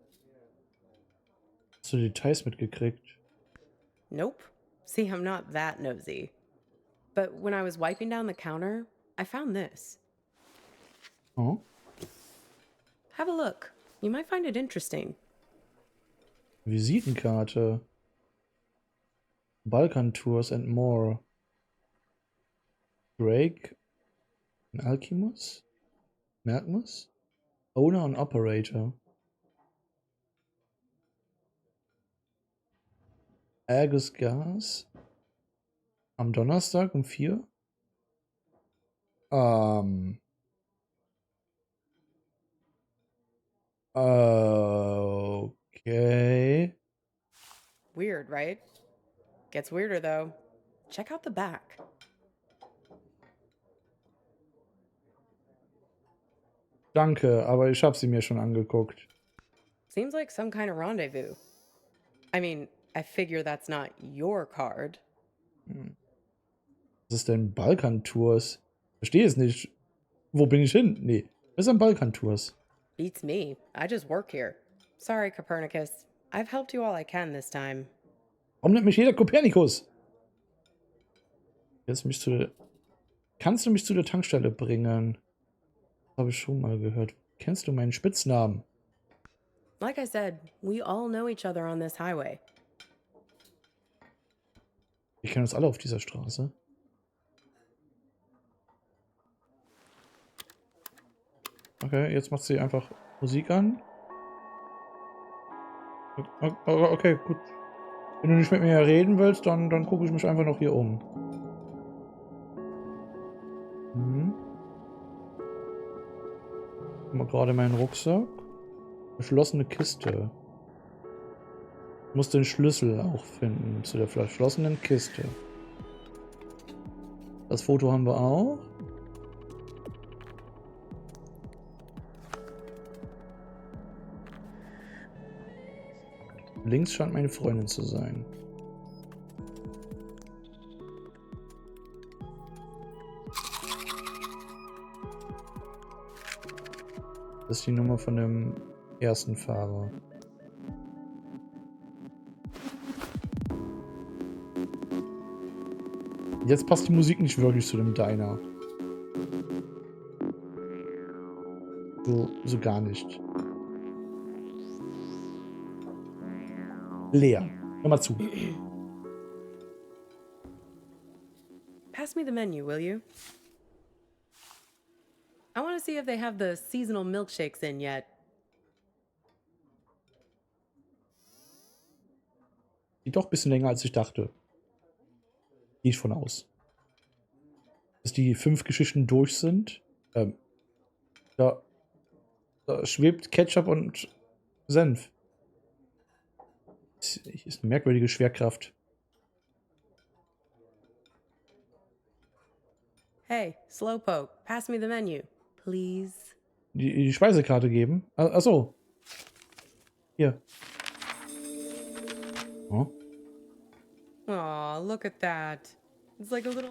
Hast du Details mitgekriegt? Nope. See, I'm not that nosy. But when I was wiping down the counter, I found this. Oh. Have a look. You might find it interesting. Visitenkarte. Balkan Tours and more. Drake. Alchemus? Merkmus? Owner und Operator. Argus Gas. Am Donnerstag um 4. Okay. Weird, right? Gets weirder, though. Check out the back. Danke, aber ich habe sie mir schon angeguckt. Seems like some kind of rendezvous. I mean, I figure that's not your card. Was ist denn Balkan-Tours? Verstehe es nicht. Wo bin ich hin? Nee, was sind Balkan-Tours? Beats me. I just work here. Sorry, Copernicus. I've helped you all I can this time. Warum nennt mich jeder Kopernikus? Kannst du mich zu der Tankstelle bringen? Das habe ich schon mal gehört. Kennst du meinen Spitznamen? Like I said, we all know each other on this highway. Wir kennen uns alle auf dieser Straße. Okay, jetzt macht sie einfach Musik an. Okay, gut. Wenn du nicht mit mir reden willst, dann gucke ich mich einfach noch hier um. Guck mal gerade meinen Rucksack. Verschlossene Kiste. Ich muss den Schlüssel auch finden zu der verschlossenen Kiste. Das Foto haben wir auch. Links scheint meine Freundin zu sein. Das ist die Nummer von dem ersten Fahrer. Jetzt passt die Musik nicht wirklich zu dem Deiner. So gar nicht. Leer. Hör mal zu. Pass me the menu, will you? I want to see if they have the seasonal milkshakes in yet. Geht doch ein bisschen länger, als ich dachte. Gehe ich von aus. Dass die 5 Geschichten durch sind. Da schwebt Ketchup und Senf. Das ist eine merkwürdige Schwerkraft. Hey, Slowpoke, pass me the menu, please. Die Speisekarte geben? Achso. Hier. Oh. Aw, look at that. It's like a little...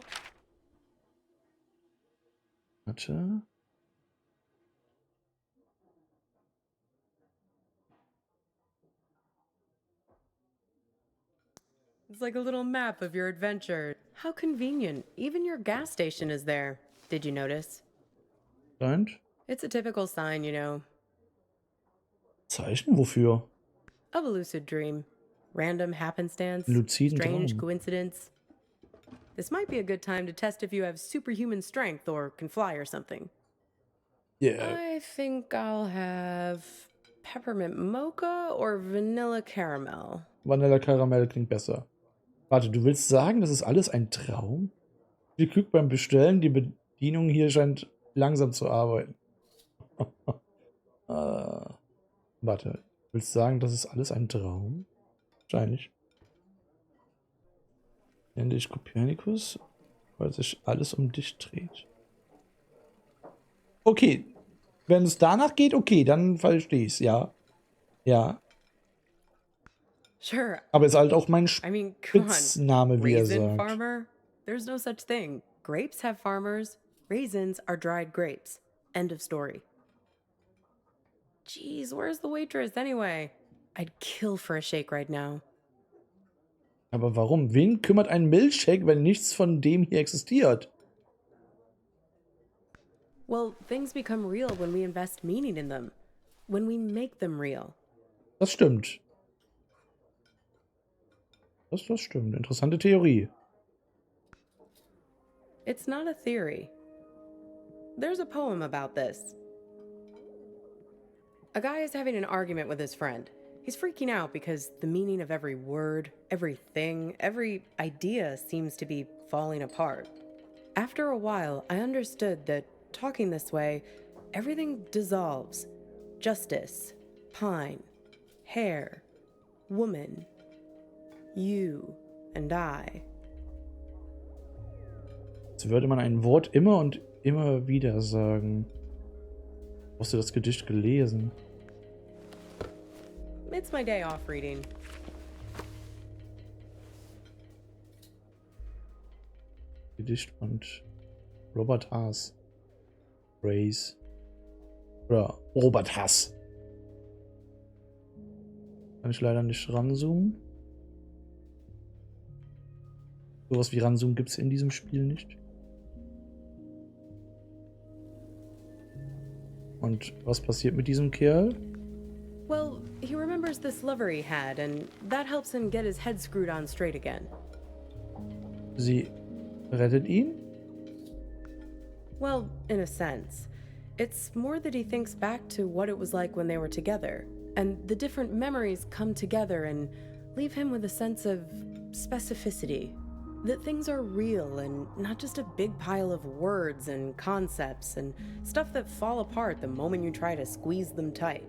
Warte. It's like a little map of your adventure. How convenient. Even your gas station is there. Did you notice? Scheint. It's a typical sign, you know. Zeichen? Wofür? Of a lucid dream. Random happenstance. Luziden Strange Traum. coincidence. This might be a good time to test if you have superhuman strength or can fly or something. Yeah. I think I'll have peppermint mocha or vanilla caramel. Vanilla Karamell klingt besser. Warte, du willst sagen, das ist alles ein Traum? Viel Glück beim Bestellen. Die Bedienung hier scheint langsam zu arbeiten. Warte, willst du sagen, das ist alles ein Traum? Wahrscheinlich. Nenne dich Kopernikus, weil sich alles um dich dreht. Okay, wenn es danach geht, okay, dann verstehe ich es, ja. Ja. Sure. Aber ist halt auch mein I mean, come on. Spitzname, wie er Raisin sagt. farmer? There's no such thing. Grapes have farmers. Raisins are dried grapes. End of story. Jeez, where's the waitress anyway? I'd kill for a shake right now. Aber warum? Wen kümmert ein Milchshake, wenn nichts von dem hier existiert? Well, things become real when we invest meaning in them. When we make them real. Das stimmt. Das stimmt. Interessante Theorie. It's not a theory. There's a poem about this. A guy is having an argument with his friend. He's freaking out because the meaning of every word, everything, every idea seems to be falling apart. After a while, I understood that talking this way, everything dissolves. Justice, pine, hair, woman, you and I. Jetzt würde man ein Wort immer und immer wieder sagen. Hast du das Gedicht gelesen? It's my day off reading. Gedicht und Robert Haas. Race. Oder Robert Haas. Kann ich leider nicht ranzoomen. Sowas wie ranzoomen gibt es in diesem Spiel nicht. Und was passiert mit diesem Kerl? Well, he remembers this lover he had, and that helps him get his head screwed on straight again. Sie rettet ihn? Well, in a sense. It's more that he thinks back to what it was like when they were together, and the different memories come together and leave him with a sense of specificity. That things are real and not just a big pile of words and concepts and stuff that fall apart the moment you try to squeeze them tight.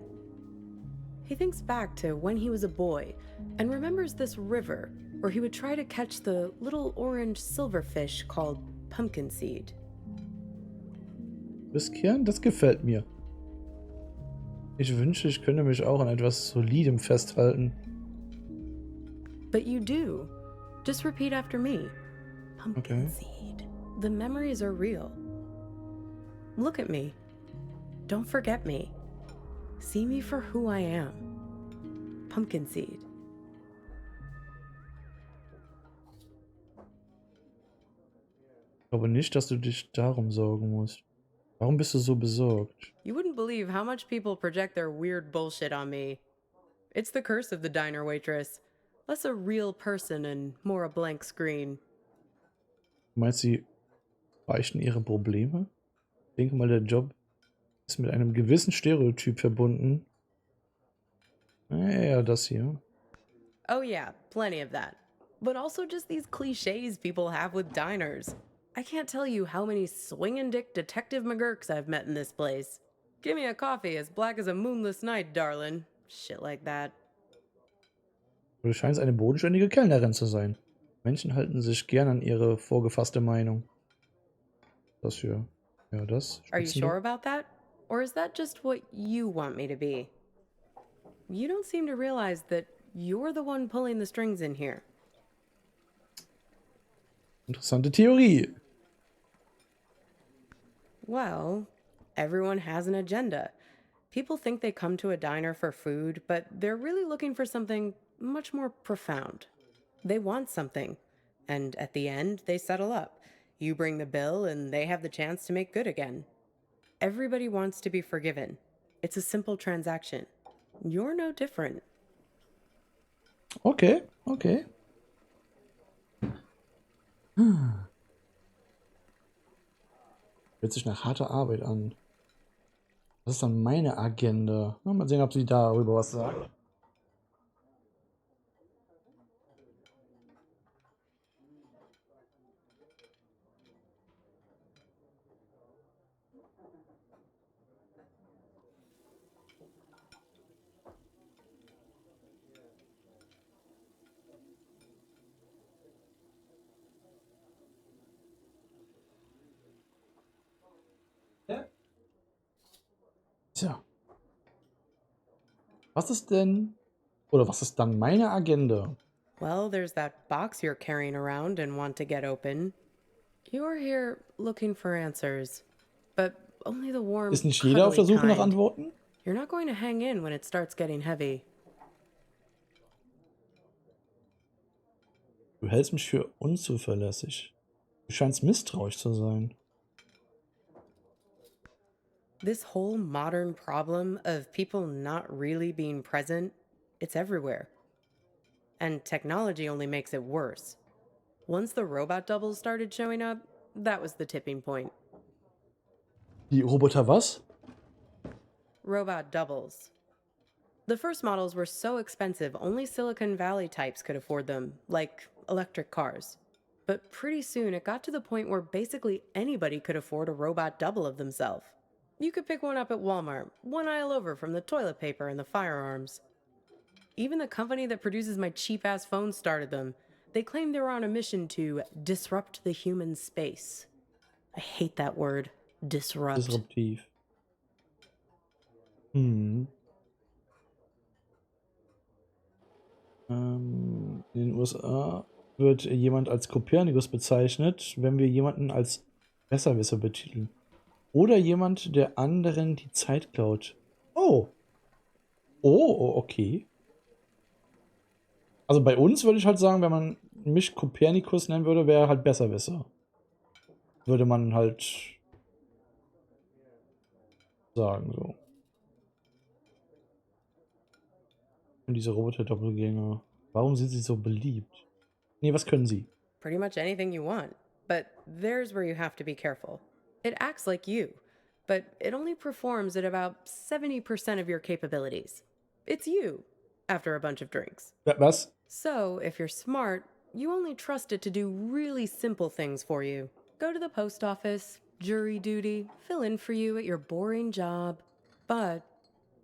He thinks back to when he was a boy and remembers this river where he would try to catch the little orange silverfish called pumpkin seed. Riskieren? Das gefällt mir. Ich wünsche, ich könnte mich auch an etwas Solidem festhalten. But you do. Just repeat after me. Pumpkin Okay. seed. The memories are real. Look at me. Don't forget me. See me for who I am. Pumpkin seed. Ich glaube nicht, dass du dich darum sorgen musst. Warum bist du so besorgt? You wouldn't believe how much people project their weird bullshit on me. It's the curse of the diner waitress. Less a real person and more a blank screen. Meinst du, sie beichten ihre Probleme? Ich denke mal, der Job ist mit einem gewissen Stereotyp verbunden. Ja, das hier. Oh yeah, plenty of that. But also just these cliches people have with diners. I can't tell you how many swingin' dick Detective McGurks I've met in this place. Give me a coffee as black as a moonless night, darling. Shit like that. Du scheinst eine bodenständige Kellnerin zu sein. Menschen halten sich gern an ihre vorgefasste Meinung. Das hier. Ja, das. Are you Spitzenlob. sure about that? Or is that just what you want me to be? You don't seem to realize that you're the one pulling the strings in here. Interessante Theorie. Well, everyone has an agenda. People think they come to a diner for food, but they're really looking for something much more profound. They want something, and at the end, they settle up. You bring the bill, and they have the chance to make good again. Everybody wants to be forgiven. It's a simple transaction. You're no different. Okay, okay. Hört sich nach harter Arbeit an. Das ist dann meine Agenda. Mal sehen, ob sie darüber was sagt. Tja. Was ist denn, oder was ist dann meine Agenda? Well, there's that box you're carrying around and want to get open. You're here looking for answers, but only the warm, Ist nicht jeder auf der cuddly Suche nach kind. Antworten? You're not going to hang in when it starts getting heavy. Du hältst mich für unzuverlässig. Du scheinst misstrauisch zu sein. This whole modern problem of people not really being present, it's everywhere. And technology only makes it worse. Once the robot doubles started showing up, that was the tipping point. Die Roboter was? Robot doubles. The first models were so expensive, only Silicon Valley types could afford them, like electric cars. But pretty soon it got to the point where basically anybody could afford a robot double of themselves. You could pick one up at Walmart, one aisle over from the toilet paper and the firearms. Even the company that produces my cheap-ass phones started them. They claimed they were on a mission to disrupt the human space. I hate that word, disrupt. Disruptiv. In den USA wird jemand als Kopernikus bezeichnet, wenn wir jemanden als Besserwisser betiteln. Oder jemand, der anderen die Zeit klaut. Oh. Oh, okay. Also bei uns würde ich halt sagen, wenn man mich Kopernikus nennen würde, wäre halt Besserwisser. Würde man halt sagen, so. Und diese Roboter-Doppelgänger. Warum sind sie so beliebt? Nee, was können sie? pretty much anything you want. But there's where you have to be careful. It acts like you, but it only performs at about 70% of your capabilities. It's you, after a bunch of drinks. Was? So, if you're smart, you only trust it to do really simple things for you. Go to the post office, jury duty, fill in for you at your boring job. But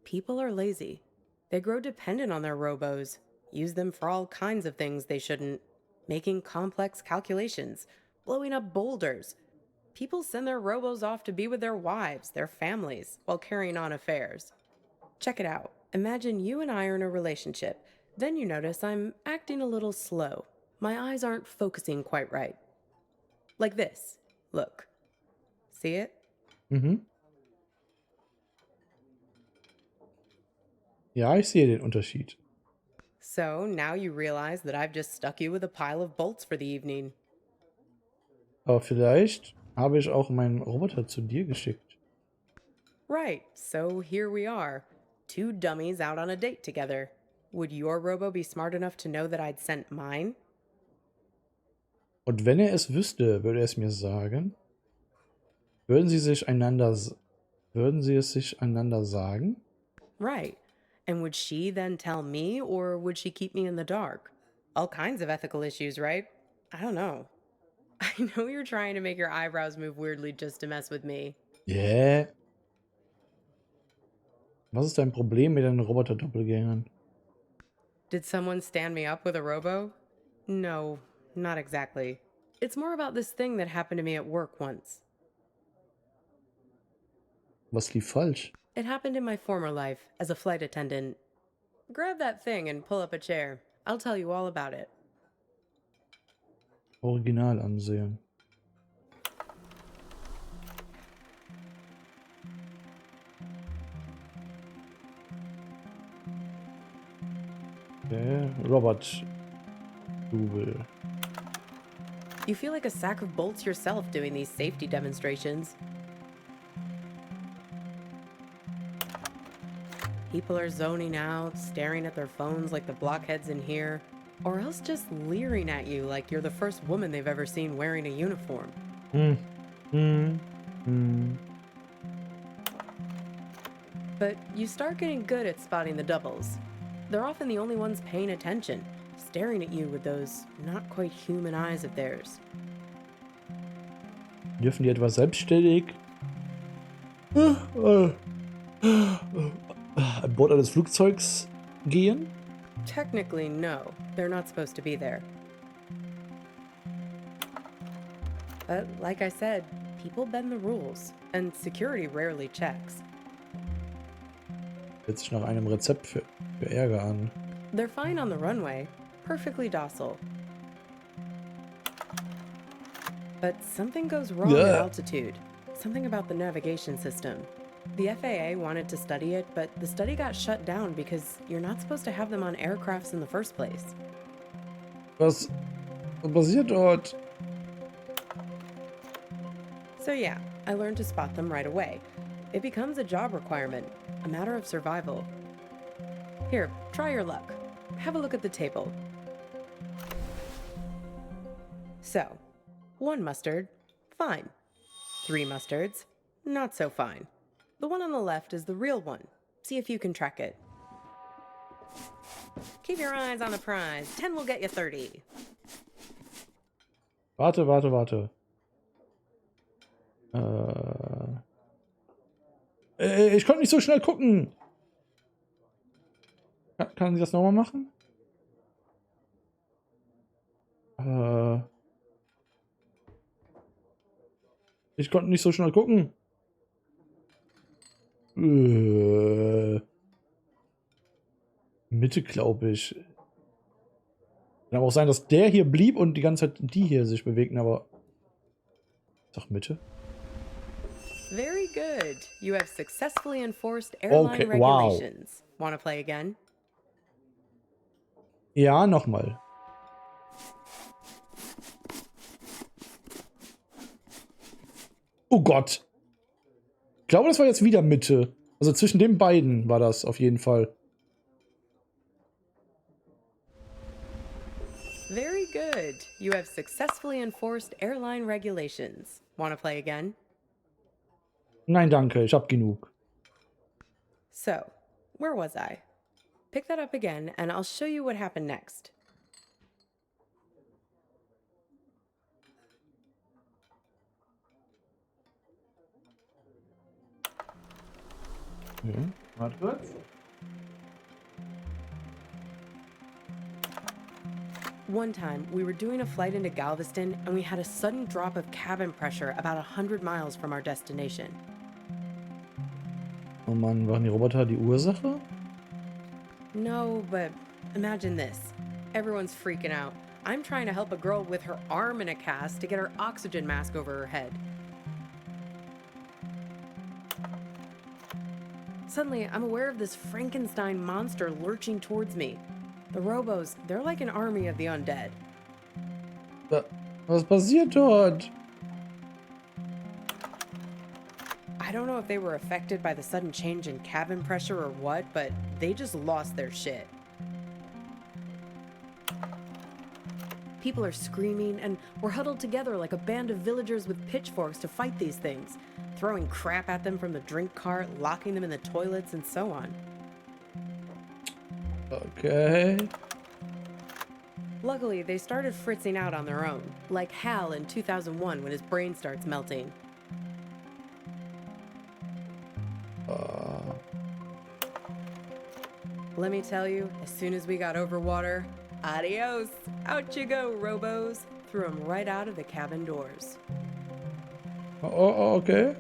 people are lazy. They grow dependent on their robos, use them for all kinds of things they shouldn't, making complex calculations, blowing up boulders. People send their robos off to be with their wives, their families, while carrying on affairs. Check it out. Imagine you and I are in a relationship. Then you notice I'm acting a little slow. My eyes aren't focusing quite right. Like this. Look. See it? Mhm. Ja, ich sehe den Unterschied. So now you realize that I've just stuck you with a pile of bolts for the evening. Aber vielleicht habe ich auch meinen Roboter zu dir geschickt. Right, so here we are. Two dummies out on a date together. Would your robo be smart enough to know that I'd sent mine? Und wenn er es wüsste, würde er es mir sagen? Würden sie es sich einander sagen? Right. And would she then tell me, or would she keep me in the dark? All kinds of ethical issues, right? I don't know. I know you're trying to make your eyebrows move weirdly just to mess with me. Yeah. Was ist dein Problem mit den Roboter-Doppelgängern? Did someone stand me up with a robo? No, not exactly. It's more about this thing that happened to me at work once. Was lief falsch? It happened in my former life as a flight attendant. Grab that thing and pull up a chair. I'll tell you all about it. Original ansehen. Okay, Robert Google. You feel like a sack of bolts yourself doing these safety demonstrations. People are zoning out, staring at their phones like the blockheads in here, or else just leering at you like you're the first woman they've ever seen wearing a uniform. But you start getting good at spotting the doubles. They're often the only ones paying attention, staring at you with those not quite human eyes of theirs. Dürfen die etwa selbstständig an Bord eines Flugzeugs gehen? Technically, no. They're not supposed to be there. But like I said, people bend the rules, and security rarely checks. Hört sich nach einem Rezept für Ärger an. They're fine on the runway, perfectly docile. But something goes wrong at altitude. Something about the navigation system. The FAA wanted to study it, but the study got shut down because you're not supposed to have them on aircrafts in the first place. Was passiert dort? So yeah, I learned to spot them right away. It becomes a job requirement, a matter of survival. Here, try your luck. Have a look at the table. So, 1 mustard, fine. 3 mustards, not so fine. The one on the left is the real one. See if you can track it. Keep your eyes on the prize. 10 will get you 30. Warte. Ich konnte nicht so schnell gucken. Kann sie das nochmal machen? Ich konnte nicht so schnell gucken. Mitte, glaube ich. Kann aber auch sein, dass der hier blieb und die ganze Zeit die hier sich bewegten, aber. Doch Mitte. Very good. You have successfully enforced airline regulations. Want to play again? Ja, nochmal. Oh Gott. Ich glaube, das war jetzt wieder Mitte. Also zwischen den beiden war das auf jeden Fall. Very good. You have successfully enforced airline regulations. Want to play again? Nein, danke, ich hab genug. So, where was I? Pick that up again, and I'll show you what happened next. Okay, warte kurz. One time, we were doing a flight into Galveston, and we had a sudden drop of cabin pressure about 100 miles from our destination. Oh Mann, waren die Roboter die Ursache? No, but imagine this. Everyone's freaking out. I'm trying to help a girl with her arm in a cast to get her oxygen mask over her head. Suddenly, I'm aware of this Frankenstein monster lurching towards me. The robos, they're like an army of the undead. Was passiert dort? I don't know if they were affected by the sudden change in cabin pressure or what, but they just lost their shit. People are screaming, and we're huddled together like a band of villagers with pitchforks to fight these things, throwing crap at them from the drink cart, locking them in the toilets, and so on. Okay. Luckily, they started fritzing out on their own, like Hal in 2001 when his brain starts melting. Let me tell you, as soon as we got over water, adios! Out you go, robos! Threw them right out of the cabin doors. Oh, okay.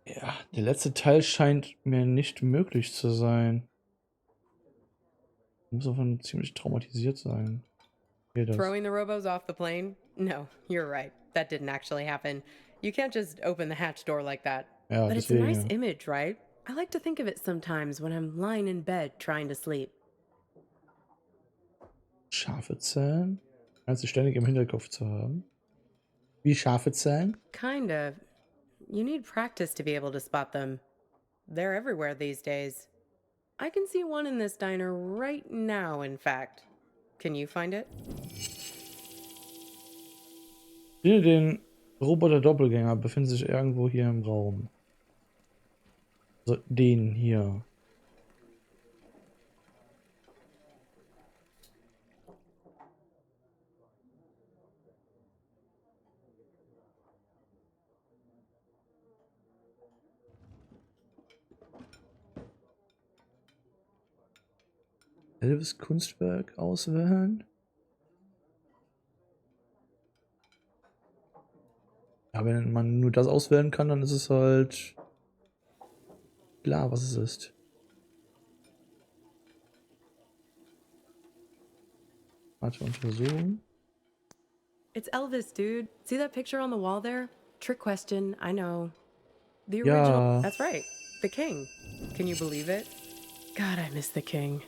Ja, der letzte Teil scheint mir nicht möglich zu sein. Muss aber ziemlich traumatisiert sein. Throwing the robos off the plane? No, you're right. That didn't actually happen. You can't just open the hatch door like that. Ja, but it's a nice deswegen. image, right? I like to think of it sometimes when I'm lying in bed trying to sleep. Scharfe Zellen? Meinst du ständig im Hinterkopf zu haben? Wie scharfe Zellen? Kind of. You need practice to be able to spot them. They're everywhere these days. I can see one in this diner right now, in fact. Can you find it? Hier den Roboter-Doppelgänger befindet sich irgendwo hier im Raum. Also den hier. Selbes Kunstwerk auswählen. Ja, wenn man nur das auswählen kann, dann ist es halt klar, was es ist. Warte, Untersuchung. It's Elvis, dude. See that picture on the wall there? Trick question, I know. The Ja. original. That's right. The king. Can you believe it? God, I miss the king.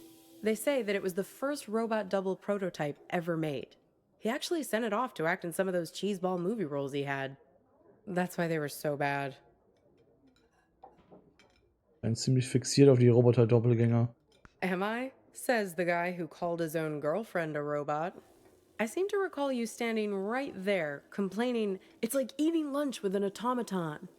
They say that it was the first robot double prototype ever made. He actually sent it off to act in some of those cheeseball movie roles he had. That's why they were so bad. Bin ziemlich fixiert auf die Roboter-Doppelgänger. Am I? Says the guy who called his own girlfriend a robot. I seem to recall you standing right there, complaining, it's like eating lunch with an automaton.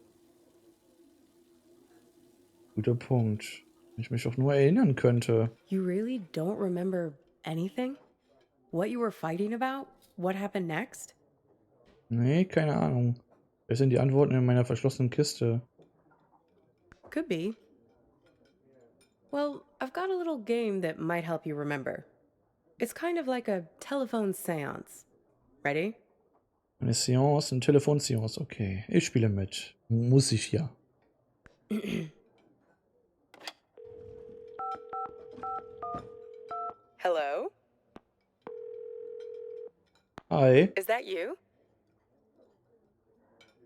Guter Punkt. Wenn ich mich doch nur erinnern könnte. You really don't remember anything? What you were fighting about? What happened next? Nee, keine Ahnung. Wer sind die Antworten in meiner verschlossenen Kiste? Could be. Well, I've got a little game that might help you remember. It's kind of like a telephone seance. Ready? Eine Seance, eine Telefonseance, okay. Ich spiele mit. Muss ich ja. Hello? Hi. Is that you?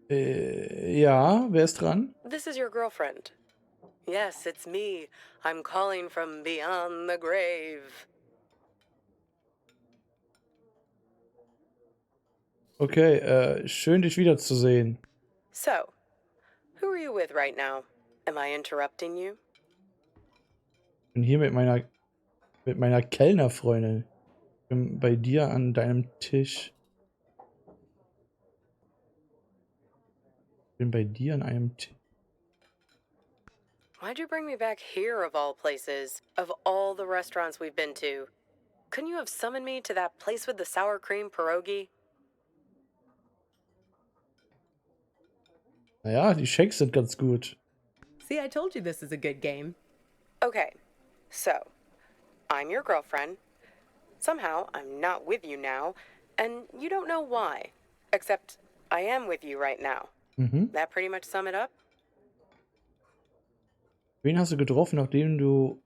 Ja, wer ist dran? This is your girlfriend. Yes, it's me. I'm calling from beyond the grave. Okay, schön dich wiederzusehen. So, who are you with right now? Am I interrupting you? Ich bin hier mit meiner Kellnerfreundin. Ich bin bei dir an deinem Tisch. Ich bin bei dir an einem Tisch. Why'd you bring me back here of all places, of all the restaurants we've been to? Couldn't you have summoned me to that place with the sour cream pierogi? Naja, die Shakes sind ganz gut. See, I told you this is a good game. Okay, so, I'm your girlfriend. Somehow, I'm not with you now, and you don't know why. Except, I am with you right now. That pretty much sum it up? Wen hast du getroffen, nachdem du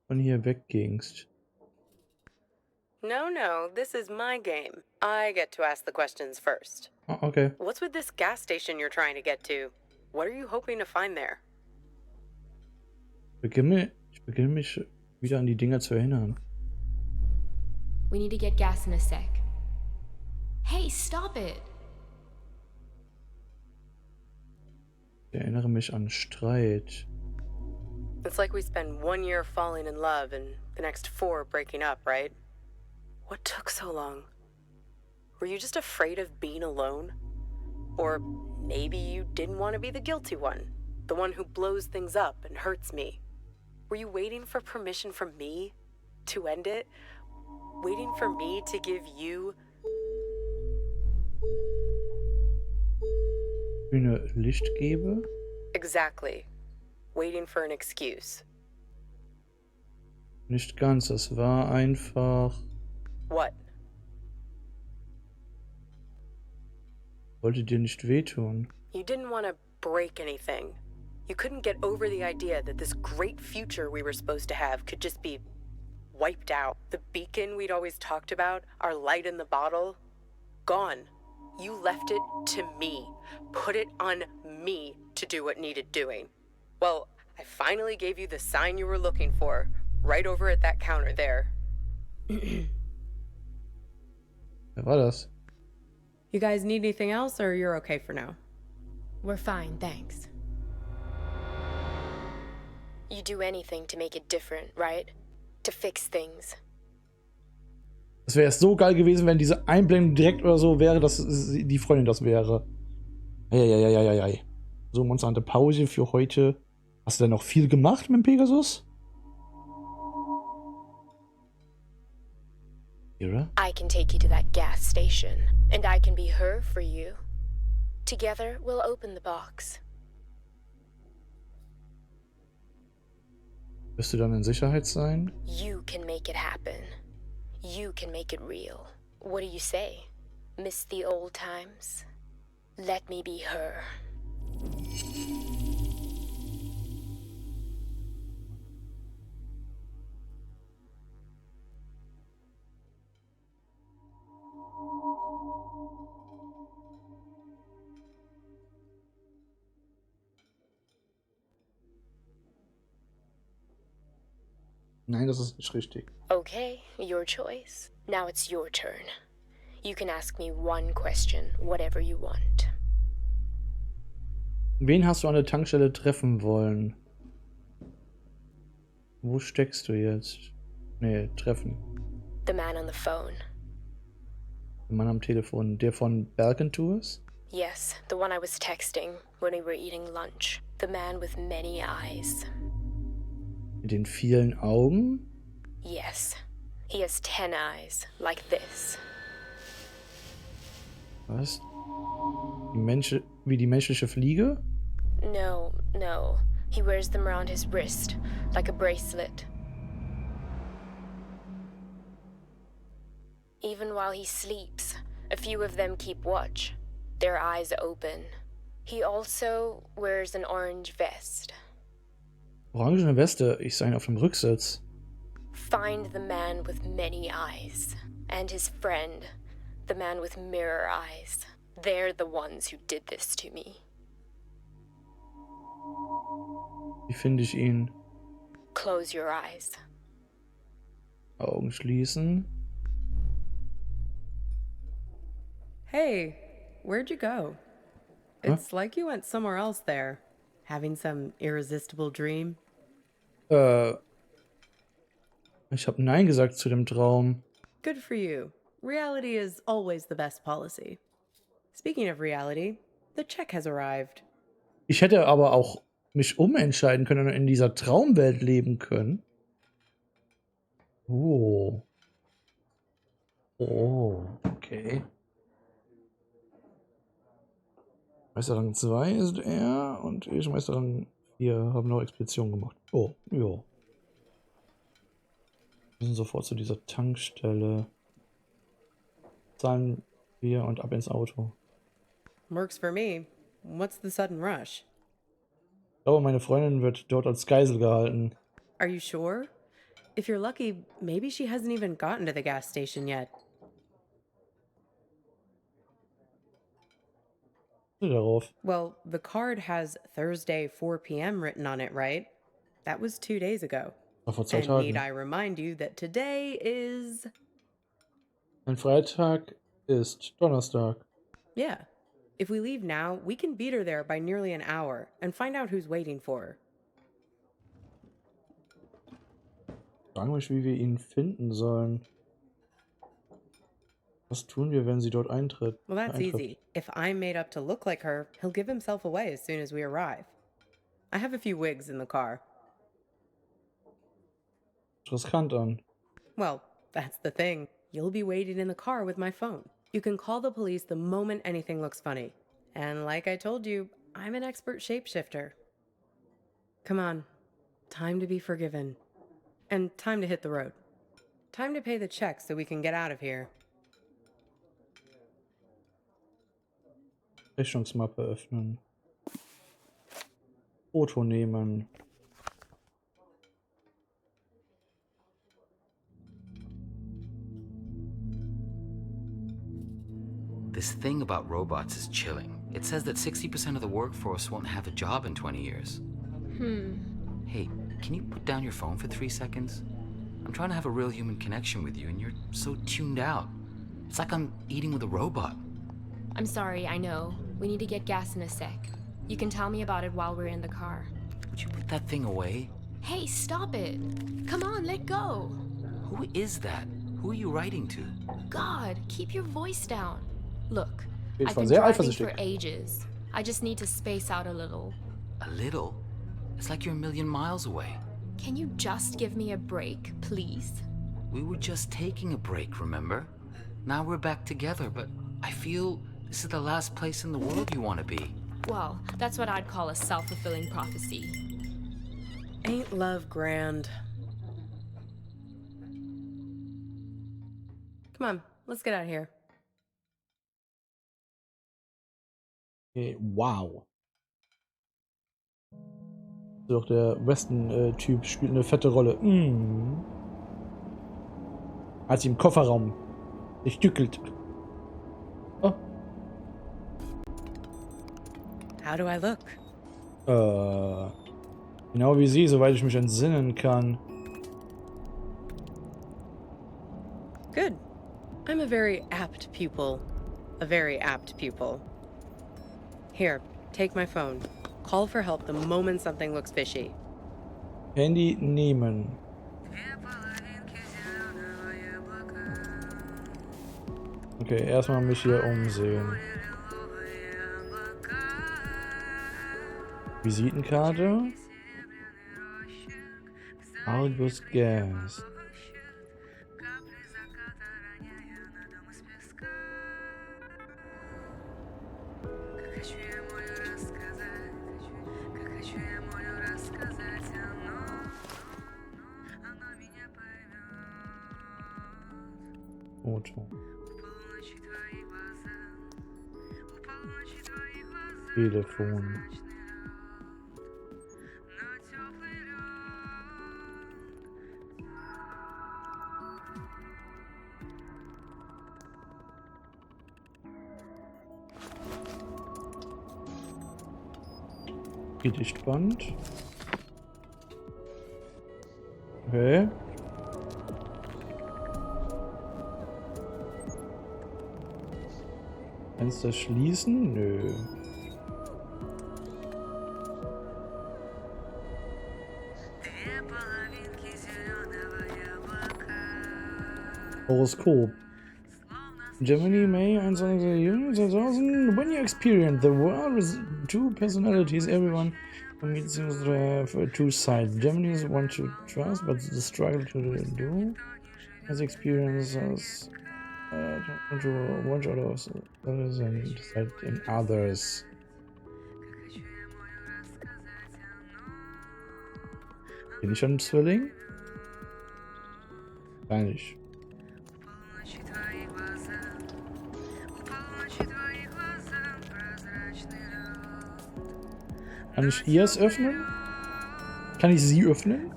von hier weggingst? No, this is my game. I get to ask the questions first. Ah, okay. What's with this gas station you're trying to get to? What are you hoping to find there? Ich beginne mich wieder an die Dinger zu erinnern. We need to get gas in a sec. Hey, stop it! Ich erinnere mich an Streit. It's like we spend 1 year falling in love and the next 4 breaking up, right? What took so long? Were you just afraid of being alone? Or maybe you didn't want to be the guilty one, the one who blows things up and hurts me. Were you waiting for permission from me to end it? Waiting for me to give you... Grüne Licht gebe? Exactly. Waiting for an excuse. Nicht ganz, es war einfach... What? Wollte dir nicht wehtun. You didn't want to break anything. You couldn't get over the idea that this great future we were supposed to have could just be wiped out. The beacon we'd always talked about, our light in the bottle, gone. You left it to me. Put it on me to do what needed doing. Well, I finally gave you the sign you were looking for, right over at that counter there. Wer war das? You guys need anything else, or you're okay for now? We're fine, thanks. You do anything to make it different, right? To fix things. Es wäre so geil gewesen, wenn diese Einblendung direkt oder so wäre, dass die Freundin das wäre. Eieieiei. So, Monster Pause für heute. Hast du denn noch viel gemacht mit dem Pegasus? Ira? I can take you to that gas station, and I can be her for you. Together, we'll open the box. Wirst du dann in Sicherheit sein? You can make it happen. You can make it real. What do you say? Miss the old times? Let me be her. Nein, das ist nicht richtig. Okay, your choice. Now it's your turn. You can ask me one question, whatever you want. Wen hast du an der Tankstelle treffen wollen? Wo steckst du jetzt? Nee, treffen. The man on the phone. Der Mann am Telefon. Der von Balkan Tours? Yes, the one I was texting when we were eating lunch. The man with many eyes. Mit den vielen Augen? Yes, he has 10 eyes, like this. Was? Wie die menschliche Fliege? No. He wears them around his wrist, like a bracelet. Even while he sleeps, a few of them keep watch, their eyes open. He also wears an orange vest. Orangene Weste, ich sah ihn auf dem Rücksitz. Find the man with many eyes, and his friend, the man with mirror eyes. They're the ones who did this to me. Wie finde ich ihn? Close your eyes. Augen schließen. Hey, where'd you go? It's like you went somewhere else there. Having some irresistible dream. Ich habe Nein gesagt zu dem Traum. Good for you. Reality is always the best policy. Speaking of reality, the check has arrived. Ich hätte aber auch mich umentscheiden können und in dieser Traumwelt leben können. Oh. Oh, okay. Meisterrang 2 ist er und ich Meisterrang 4 haben noch Expedition gemacht. Oh, ja. Wir müssen sofort zu dieser Tankstelle. Zahlen wir und ab ins Auto. Works for me. What's the sudden rush? Ich glaube, meine Freundin wird dort als Geisel gehalten. Are you sure? If you're lucky, maybe she hasn't even gotten to the gas station yet. Darauf. Well, the card has Thursday 4 p.m. written on it, right? That was 2 days ago. Vor 2 And need Tagen. I remind you that today is... Ein Freitag ist Donnerstag. Yeah. If we leave now, we can beat her there by nearly an hour and find out who's waiting for her. Fragen mich, wie wir ihn finden sollen. Was tun wir, wenn sie dort eintritt? Well, that's easy. If I'm made up to look like her, he'll give himself away as soon as we arrive. I have a few wigs in the car. Riskant an. Well, that's the thing. You'll be waiting in the car with my phone. You can call the police the moment anything looks funny. And like I told you, I'm an expert shapeshifter. Come on. Time to be forgiven. And time to hit the road. Time to pay the check so we can get out of here. Rechnungsmappe öffnen. Foto nehmen. This thing about robots is chilling. It says that 60% of the workforce won't have a job in 20 years. Hey, can you put down your phone for 3 seconds? I'm trying to have a real human connection with you, and you're so tuned out. It's like I'm eating with a robot. I'm sorry, I know. We need to get gas in a sec. You can tell me about it while we're in the car. Would you put that thing away? Hey, stop it! Come on, let go! Who is that? Who are you writing to? God, keep your voice down. Look, Ich I've war been sehr driving for eifersüchtig. ages. I just need to space out a little. A little? It's like you're a million miles away. Can you just give me a break, please? We were just taking a break, remember? Now we're back together, but I feel this is the last place in the world you want to be. Well, that's what I'd call a self-fulfilling prophecy. Ain't love grand? Come on, let's get out of here. Okay, wow. Doch der Weston-Typ spielt eine fette Rolle. Als sie im Kofferraum sich tückelt. Oh. How do I look? Genau wie sie, soweit ich mich entsinnen kann. Good. I'm a very apt pupil. A very apt pupil. Here, take my phone. Call for help the moment something looks fishy. Handy nehmen. Okay, erstmal mich hier umsehen. Visitenkarte. Albus Gas. Foto. Telefon. Gedichtband. Okay. Fenster schließen? Nö. Horoskop. Germany, May 2000. When you experience the world with two personalities, everyone who meets seems to have two sides. Germany is one to trust, but the struggle to do. As experiences to watch others and decide in others. Bin ich schon ein Zwilling? Eigentlich. Kann ich ihr es öffnen? Kann ich sie öffnen?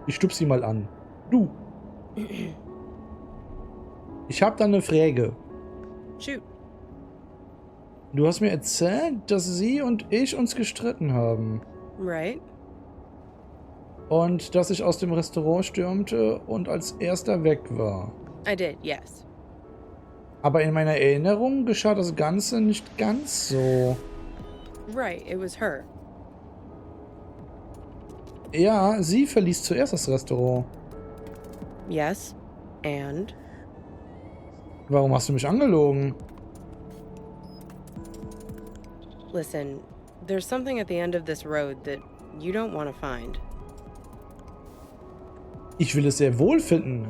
Ich stupse sie mal an. Du. Ich habe da eine Frage. Shoot. Du hast mir erzählt, dass sie und ich uns gestritten haben. Right? Und dass ich aus dem Restaurant stürmte und als erster weg war. I did, yes. Aber in meiner Erinnerung geschah das Ganze nicht ganz so. Right, it was her. Ja, sie verließ zuerst das Restaurant. Yes, and? Warum hast du mich angelogen? Listen, there's something at the end of this road that you don't want to find. Ich will es sehr wohl finden.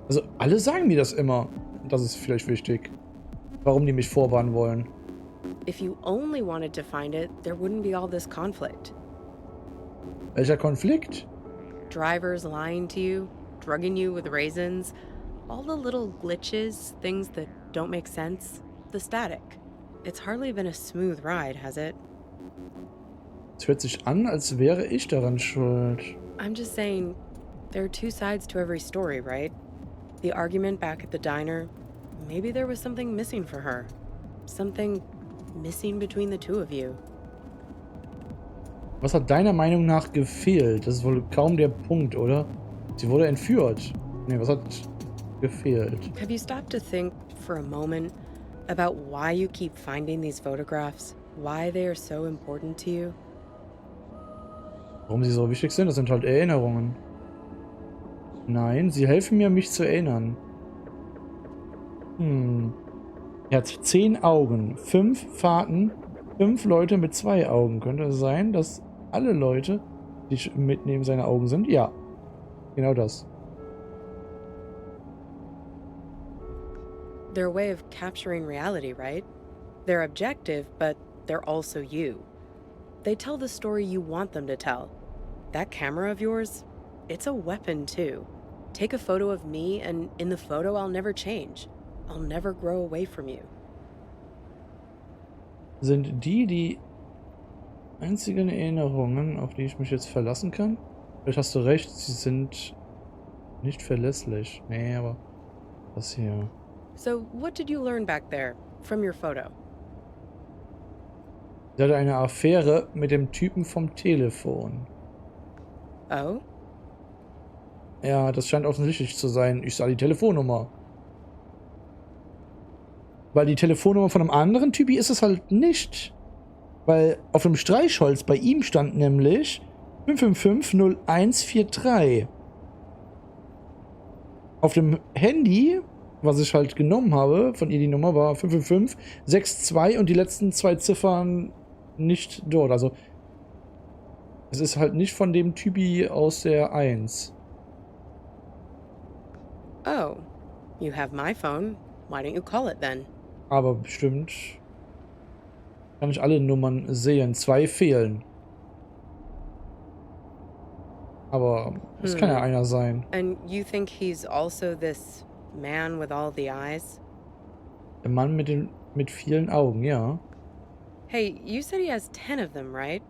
Also, alle sagen mir das immer. Das ist vielleicht wichtig. Warum die mich vorwarnen wollen. If you only wanted to find it, there wouldn't be all this conflict. Welcher Konflikt? Drivers lying to you, drugging you with raisins, all the little glitches, things that don't make sense, the static. It's hardly been a smooth ride, has it? Es hört sich an, als wäre ich daran schuld. I'm just saying, there are two sides to every story, right? The argument back at the diner, maybe there was something missing for her. Something missing between the two of you. Was hat deiner Meinung nach gefehlt? Das ist wohl kaum der Punkt, oder? Sie wurde entführt. Nee, was hat gefehlt? Have you stopped to think for a moment about why you keep finding these photographs? Why they are so important to you? Warum sie so wichtig sind? Das sind halt Erinnerungen. Nein, sie helfen mir, mich zu erinnern. Er hat 10 Augen, 5 Fahrten, 5 Leute mit 2 Augen. Könnte es sein, dass alle Leute, die mit neben seine Augen sind? Ja, genau das. They're a way of capturing reality, right? They're objective, but they're also you. They tell the story you want them to tell. That camera of yours, it's a weapon too. Take a photo of me, and in the photo I'll never change. I'll never grow away from you. Sind die einzigen Erinnerungen, auf die ich mich jetzt verlassen kann? Vielleicht hast du recht, sie sind nicht verlässlich. Nee, aber das hier. So, what did you learn back there from your photo? Sie hatte eine Affäre mit dem Typen vom Telefon. Oh? Ja, das scheint offensichtlich zu sein. Ich sah die Telefonnummer. Weil die Telefonnummer von einem anderen Typi ist es halt nicht. Weil auf dem Streichholz bei ihm stand nämlich 5550143. Auf dem Handy, was ich halt genommen habe, von ihr die Nummer war 55562 und die letzten 2 Ziffern nicht dort. Also es ist halt nicht von dem Typi aus der 1. Oh, you have my phone. Why don't you call it then? Aber bestimmt kann ich alle Nummern sehen. 2 fehlen. Aber es kann ja einer sein. And you think he's also this man with all the eyes? Der Mann mit vielen Augen, ja. Hey, you said he has 10 of them, right?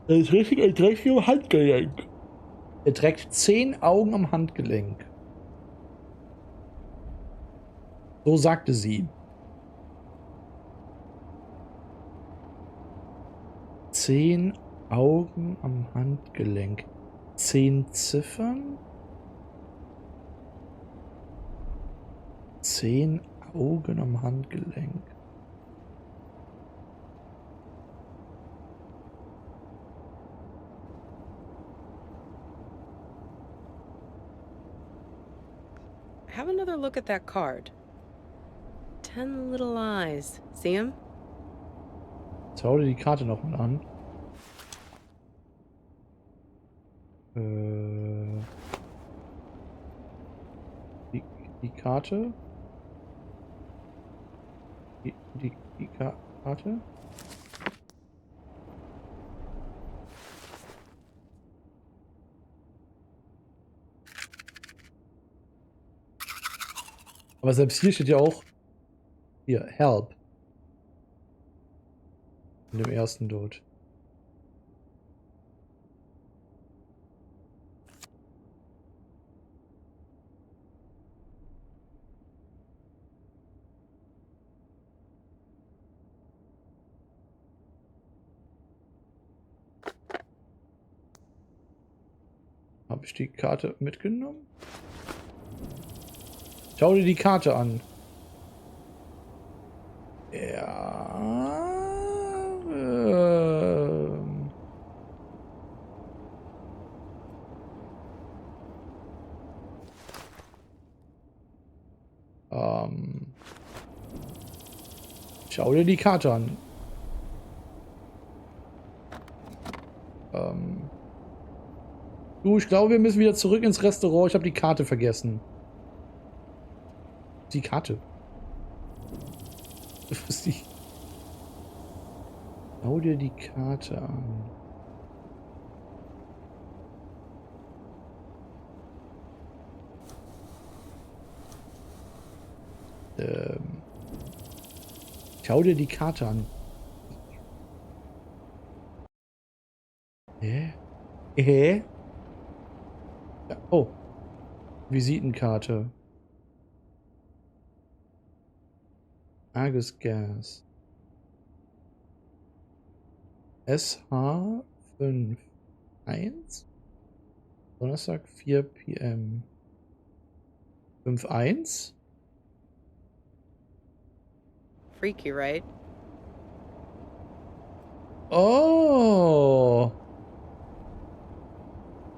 Das ist richtig, er trägt am Handgelenk. Er trägt 10 Augen am Handgelenk. So sagte sie. 10 Augen am Handgelenk. 10 Ziffern? 10 Augen am Handgelenk. Have another look at that card. 10 little eyes. See him? Schau dir die Karte nochmal an. Die Karte? Die Karte? Aber selbst hier steht ja auch hier, Help. In dem ersten dort. Habe ich die Karte mitgenommen? Schau dir die Karte an. Ja. Schau dir die Karte an. Du, ich glaube, wir müssen wieder zurück ins Restaurant. Ich habe die Karte vergessen. Die Karte. Was ist die? Schau dir die Karte an. Schau dir die Karte an. Hä? Hä? Ja, oh. Visitenkarte. Arges Gas. SH51. Donnerstag 4 PM. 51? Freaky, right? Oh.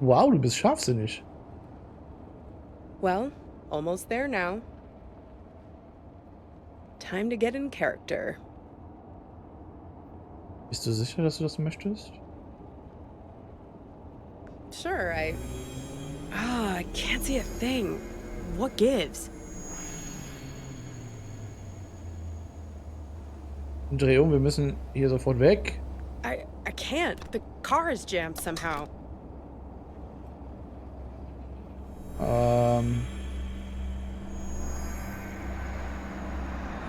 Wow, du bist scharfsinnig. Well, almost there now. Time to get in character. Bist du sicher, dass du das möchtest? Sure, I can't see a thing. What gives? Dreh um, wir müssen hier sofort weg. I can't. The car is jammed somehow.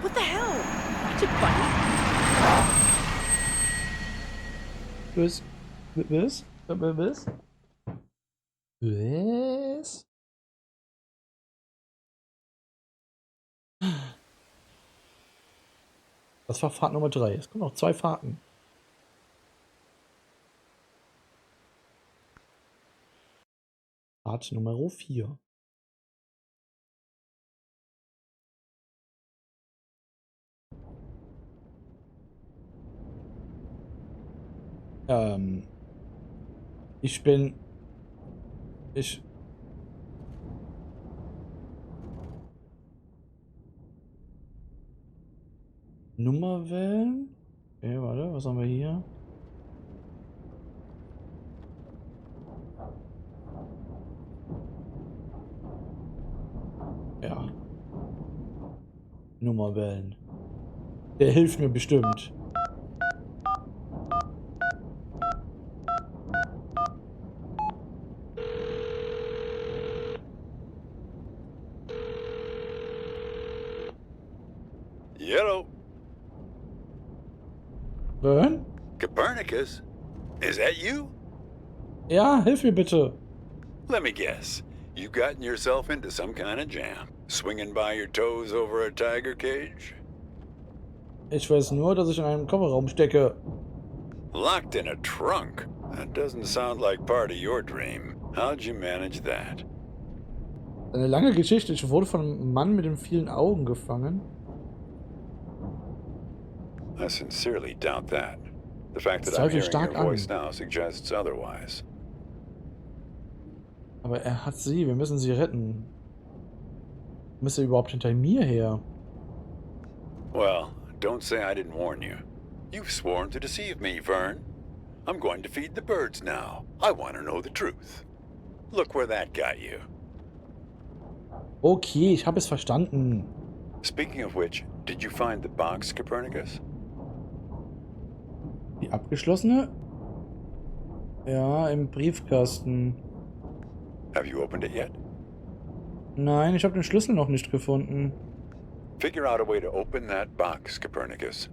What the hell? Watch it, buddy. Was? Was? Was? Was? Das war Fahrt Nummer 3. Es kommen noch 2 Fahrten. Fahrt Nummer 4. Ich Nummer wählen. Okay, warte, was haben wir hier? Ja. Nummer wählen. Der hilft mir bestimmt. Yellow. Burn? Copernicus? Is that you? Ja, hilf mir bitte. Let me guess. You've gotten yourself into some kind of jam. Swinging by your toes over a tiger cage? Ich weiß nur, dass ich in einem Kofferraum stecke. Locked in a trunk? That doesn't sound like part of your dream. How'd you manage that? Eine lange Geschichte. Ich wurde von einem Mann mit den vielen Augen gefangen. I sincerely doubt that. The fact that I'm Zweifel hearing stark your an. voice now suggests otherwise. Aber er hat sie. Wir müssen sie retten. Müsste er überhaupt hinter mir her? Well, don't say I didn't warn you. You've sworn to deceive me, Vern. I'm going to feed the birds now. I want to know the truth. Look where that got you. Okay, ich habe es verstanden. Speaking of which, did you find the box, Copernicus? Die abgeschlossene? Ja, im Briefkasten. Have you opened it yet? Nein, ich habe den Schlüssel noch nicht gefunden. Figure out a way to open that box, Copernicus.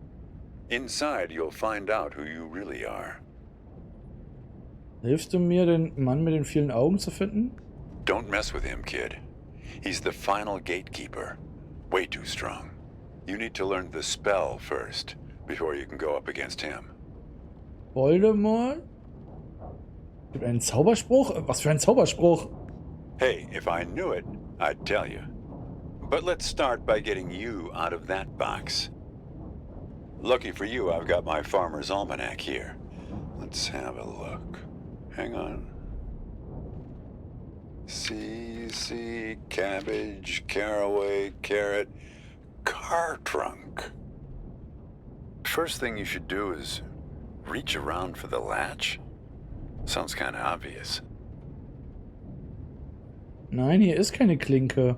Inside, you'll find out who you really are. Hilfst du mir, den Mann mit den vielen Augen zu finden? Don't mess with him, kid. He's the final gatekeeper. Way too strong. You need to learn the spell first, before you can go up against him. Voldemort? Gibt einen Zauberspruch? Was für ein Zauberspruch? Hey, if I knew it, I'd tell you. But let's start by getting you out of that box. Lucky for you, I've got my farmer's almanac here. Let's have a look. Hang on. See, cabbage, caraway, carrot, car trunk. First thing you should do is reach around for the latch. Sounds kind of obvious. Nein, hier ist keine Klinke.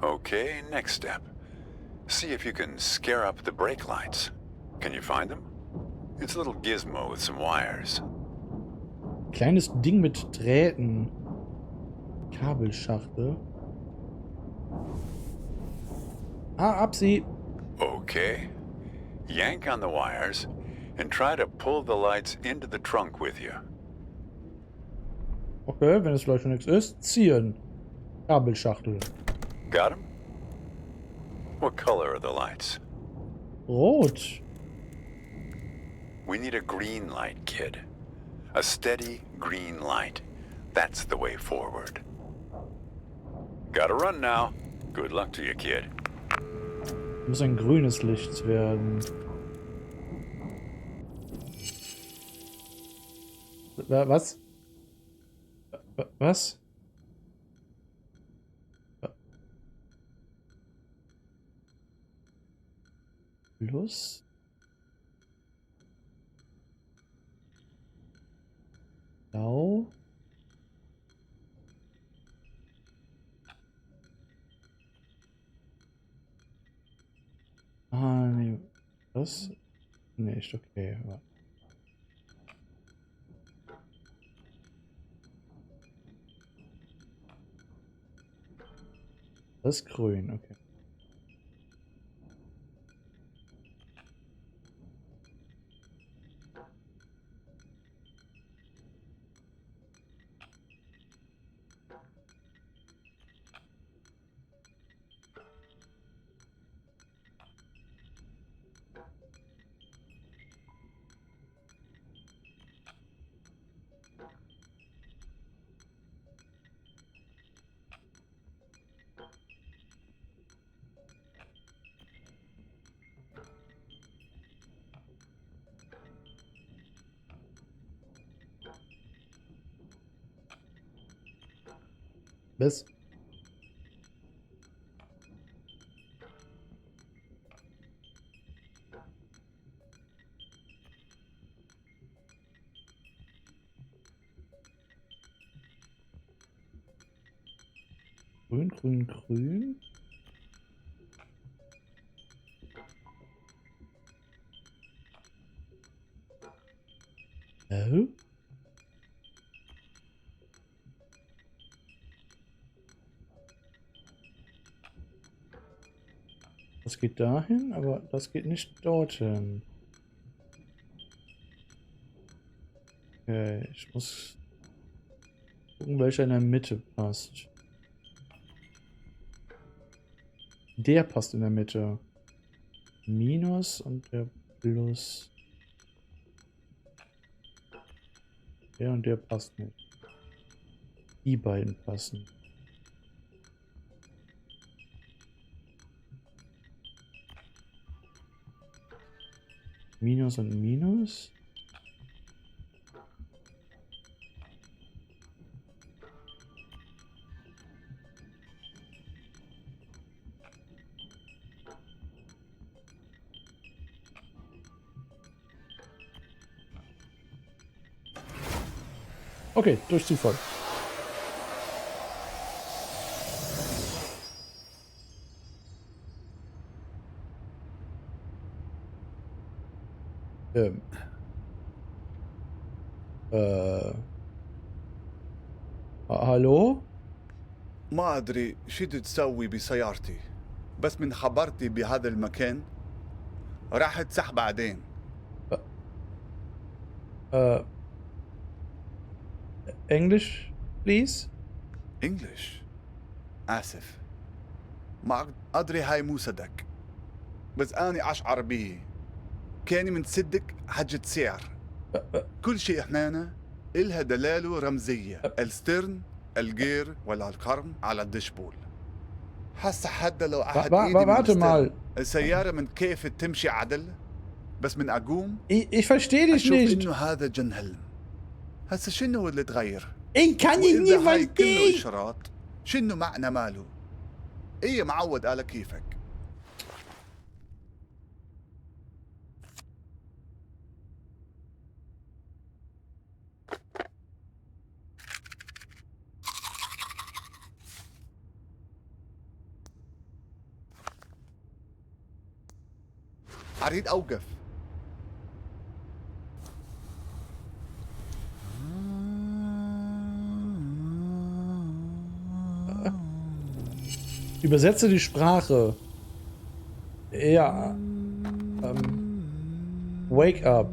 Okay, next step. See if you can scare up the brake lights. Can you find them? It's a little gizmo with some wires. Kleines Ding mit Drähten. Kabelschachtel. Ah, ab sie. Okay. Yank on the wires and try to pull the lights into the trunk with you. Okay, wenn es vielleicht schon nichts ist, ziehen. Kabelschachtel. Got him? What color are the lights? Rot. We need a green light, kid. A steady green light. That's the way forward. Gotta run now. Good luck to you, kid. Muss ein grünes Licht werden. Was? Was? Plus? Blau? Ah, nee. Das? Nicht, okay. Warte. Das ist grün, okay. Bis. Grün, grün, grün. Das geht dahin, aber das geht nicht dorthin. Okay, ich muss gucken, welcher in der Mitte passt. Der passt in der Mitte. Minus und der Plus. Der und der passt nicht. Die beiden passen. Minus und Minus. Okay, durch Zufall. Hallo? ما أدري شو تسوي بسيارتي بس من خبرتي بهذا المكان راح تسح بعدين. English, please? English. آسف ما أدري هاي مو صدق بس أنا أشعر به كاني من صدق حاجة سعر. كل شيء هنا إلها دلالة رمزية السترن الجير ولا القرن على الدشبول. هسه حتى لو أحد إيدي من السترن السيارة من كيف تمشي عدل بس من أقوم Ich verstehe dich أشوف nicht. إنه هذا جنهلم. هسه شنو اللي تغير؟ Ich kann dich nie وإذا هاي كله verstehen. إشارات شنو معنى ماله؟ إيه معود على كيفك. أريد أوقف. Übersetze die Sprache. Ja. Wake up.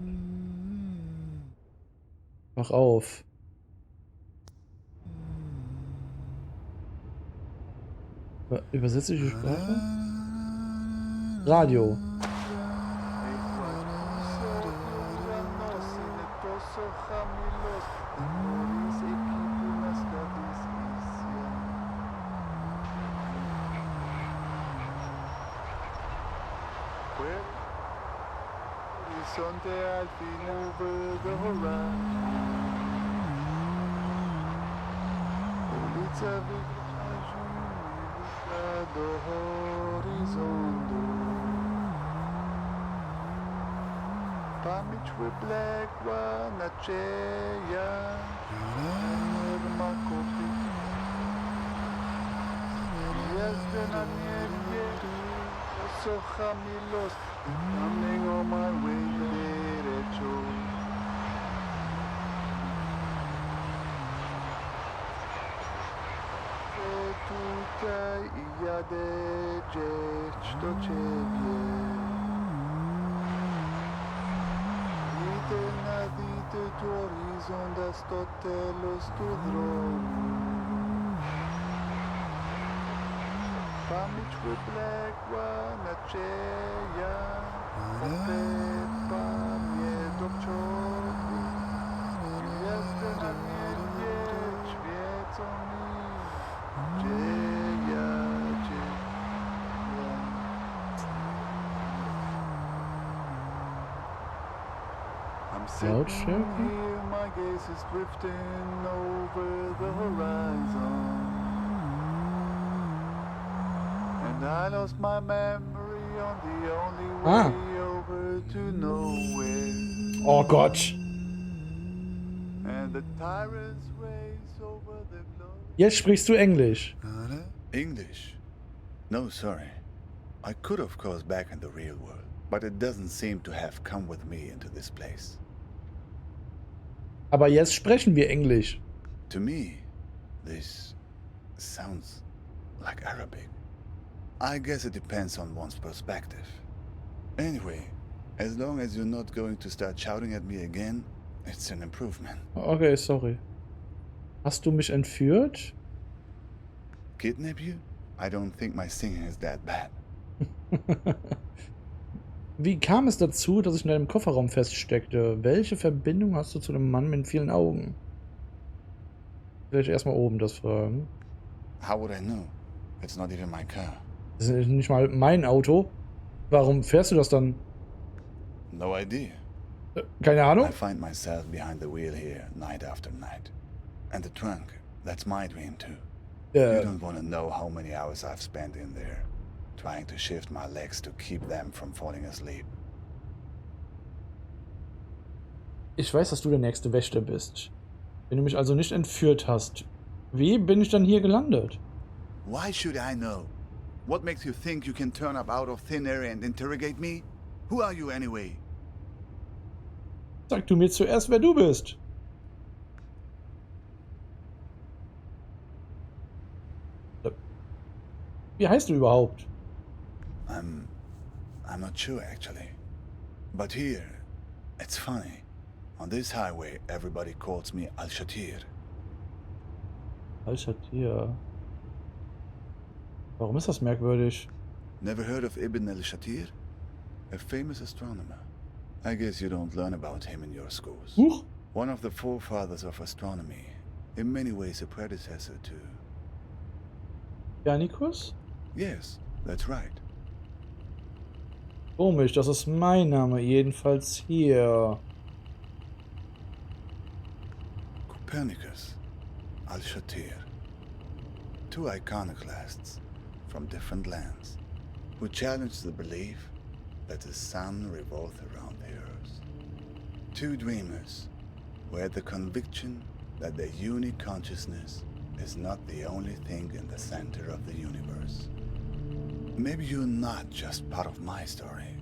Wach auf. Übersetze die Sprache? Radio. Coming on my way derecho. Tutaj jadę gdzieś do ciebie. Idę tu horizont, das totelos tu dromu. Pamięć wyblekła nadzieja, opepa mnie do przodu. Gwiazdy na niebie świecą mi, gdzie ja. I'm sitting here, my gaze is drifting over the horizon. And I lost my memory on the only way over to nowhere. Oh Gott. And the tyrants race over the glory. Jetzt sprichst du Englisch. English? No, sorry. I could of course back in the real world, but it doesn't seem to have come with me into this place. Aber jetzt sprechen wir Englisch. To me, this sounds like Arabic. I guess it depends on one's perspective. Anyway, as long as you're not going to start shouting at me again, it's an improvement. Okay, sorry. Hast du mich entführt? Kidnap you? I don't think my singing is that bad. Wie kam es dazu, dass ich in deinem Kofferraum feststeckte? Welche Verbindung hast du zu dem Mann mit vielen Augen? Vielleicht erstmal oben das fragen. How would I know? It's not even my car. Das ist nicht mal mein Auto. Warum fährst du das dann? No idea. Keine Ahnung? I find myself behind the wheel here night after night. And the trunk, that's my dream too. You don't want to know how many hours I've spent in there, trying to shift my legs to keep them from falling asleep. Ich weiß, dass du der nächste Wächter bist. Wenn du mich also nicht entführt hast, wie bin ich dann hier gelandet? Why should I know? What makes you think you can turn up out of thin air and interrogate me? Who are you anyway? Sag du mir zuerst, wer du bist. Wie heißt du überhaupt? I'm not sure actually. But here, it's funny. On this highway, everybody calls me Al-Shatir. Al-Shatir. Warum ist das merkwürdig? Never heard of Ibn al-Shatir? A famous astronomer. I guess you don't learn about him in your schools. Huch. One of the forefathers of astronomy. In many ways a predecessor to... Janikus? Yes, that's right. Komisch, das ist mein Name, jedenfalls hier. Copernicus, Al-Shatir. Two iconoclasts from different lands who challenged the belief that the sun revolves around the earth. Two dreamers who had the conviction that their unique consciousness is not the only thing in the center of the universe. Maybe you're not just part of my story,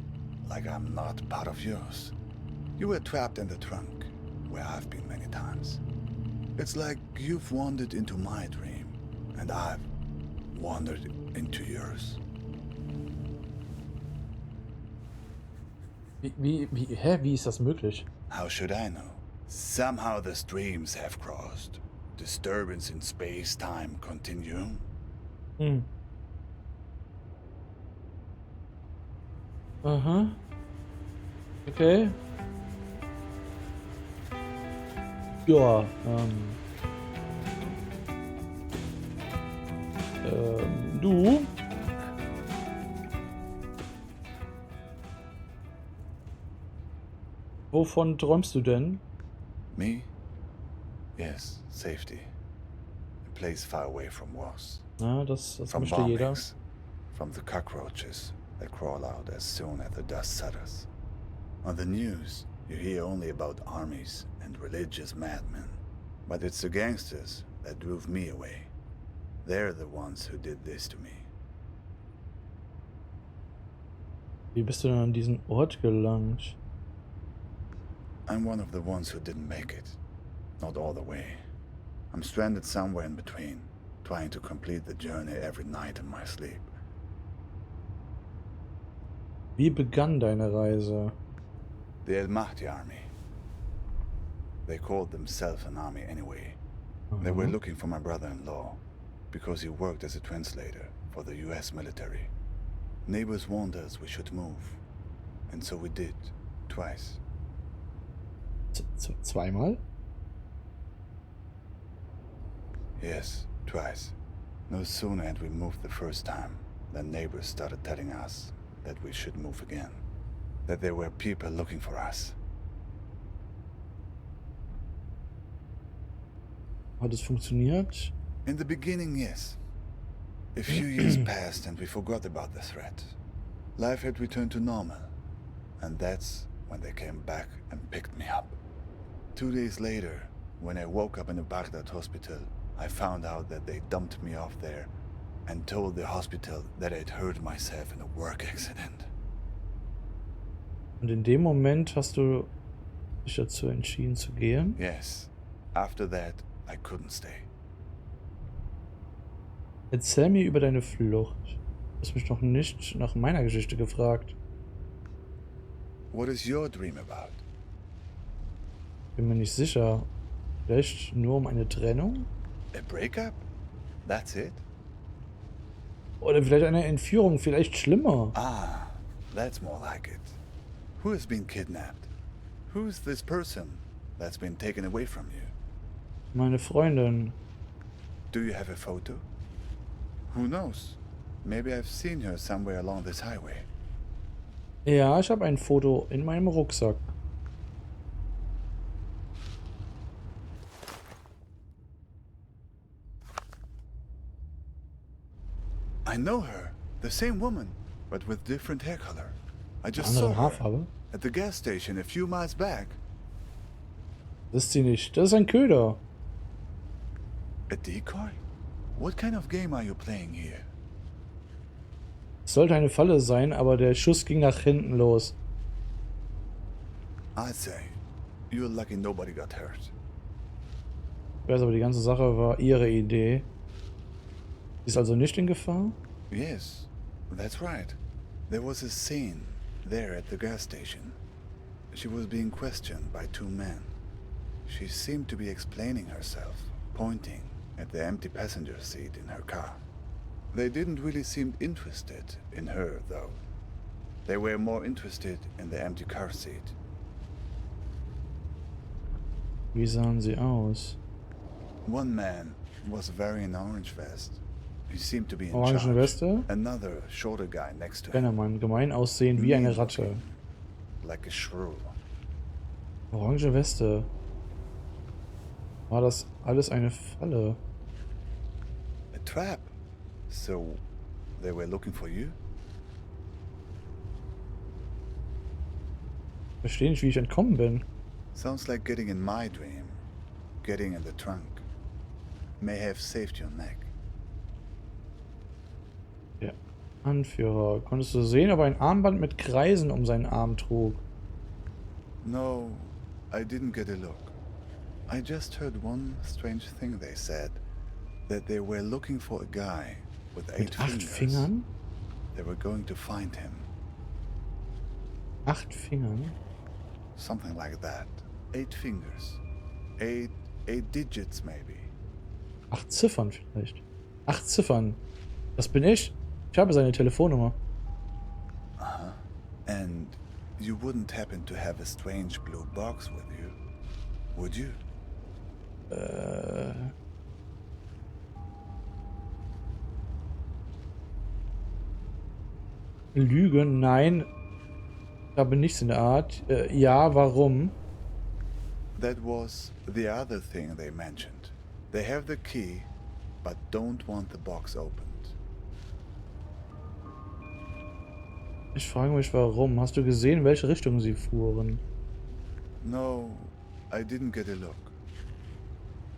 like I'm not part of yours. You were trapped in the trunk, where I've been many times. It's like you've wandered into my dream, and I've wandered into yours. Wie ist das möglich? How should I know? Somehow the streams have crossed. Disturbance in space-time continuum. Hm. Aha. Okay. Ja, du? Wovon träumst du denn? Me? Yes, safety. A place far away from wars. Na, das From möchte jeder. bombings. From the cockroaches that crawl out as soon as the dust settles. On the news, you hear only about armies and religious madmen. But it's the gangsters that drove me away. They're the ones who did this to me. Wie bist du denn an diesen Ort gelangt? I'm one of the ones who didn't make it. Not all the way. I'm stranded somewhere in between, trying to complete the journey every night in my sleep. Wie begann deine Reise? The El Mahdi army. They called themselves an army anyway. They were looking for my brother-in-law, because he worked as a translator for the US military. Neighbors warned us we should move, and so we did, twice. Zweimal? Yes, twice. No sooner had we moved the first time than neighbors started telling us that we should move again. That there were people looking for us. Hat es funktioniert? In the beginning, yes. A few years passed and we forgot about the threat. Life had returned to normal. And that's when they came back and picked me up. 2 days later, when I woke up in a Baghdad hospital, I found out that they dumped me off there and told the hospital that I'd hurt myself in a work accident. Und in dem Moment hast du dich dazu entschieden zu gehen? Yes. After that, I couldn't stay. Erzähl mir über deine Flucht. Du hast mich noch nicht nach meiner Geschichte gefragt. What is your dream about? Bin mir nicht sicher. Vielleicht nur um eine Trennung? A breakup? That's it? Oder vielleicht eine Entführung, vielleicht schlimmer. Ah, that's more like it. Who has been kidnapped? Who's this person that's been taken away from you? Meine Freundin. Do you have a photo? Who knows? Maybe I've seen her somewhere along this highway. Ja, ich habe ein Foto in meinem Rucksack. I know her. The same woman, but with different hair color. I just Andere saw her Haarfarbe? at the gas station a few miles back. Das ist sie nicht. Das ist ein Köder. A decoy? What kind of game are you playing here? Es sollte eine Falle sein, aber der Schuss ging nach hinten los. I'd say, you're lucky nobody got hurt. Ich weiß aber, die ganze Sache war ihre Idee. Sie ist also nicht in Gefahr? Yes, that's right. There was a scene there at the gas station. She was being questioned by two men. She seemed to be explaining herself, pointing at the empty passenger seat in her car. They didn't really seem interested in her, though. They were more interested in the empty car seat. Wie sahen sie aus? One man was wearing an orange vest. He seemed to be in Orange charge. Weste? Another shorter guy next to him. Kennermann, gemein aussehen wie eine Ratte. Like a shrew. Orange Weste. War das alles eine Falle? A trap. So, they were looking for you? Verstehe nicht, wie ich entkommen bin. Sounds like getting in my dream. Getting in the trunk. May have saved your neck. Der Anführer. Konntest du sehen, ob er ein Armband mit Kreisen um seinen Arm trug? No, I didn't get a look. I just heard one strange thing they said. That they were looking for a guy with 8 Mit 8 fingers. Fingern? They were going to find him. 8 Fingern? Something like that. 8 fingers. 8 digits maybe. 8 Ziffern vielleicht. 8 Ziffern. Das bin ich. Ich habe seine Telefonnummer. Uh-huh. And you wouldn't happen to have a strange blue box with you, would you? Lügen? Nein. Ich habe nichts in der Art. Ja, warum? That was the other thing they mentioned. They have the key, but don't want the box opened. Ich frage mich, warum. Hast du gesehen, in welche Richtung sie fuhren? No, I didn't get a look.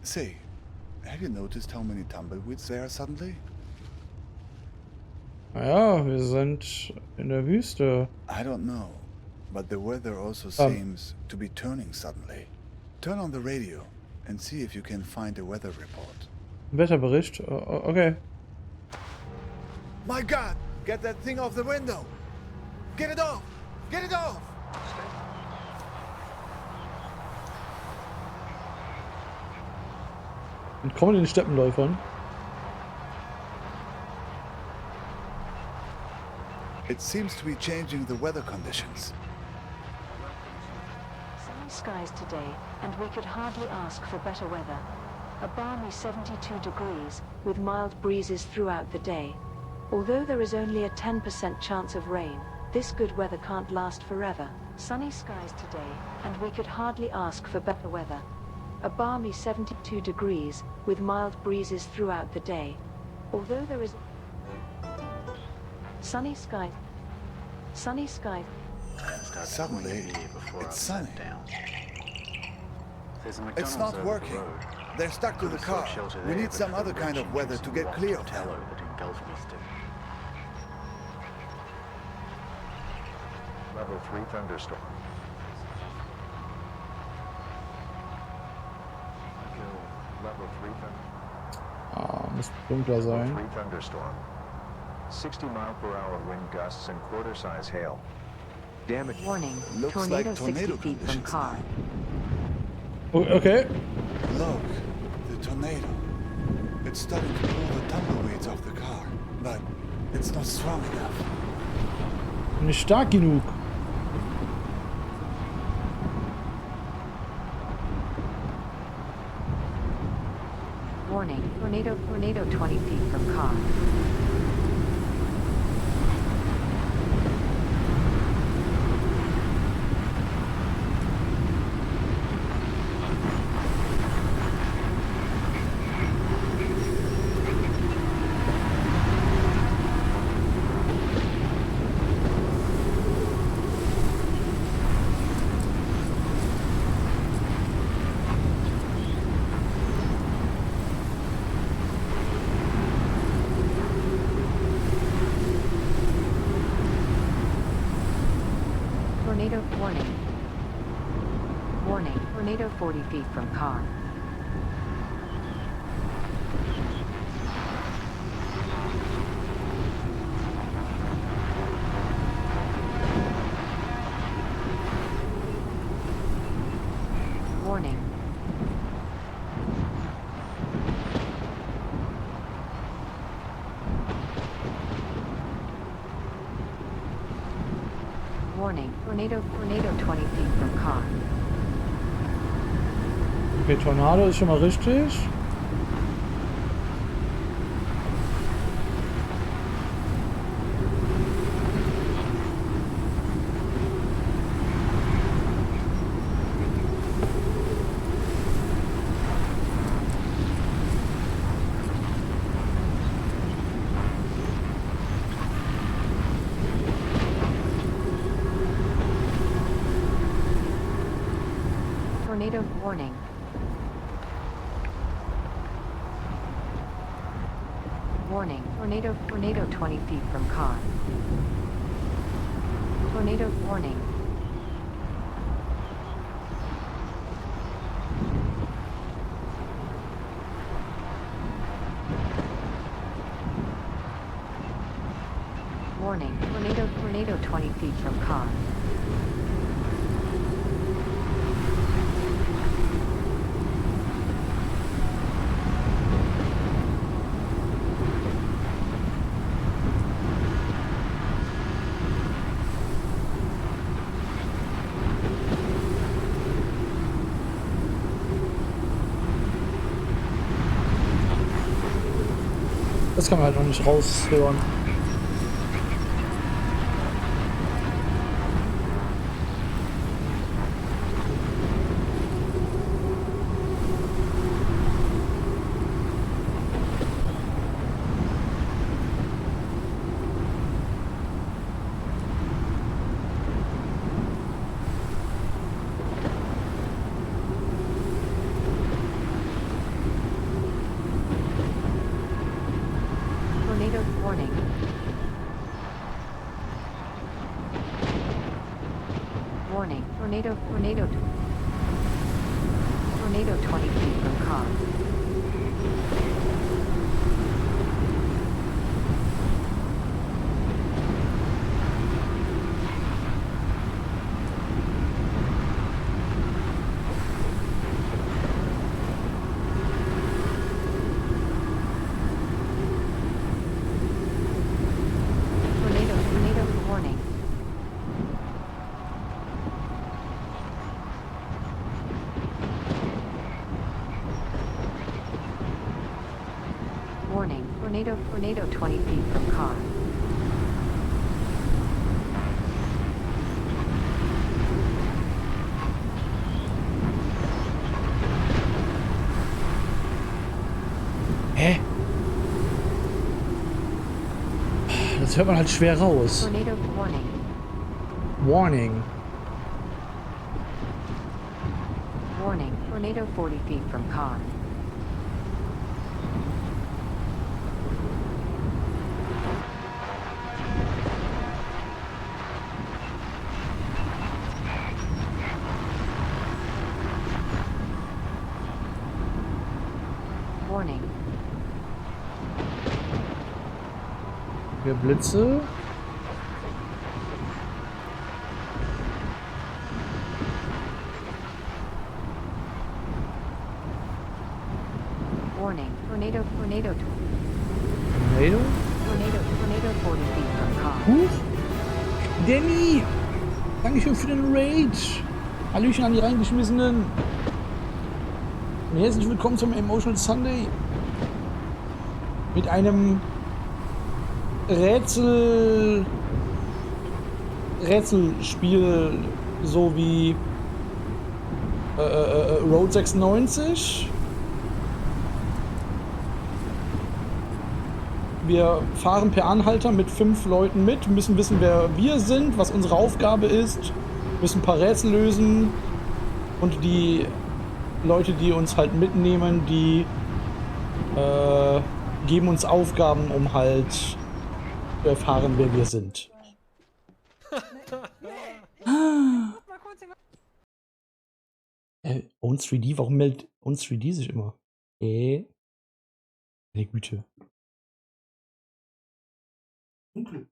Say, have you noticed how many tumbleweeds there are suddenly? Naja, wir sind in der Wüste. I don't know, but the weather also seems to be turning suddenly. Turn on the radio and see if you can find a weather report. Wetterbericht? Okay. My God! Get that thing off the window! Get it off! Get it off! Entkommen den Steppenläufern. It seems to be changing the weather conditions. Sunny skies today, and we could hardly ask for better weather. A balmy 72 degrees, with mild breezes throughout the day. Although there is only a 10% chance of rain, this good weather can't last forever. Sunny skies today, and we could hardly ask for better weather. A balmy 72 degrees, with mild breezes throughout the day. Although there is sunny skies. Suddenly, it's sunny. It's not working. They're stuck to the car. We need some other kind of weather to get clear of them. Level 3 thunderstorm. Level 3 thunderstorm. Muss dunkler sein. 3 thunderstorm. 60-mile-per-hour wind gusts and quarter-size hail. Damage. Warning, Looks tornado like 60 tornado feet from conditions car. Okay. Look, the tornado. It's starting to pull the tumbleweeds off the car, but it's not strong enough. Nicht stark genug. Warning, Tornado 20 feet from car. Tornado warning. Warning, tornado 40 feet from car. Warning. Warning, tornado 20 feet from car. Okay, Tornado ist schon mal richtig. Tornado warning. Warning, tornado 20 feet from car. Tornado warning. Warning, tornado 20 feet from car. Das kann man halt noch nicht raushören. Tornado warning. Warning, tornado 20 feet from car. Tornado warning. Warning, tornado 20 feet from car. Hä? Das hört man halt schwer raus. Tornado warning. Warning. Warning, tornado 40 feet from car. Warning. Wir Blitze. Warning, tornado Tornado? 40 feet from car. Huch. Danny! Dankeschön für den Raid. Hallöchen an die reingeschmissenen. Und herzlich willkommen zum Emotional Sunday. mit einem Rätselspiel, so wie Road 96. Wir fahren per Anhalter mit 5 Leuten mit, müssen wissen, wer wir sind, was unsere Aufgabe ist, müssen ein paar Rätsel lösen und die Leute, die uns halt mitnehmen, die geben uns Aufgaben, um halt zu erfahren, wer wir sind. Owns 3D, warum meldet Owns 3D sich immer? Meine Güte. Dunkel.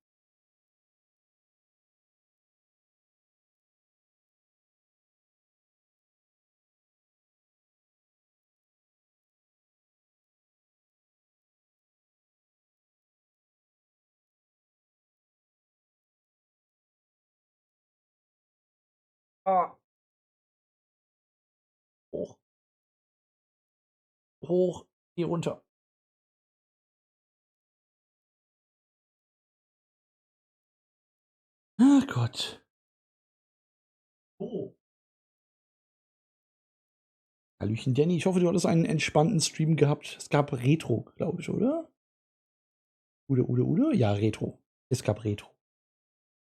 Ah. Hoch. Hoch. Hier runter. Ach Gott. Oh. Hallöchen Danny, ich hoffe, du hattest einen entspannten Stream gehabt. Es gab Retro, glaube ich, oder? Ude? Ja, Retro. Es gab Retro.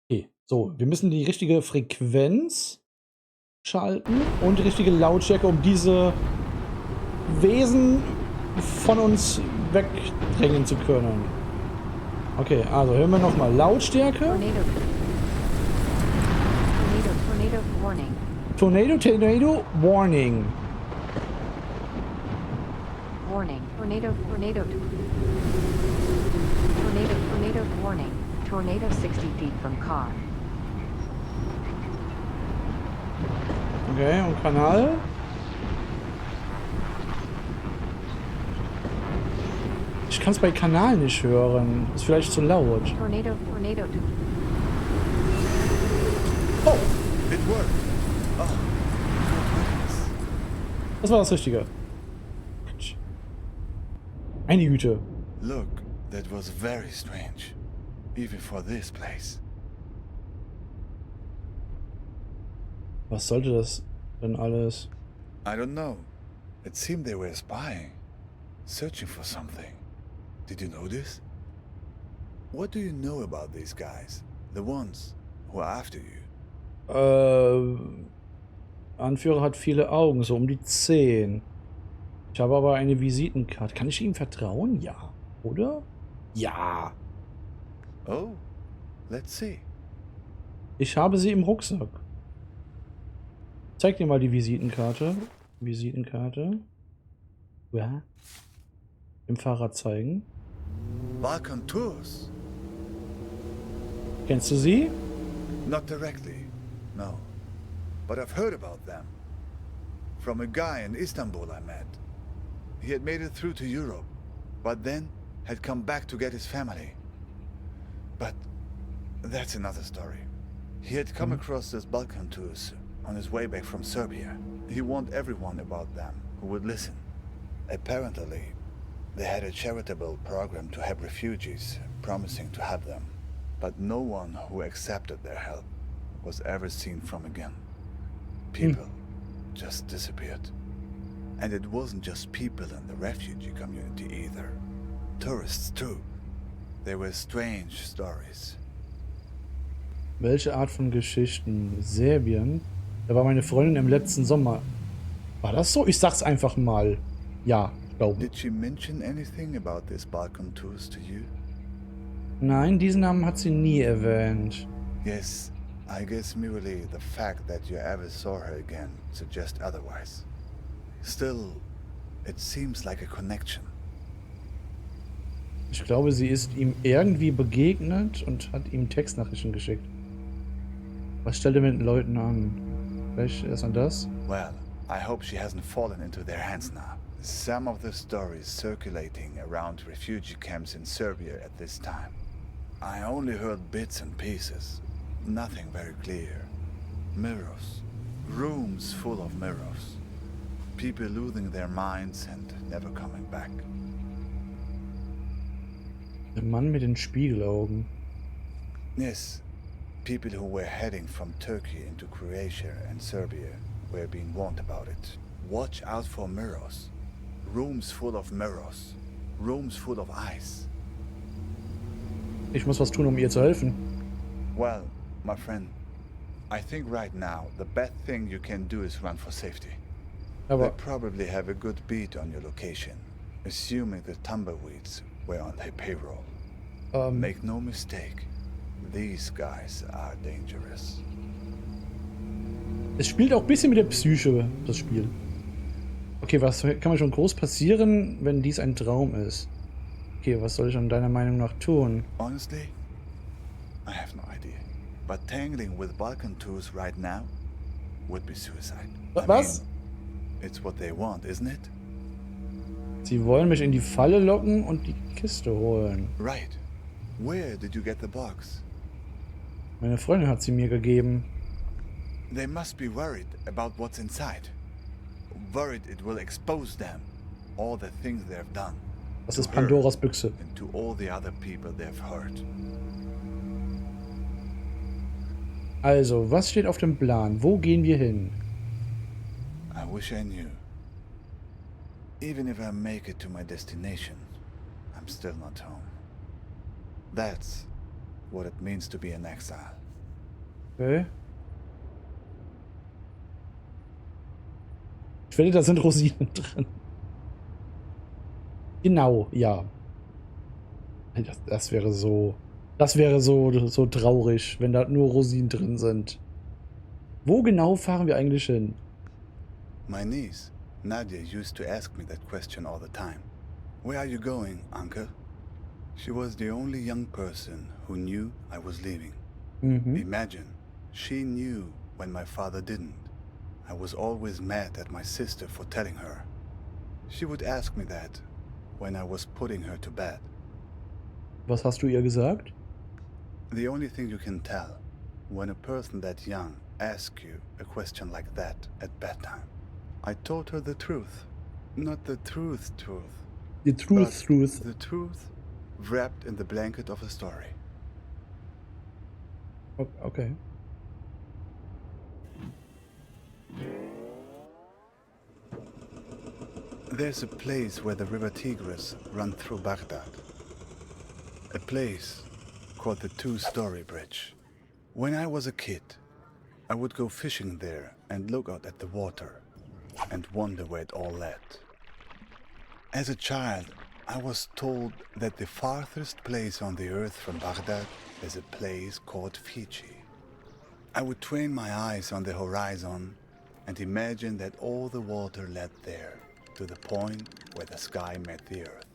Okay, so, wir müssen die richtige Frequenz schalten und die richtige Lautstärke, um diese Wesen von uns wegdrängen zu können. Okay, also hören wir nochmal Lautstärke. Tornado warning. Tornado warning. Warning. Tornado warning. Tornado 60 feet from car. Okay, und Kanal. Ich kann es bei Kanal nicht hören. Ist vielleicht zu laut. Tornado. Oh, it worked. Oh, Das war das Richtige. Eine Güte. look, that was very strange, even for this place. Was sollte das denn alles? I don't know. It seemed they were spying, searching for something. Did you notice? What do you know about these guys? The ones who are after you? Anführer hat viele Augen, so um die 10. Ich habe aber eine Visitenkarte. Kann ich ihm vertrauen? Ja. Oder? Ja. Oh, let's see. Ich habe sie im Rucksack. Zeig dir mal die Visitenkarte. Ja. Im Fahrrad zeigen. Balkan Tours? Kennst du sie? Not directly, no. But I've heard about them. From a guy in Istanbul I met. He had made it through to Europe, but then had come back to get his family. But that's another story. He had come across this Balkan Tours on his way back from Serbia. He warned everyone about them who would listen. Apparently, they had a charitable program to help refugees, promising to help them. But no one who accepted their help was ever seen from again. People just disappeared. And it wasn't just people in the refugee community either. Tourists too. They were strange stories. Welche Art von Geschichten? Serbien? Da war meine Freundin im letzten Sommer. War das so? Ich sag's einfach mal. Ja, ich glaube. Did she mention anything about this Balkan Tours to you? Nein, diesen Namen hat sie nie erwähnt. Yes, I guess merely the fact that you ever saw her again suggests otherwise. Still, it seems like a connection. Ich glaube, sie ist ihm irgendwie begegnet und hat ihm Textnachrichten geschickt. Was stellt er mit den Leuten an? Vielleicht erst an das? Well, I hope she hasn't fallen into their hands now. Some of the stories circulating around refugee camps in Serbia at this time. I only heard bits and pieces. Nothing very clear. Mirrors. Rooms full of mirrors. People losing their minds and never coming back. Der Mann mit den Spiegelaugen. Yes, people who were heading from Turkey into Croatia and Serbia were being warned about it. Watch out for mirrors. Rooms full of mirrors. Rooms full of ice. Ich muss was tun, um ihr zu helfen. Well, my friend, I think right now the best thing you can do is run for safety. They Aber probably have a good beat on your location, assuming the tumbleweeds were on their payroll. Make no mistake, these guys are dangerous. es spielt auch ein bisschen mit der Psyche, das Spiel. Okay, was kann mir schon groß passieren, wenn dies ein Traum ist? Okay, was soll ich an deiner Meinung nach tun? Honestly, I have no idea. But tangling with Balkan tools right now would be suicide. Was? It's what they want, isn't it? Sie wollen mich in die Falle locken und die Kiste holen. Right. Where did you get the box? Meine Freundin hat sie mir gegeben. They must be worried about what's inside. Worried it will expose them, all the things they've done. Das ist Pandoras Büchse. And to all the other people they've hurt. Also, was steht auf dem Plan? Wo gehen wir hin? I wish I knew. Even if I make it to my destination, I'm still not home. That's what it means to be an exile. Okay. Ich finde, da sind Rosinen drin. Genau, ja. Das wäre so. Das wäre so traurig, wenn da nur Rosinen drin sind. Wo genau fahren wir eigentlich hin? My niece, Nadia, used to ask me that question all the time. Where are you going, uncle? She was the only young person who knew I was leaving. Imagine, she knew when my father didn't. I was always mad at my sister for telling her. She would ask me that when I was putting her to bed. Was hast du ihr gesagt? The only thing you can tell when a person that young asks you a question like that at bedtime. I told her the truth. Not the truth. The truth. The truth wrapped in the blanket of a story. Okay. There's a place where the river Tigris runs through Baghdad. A place called the Two-Story Bridge. When I was a kid, I would go fishing there and look out at the water and wonder where it all led. As a child, I was told that the farthest place on the earth from Baghdad is a place called Fiji. I would train my eyes on the horizon and imagine that all the water led there, to the point where the sky met the earth.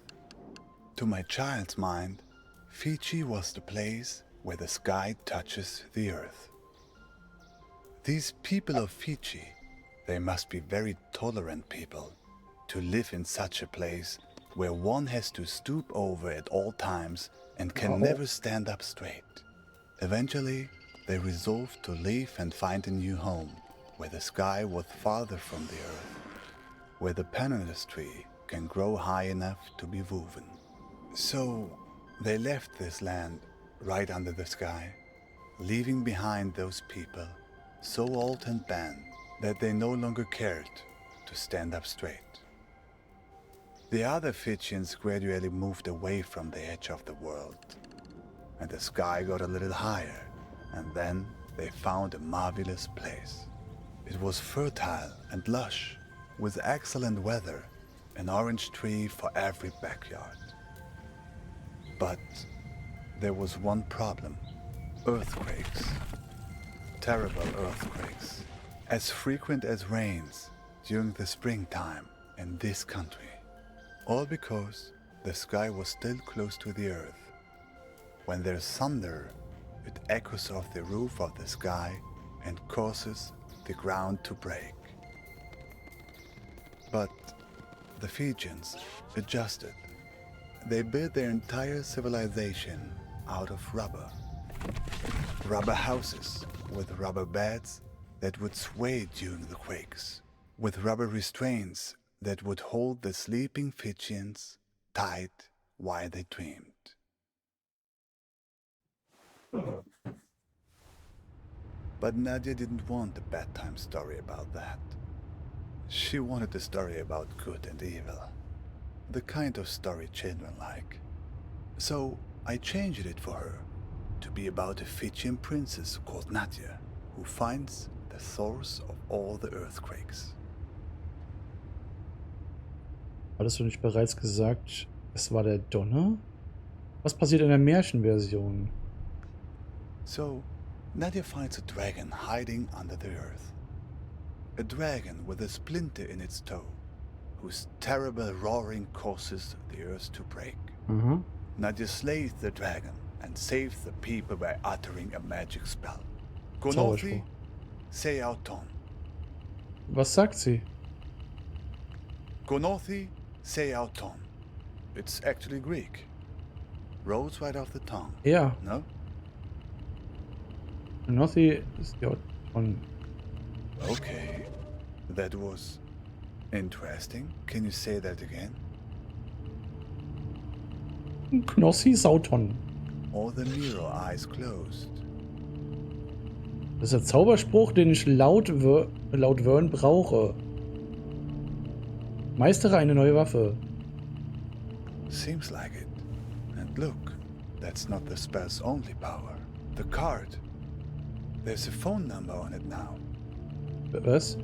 To my child's mind, Fiji was the place where the sky touches the earth. These people of Fiji, they must be very tolerant people to live in such a place where one has to stoop over at all times and can never stand up straight. Eventually, they resolved to leave and find a new home, where the sky was farther from the earth, where the pandanus tree can grow high enough to be woven. So, they left this land right under the sky, leaving behind those people so old and bent that they no longer cared to stand up straight. The other Fijians gradually moved away from the edge of the world, and the sky got a little higher, and then they found a marvelous place. It was fertile and lush, with excellent weather, an orange tree for every backyard. But there was one problem: earthquakes. Terrible earthquakes, as frequent as rains during the springtime in this country. All because the sky was still close to the earth. When there's thunder, it echoes off the roof of the sky and causes the ground to break. But the Fijians adjusted. They built their entire civilization out of rubber. Rubber houses with rubber beds that would sway during the quakes, with rubber restraints that would hold the sleeping Fijians tight while they dreamed. But Nadia didn't want a bedtime story about that. She wanted a story about good and evil. The kind of story children like. So I changed it for her to be about a Fijian princess called Nadia, who finds the source of all the earthquakes. Hattest du nicht bereits gesagt, es war der Donner? Was passiert in der Märchenversion? So, Nadia finds a dragon hiding under the earth. A dragon with a splinter in its toe, whose terrible roaring causes the earth to break. Mhm. Nadia slays the dragon and saves the people by uttering a magic spell. Gonothi Zauberspruch. Seauton. Was sagt sie? Gonothi Seauton. It's actually Greek. Rolls right off the tongue. Ja. No? Nothi ist ja von. Okay. That was interesting. Can you say that again? Knossi Sauton. All the mirror eyes closed. Das ist der Zauberspruch, den ich laut Wern brauche. Meistere eine neue Waffe. Seems like it. And look, that's not the spell's only power. The card. There's a phone number on it now. Was?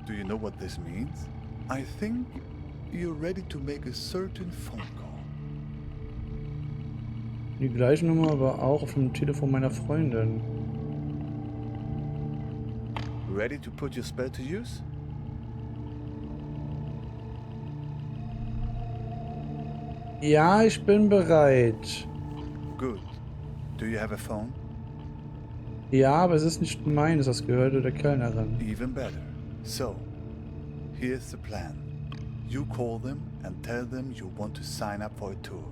Do you know what this means? I think you're ready to make a certain phone call. Die gleiche Nummer war auch auf dem Telefon meiner Freundin. Ready to put your spell to use? Ja, ich bin bereit. Good. Do you have a phone? Ja, aber es ist nicht meines, das gehörte der Kellnerin. Even better. So, here's the plan. You call them and tell them you want to sign up for a tour.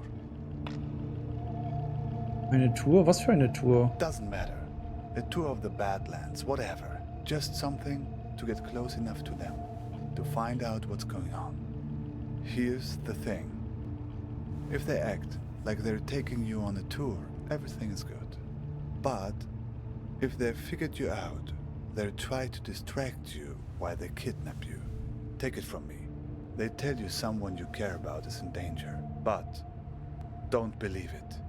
Eine Tour? Was für eine Tour? Doesn't matter. A tour of the Badlands, whatever. Just something to get close enough to them, to find out what's going on. Here's the thing. If they act like they're taking you on a tour, everything is good. But if they've figured you out, they'll try to distract you while they kidnap you. Take it from me. They tell you someone you care about is in danger, but don't believe it.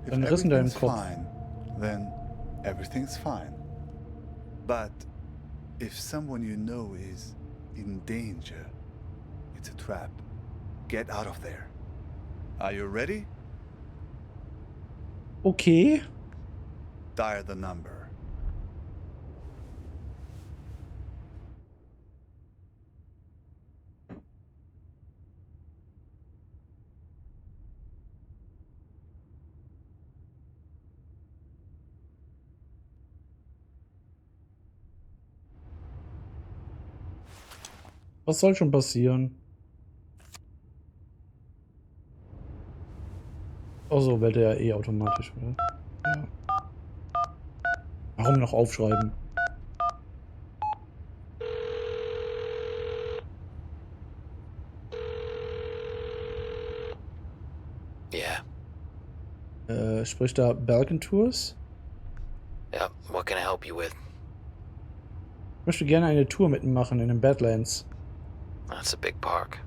If Dann riss in deinem everything's Kopf. fine, then everything's fine. But if someone you know is in danger, it's a trap. Get out of there. Are you ready? Okay. Dial the number. Was soll schon passieren? Also wählt er ja eh automatisch, oder? Ja. Warum noch aufschreiben? Yeah. Spricht da Balkan Tours? Yeah, what can I help you with? Ich möchte gerne eine Tour mitmachen in den Badlands. That's a big park.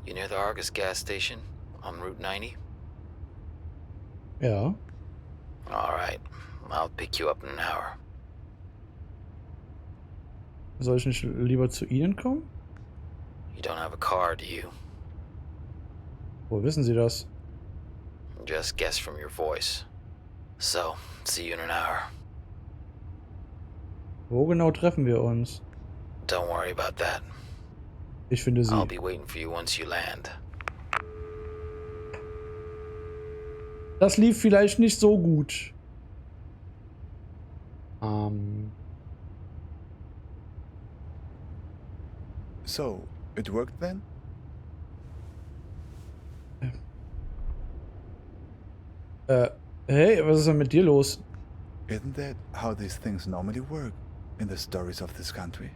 You near the Argus gas station on Route 90? Ja. Alright, I'll pick you up in an hour. Soll ich nicht lieber zu Ihnen kommen? You don't have a car, do you? Woher wissen Sie das? Just guess from your voice. So, see you in an hour. Wo genau treffen wir uns? Don't worry about that. Ich finde Sie. I'll be waiting for you once you land. Das lief vielleicht nicht so gut. So, it worked then? Hey, was ist denn mit dir los? Isn't that how these things normally work in the stories of this country?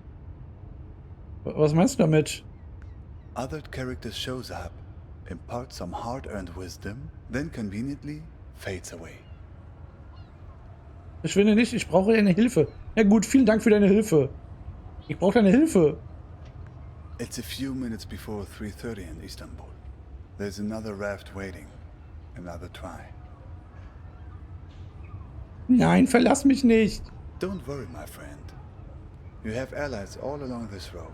Was meinst du damit? Other characters shows up, imparts some hard-earned wisdom, then conveniently fades away. Verschwinde nicht, ich brauche deine Hilfe. Ja gut, vielen Dank für deine Hilfe. Ich brauche deine Hilfe. It's a few minutes before 3:30 in Istanbul. There's another raft waiting. Another try. Nein, verlass mich nicht. Don't worry, my friend. You have allies all along this road,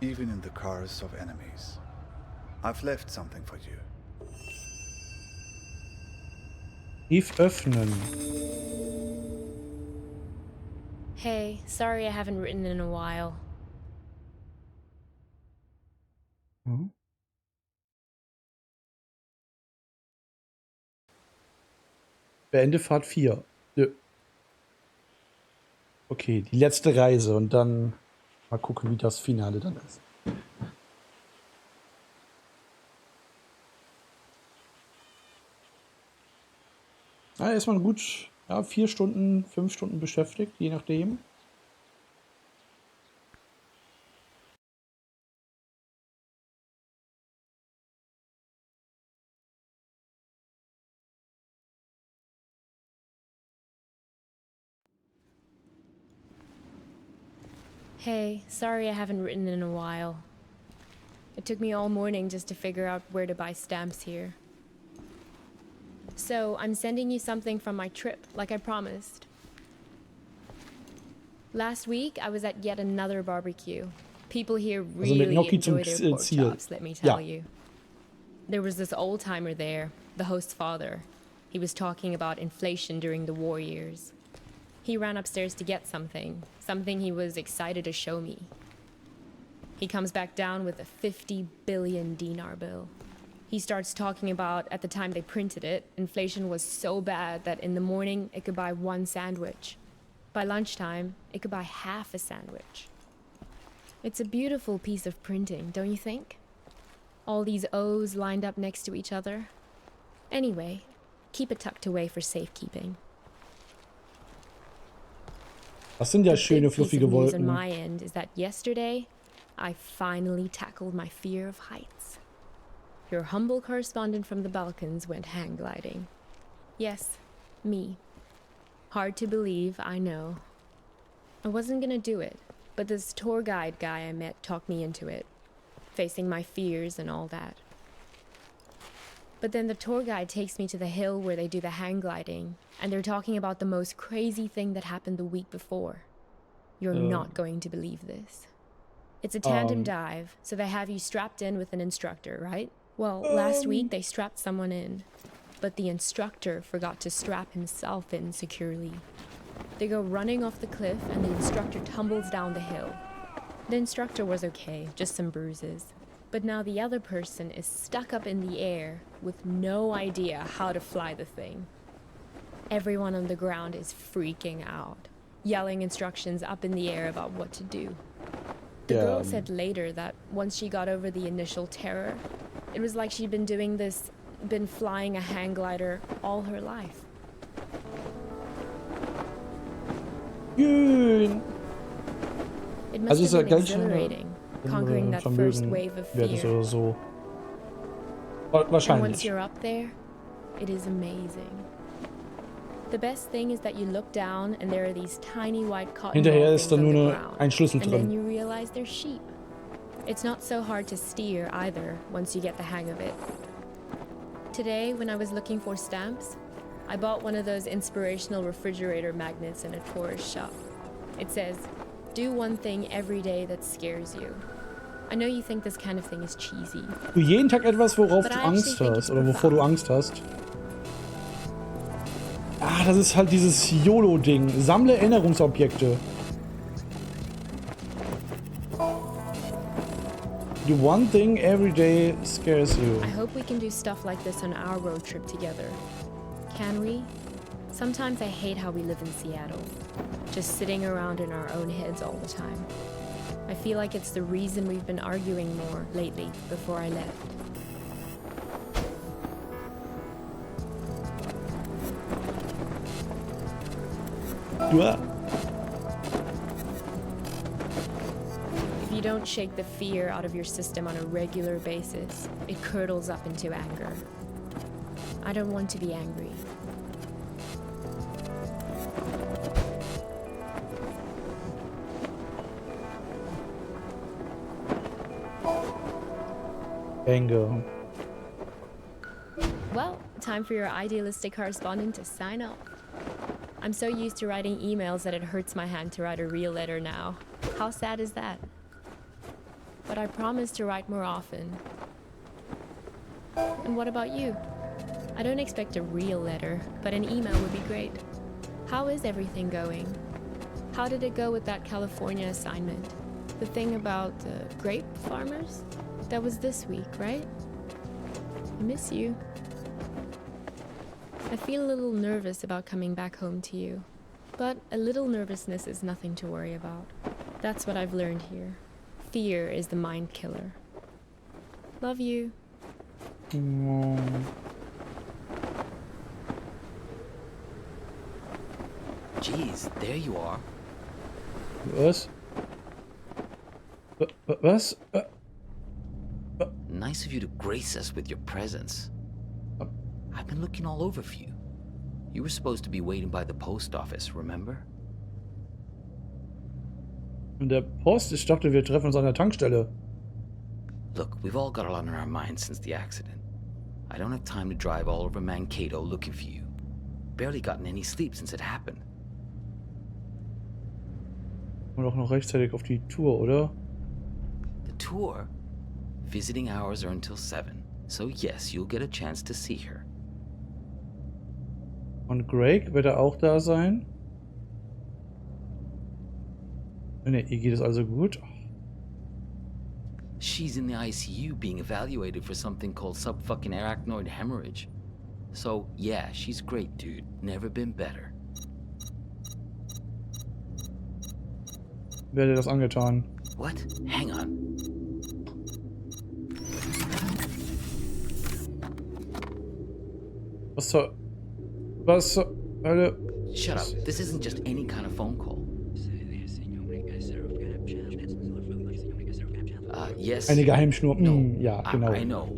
even in the cars of enemies. I've left something for you. Brief öffnen. Hey, sorry I haven't written in a while. Hm? Beende Fahrt 4. Nö. Okay, die letzte Reise und dann mal gucken, wie das Finale dann ist. Ja, ist man gut, ja, 4 Stunden, 5 Stunden beschäftigt, je nachdem. Hey, sorry I haven't written in a while. It took me all morning just to figure out where to buy stamps here. So, I'm sending you something from my trip, like I promised. Last week, I was at yet another barbecue. People here really enjoy their pork chops, let me tell you. There was this old-timer there, the host's father. He was talking about inflation during the war years. He ran upstairs to get something he was excited to show me. He comes back down with a 50 billion dinar bill. He starts talking about, at the time they printed it, inflation was so bad that in the morning it could buy 1 sandwich. By lunchtime, it could buy half a sandwich. It's a beautiful piece of printing, don't you think? All these O's lined up next to each other. Anyway, keep it tucked away for safekeeping. Das sind ja schöne, fluffige Wolken. On Wolken. my end is that yesterday, I finally tackled my fear of heights. Your humble correspondent from the Balkans went hang gliding. Yes, me. Hard to believe, I know. I wasn't gonna do it, but this tour guide guy I met talked me into it, facing my fears and all that. But then the tour guide takes me to the hill where they do the hang gliding, and they're talking about the most crazy thing that happened the week before. You're not going to believe this. It's a tandem dive, so they have you strapped in with an instructor, right? Well, last week they strapped someone in, but the instructor forgot to strap himself in securely. They go running off the cliff and the instructor tumbles down the hill. The instructor was okay, just some bruises. But now the other person is stuck up in the air with no idea how to fly the thing. Everyone on the ground is freaking out, yelling instructions up in the air about what to do. The girl said later that once she got over the initial terror, it was like she'd been flying a hang glider all her life. Schön. It must Also ist have ja been ganz schön exhilarating, conquering that first wave of wäre das fear. oder so. And once Wahrscheinlich. you're up there, it is amazing. The best thing is that you look down and there are these tiny white cotton Hinterher ball ist da things nur on the ein ground. Schlüssel And then drin. you realize they're sheep. It's not so hard to steer either once you get the hang of it. Today, when I was looking for stamps, I bought one of those inspirational refrigerator magnets in a tourist shop. It says, "Do one thing every day that scares you." I know you think this kind of thing is cheesy. Du jeden Tag etwas, worauf But du I Angst actually think hast it's oder wovor du profound. Angst hast. Ah, das ist halt dieses YOLO-Ding. Sammle Erinnerungsobjekte. Do one thing every day scares you. I hope we can do stuff like this on our road trip together. Can we? Sometimes I hate how we live in Seattle, just sitting around in our own heads all the time. I feel like it's the reason we've been arguing more lately before I left. Ja. you don't shake the fear out of your system on a regular basis, it curdles up into anger. I don't want to be angry. Anger. Well, time for your idealistic correspondent to sign off. I'm so used to writing emails that it hurts my hand to write a real letter now. How sad is that? But I promise to write more often. And what about you? I don't expect a real letter, but an email would be great. How is everything going? How did it go with that California assignment? The thing about grape farmers? That was this week, right? I miss you. I feel a little nervous about coming back home to you. But a little nervousness is nothing to worry about. That's what I've learned here. Fear is the mind killer. Love you. Jeez, there you are. Was? Was? Nice of you to grace us with your presence. I've been looking all over for you. You were supposed to be waiting by the post office, remember? Und der Post, ich dachte, wir treffen uns an der Tankstelle. Look, we've all got a lot on our minds since the accident. I don't have time to drive all over Mankato looking for you. Barely gotten any sleep since it happened. Und auch noch rechtzeitig auf die Tour, oder? The tour? Visiting hours are until 7, so yes, you'll get a chance to see her. Und Greg, wird er auch da sein? Ne, ihr geht es also gut. She's in the ICU being evaluated for something called subfucking-arachnoid hemorrhage. So, yeah, she's great, dude. Never been better. Wer hat dir das angetan? What? Hang on. Was zur... Was zur Hölle? Shut up. This isn't just any kind of phone call. Yes. Eine Geheimschnur. No, Ja, genau. I know.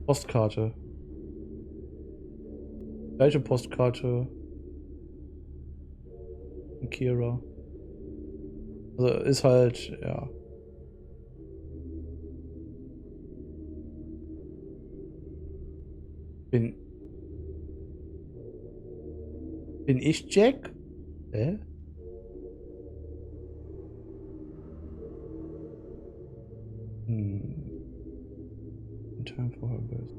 Postkarte. Gleiche Postkarte. Und Kira. Also ist halt, ja. Bin ich Jack? Hä? Time for her birth.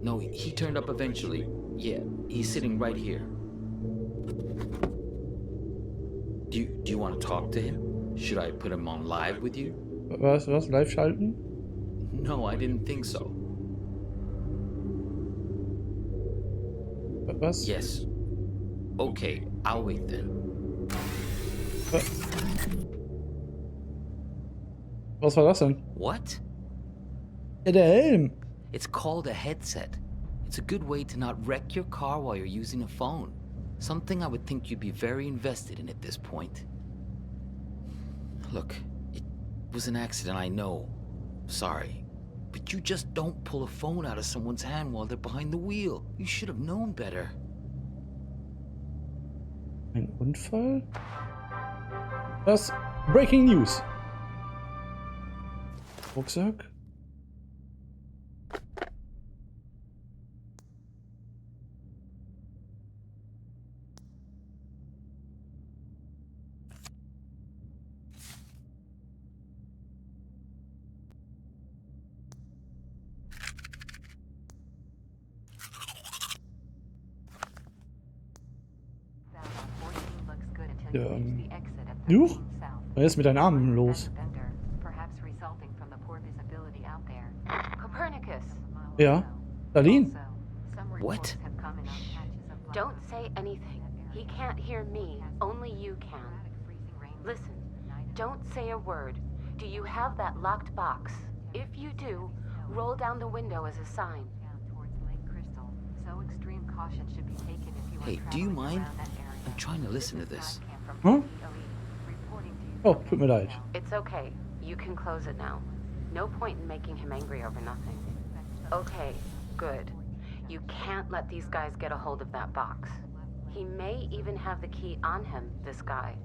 No, he turned up eventually. Yeah, he's sitting right here. Do you want to talk to him? Should I put him on live with you? Was? Live schalten? No, I didn't think so. Was? Yes. Okay, I'll wait then. Was war das denn? What? Ja, der Helm. It's called a headset. It's a good way to not wreck your car while you're using a phone. Something I would think you'd be very invested in at this point. Look, it was an accident, I know. Sorry. But you just don't pull a phone out of someone's hand while they're behind the wheel. You should have known better. Ein Unfall? Was? Breaking News. Rucksack? Juch? Was ist mit deinen Armen los? Ja, Darlene? What? Don't say anything. He can't hear me. Only you can. Listen, don't say a word. Do you have that locked box? If you do, roll down the window as a sign. Hey, do you mind? I'm trying to listen to this. Hm? Oh, tut mir leid. It's okay. You can close it now. No point in making him angry over nothing. Okay, good. You can't let these guys get a hold of that box. He may even have the key on him, this guy.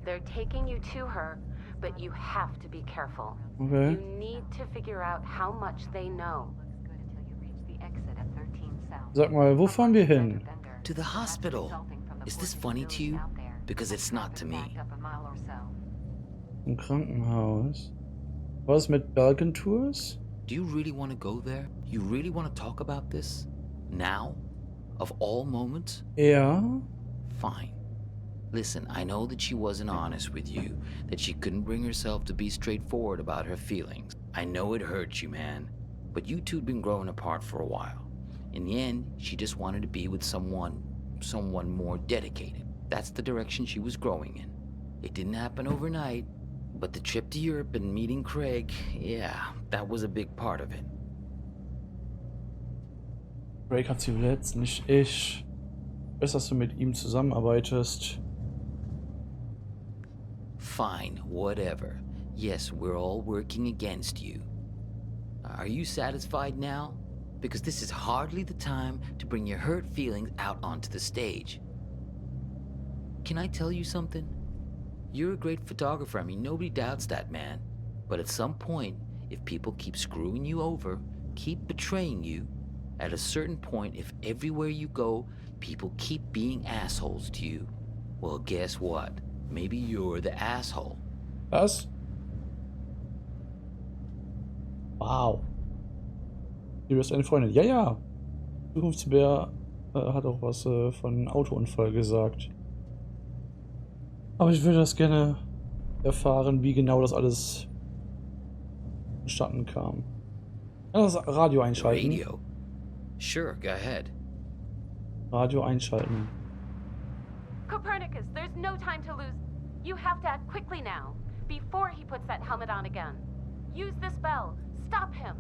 They're taking you to her, but you have to be careful. Okay. You need to figure out how much they know. Sag mal, wo fahren wir hin? To the hospital. Is this funny to you? Because it's not to me. Im Krankenhaus. Was mit Balkan Tours? Do you really want to go there? You really want to talk about this? Now? Of all moments? Ja. Fine. Listen, I know that she wasn't honest with you, that she couldn't bring herself to be straightforward about her feelings. I know it hurt you, man. But you two'd been growing apart for a while. In the end, she just wanted to be with someone more dedicated. That's the direction she was growing in. It didn't happen overnight, but the trip to Europe and meeting Craig, yeah, that was a big part of it. Craig hat sie verletzt, nicht ich. Besser, dass du mit ihm zusammenarbeitest. Fine, whatever. Yes, we're all working against you. Are you satisfied now? Because this is hardly the time to bring your hurt feelings out onto the stage. Can I tell you something? You're a great photographer, I mean, nobody doubts that, man. But at some point, if people keep screwing you over, keep betraying you, at a certain point, if everywhere you go, people keep being assholes to you, well, guess what? Maybe you're the asshole. Was? Wow. Du bist eine Freundin. Ja, ja. Zukunftsbär hat auch was von Autounfall gesagt. Aber ich würde das gerne erfahren, wie genau das alles entstanden kam. Ja, das Radio einschalten. Radio? Sure, go ahead. Radio einschalten. Copernicus, there's no time to lose. You have to act quickly now, before he puts that helmet on again. Use this bell. Stop him.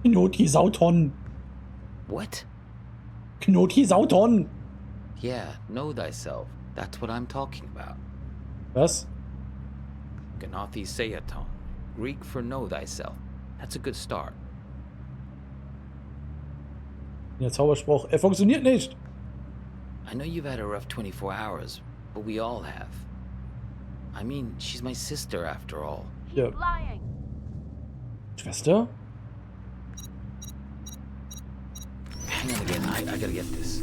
Knoti Sauton. What? Knoti Sauton. Yeah, know thyself. That's what I'm talking about. Was? Gnathi Seaton. Greek for know thyself. That's a good start. Der Zauberspruch. Er funktioniert nicht. I know you've had a rough 24 hours, but we all have. I mean, she's my sister after all. He's Yeah. lying. Schwester? Hang on again, I gotta get this.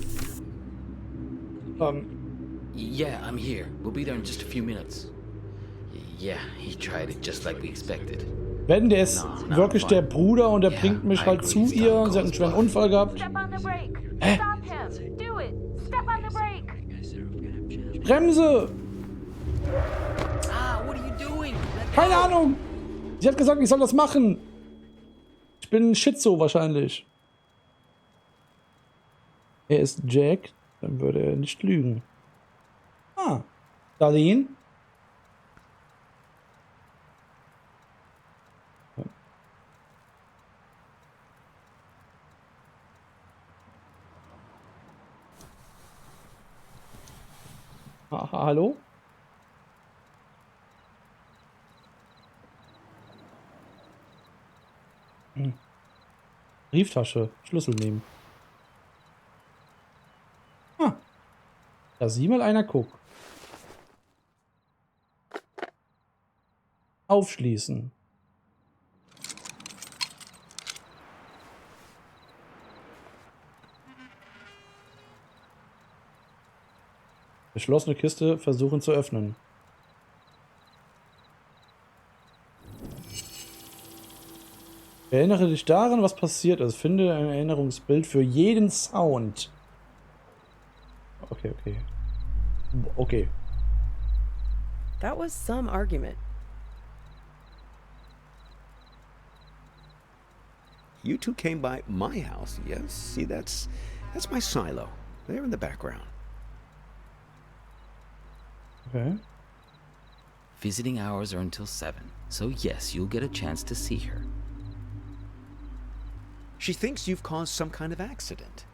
Yeah, I'm here. We'll be there in just a few minutes. Yeah, he tried it just like we expected. Wenn, der ist wirklich der Bruder und der bringt mich halt zu ihr und sie hat einen schweren Unfall gehabt. Step on the brake. Stop him. Do it. Step on the brake. Bremse! Ah, what are you doing? Keine Ahnung! Sie hat gesagt, ich soll das machen. Ich bin ein Schizo wahrscheinlich. Er ist Jack, dann würde er nicht lügen. Ah, Darlene? Hallo? Brieftasche, Schlüssel nehmen. Da sieh mal einer guckt. Aufschließen. Geschlossene Kiste versuchen zu öffnen. Erinnere dich daran, was passiert ist. Finde ein Erinnerungsbild für jeden Sound. Okay. Okay. That was some argument. You two came by my house, yes? See, that's my silo. There in the background. Okay. Visiting hours are until 7, so yes, you'll get a chance to see her. She thinks you've caused some kind of accident.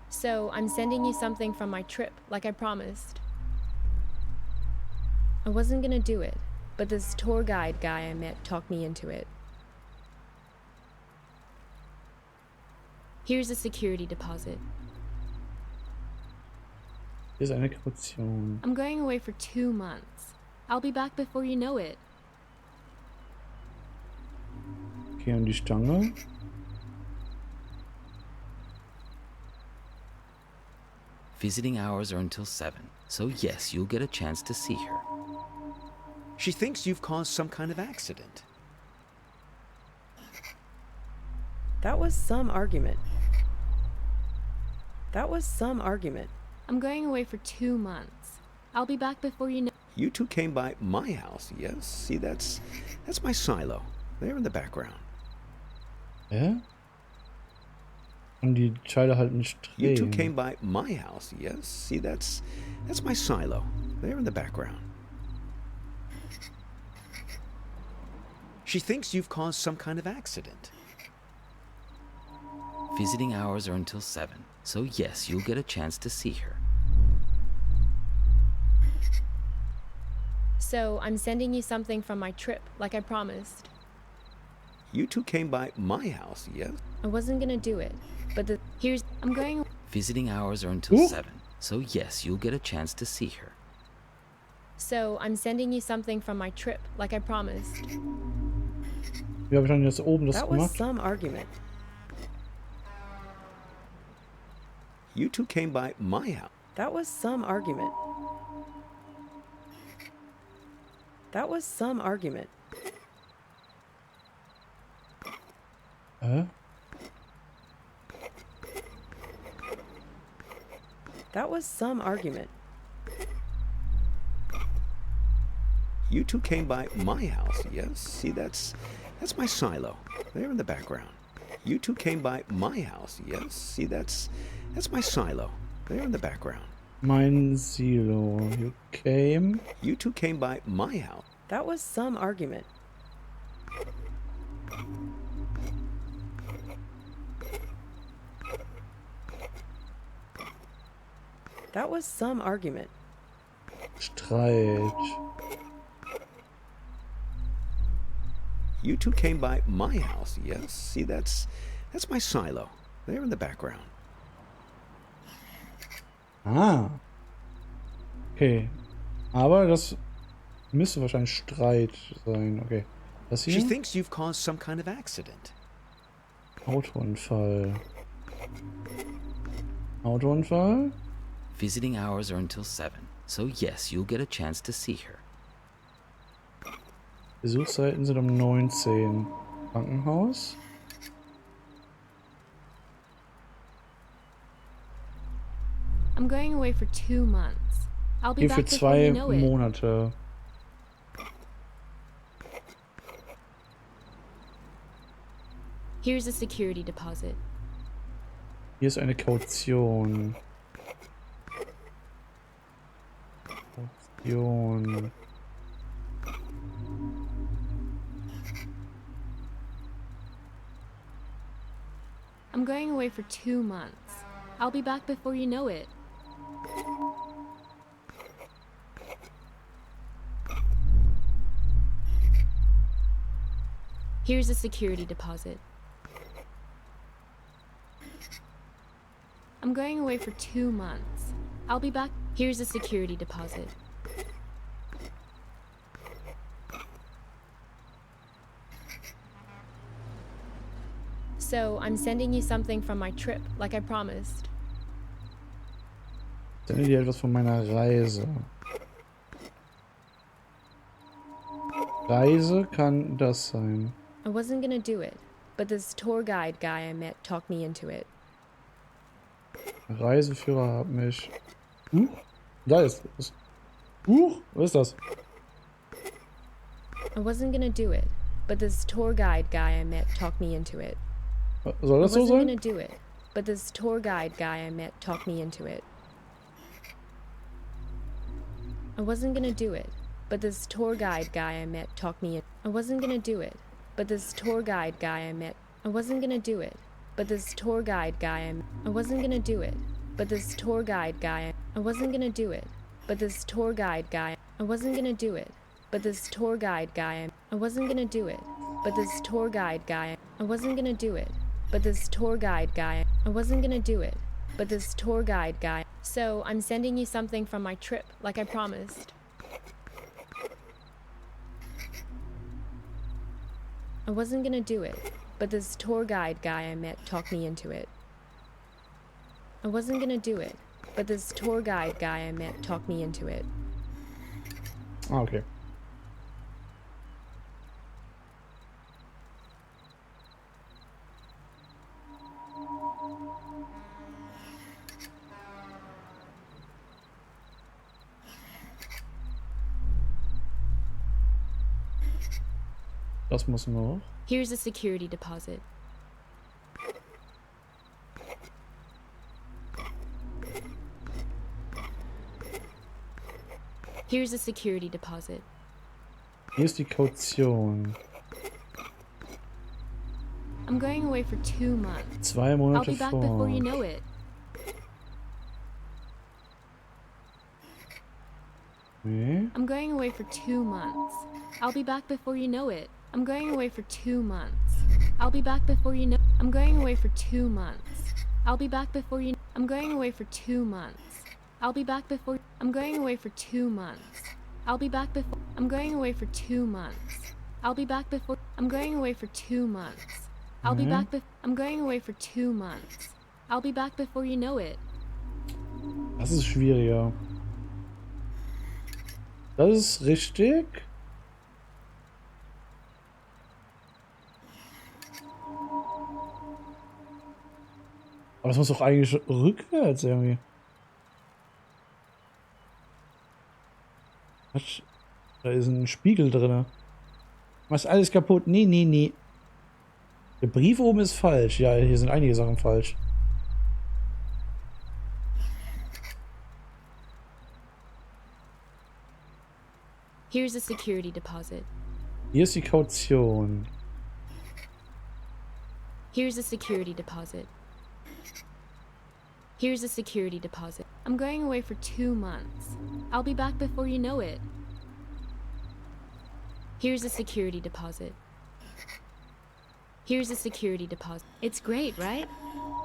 So, I'm sending you something from my trip, like I promised. I wasn't gonna do it, but this tour guide guy I met talked me into it. Here's a security deposit. Hier ist eine Kaution. I'm going away for 2 months. I'll be back before you know it. Okay, und die Stange. Visiting hours are until 7, so yes, you'll get a chance to see her. She thinks you've caused some kind of accident. That was some argument. That was some argument. I'm going away for 2 months. I'll be back before you know. You two came by my house, yes? See, that's my silo. There in the background. Hä? Und die Scheide halt nicht You two drehen. came by my house, yes? See, that's my silo. There in the background. She thinks you've caused some kind of accident. Visiting hours are until 7, so yes, you'll get a chance to see her. So, I'm sending you something from my trip, like I promised. You two came by my house, yes? I wasn't gonna do it, but I'm going. Visiting hours are until Ooh. 7, so yes, you'll get a chance to see her. So, I'm sending you something from my trip, like I promised. Wie habe ich dann jetzt oben das That was gemacht? some argument. You two came by my house. That was some argument. That was some argument. Hä? That was some argument. You two came by my house, yes? See, that's my silo. There in the background. You two came by my house, yes? See, that's my silo. There in the background. Mein Silo. You came. You two came by my house. That was some argument. That was some argument. Streit. You two came by my house, yes? See, that's my silo. There in the background. Ah. Okay. Aber das müsste wahrscheinlich Streit sein. Okay. Das She hier? thinks you've caused some kind of accident. Autounfall. Autounfall? Visiting hours are until 7, so yes, you'll get a chance to see her. Besuchszeiten sind um 19. Krankenhaus? I'm going away for 2 months. I'll be Hier back für before 2 you know it. Monate. Here's a security deposit. Hier ist eine Kaution. Kaution. I'm going away for 2 months. I'll be back before you know it. Here's a security deposit. I'm going away for 2 months. I'll be back. Here's a security deposit. So, I'm sending you something from my trip, like I promised. Sende dir etwas von meiner Reise. Reise kann das sein. I wasn't gonna do it, but this tour guide guy I met talked me into it. Reiseführer hat mich. Da ist es. Was ist das? I wasn't gonna do it, but this tour guide guy I met talked me into it. Soll I das so wasn't sein? gonna do it, but this tour guide guy I met talked me into it. I wasn't gonna do it, but this tour guide guy I met talked me in. I wasn't gonna do it, But this tour guide guy I met, I wasn't gonna do it. But this tour guide guy I wasn't gonna do it. But this tour guide guy I wasn't gonna do it. But this tour guide guy I wasn't gonna do it. But this tour guide guy I wasn't gonna do it. But this tour guide guy I wasn't gonna do it. But this tour guide guy I wasn't gonna do it. But this tour guide guy. So I'm sending you something from my trip, like I promised. I wasn't gonna do it, but this tour guide guy I met talked me into it. I wasn't gonna do it, but this tour guide guy I met talked me into it. Ah, okay. Das muss noch. Here's a security deposit. Here's a security deposit. Hier ist die Kaution. I'm going away for 2 months. 2 I'll Monate be back before you vor. know it. Nee. I'm going away for 2 months. I'll be back before you know it. I'm going away for 2 months. I'll be back before you know. I'm going away for 2 months. I'll be back before you. I'm going away for 2 months. I'll be back before. I'm going away for 2 months. I'll be back before. I'm going away for 2 months. I'll be back before. I'm going away for 2 months. I'll be back before. I'm going away for 2 months. I'll be back before you know it. Das ist schwieriger. Das ist richtig. Aber das muss doch eigentlich rückwärts irgendwie. Was? Da ist ein Spiegel drin. Was alles kaputt? Nee, nee, nee. Der Brief oben ist falsch. Ja, hier sind einige Sachen falsch. Here's a security deposit. Hier ist die Kaution. Here's a security deposit. Here's a security deposit. I'm going away for 2 months. I'll be back before you know it. Here's a security deposit. Here's a security deposit. It's great, right?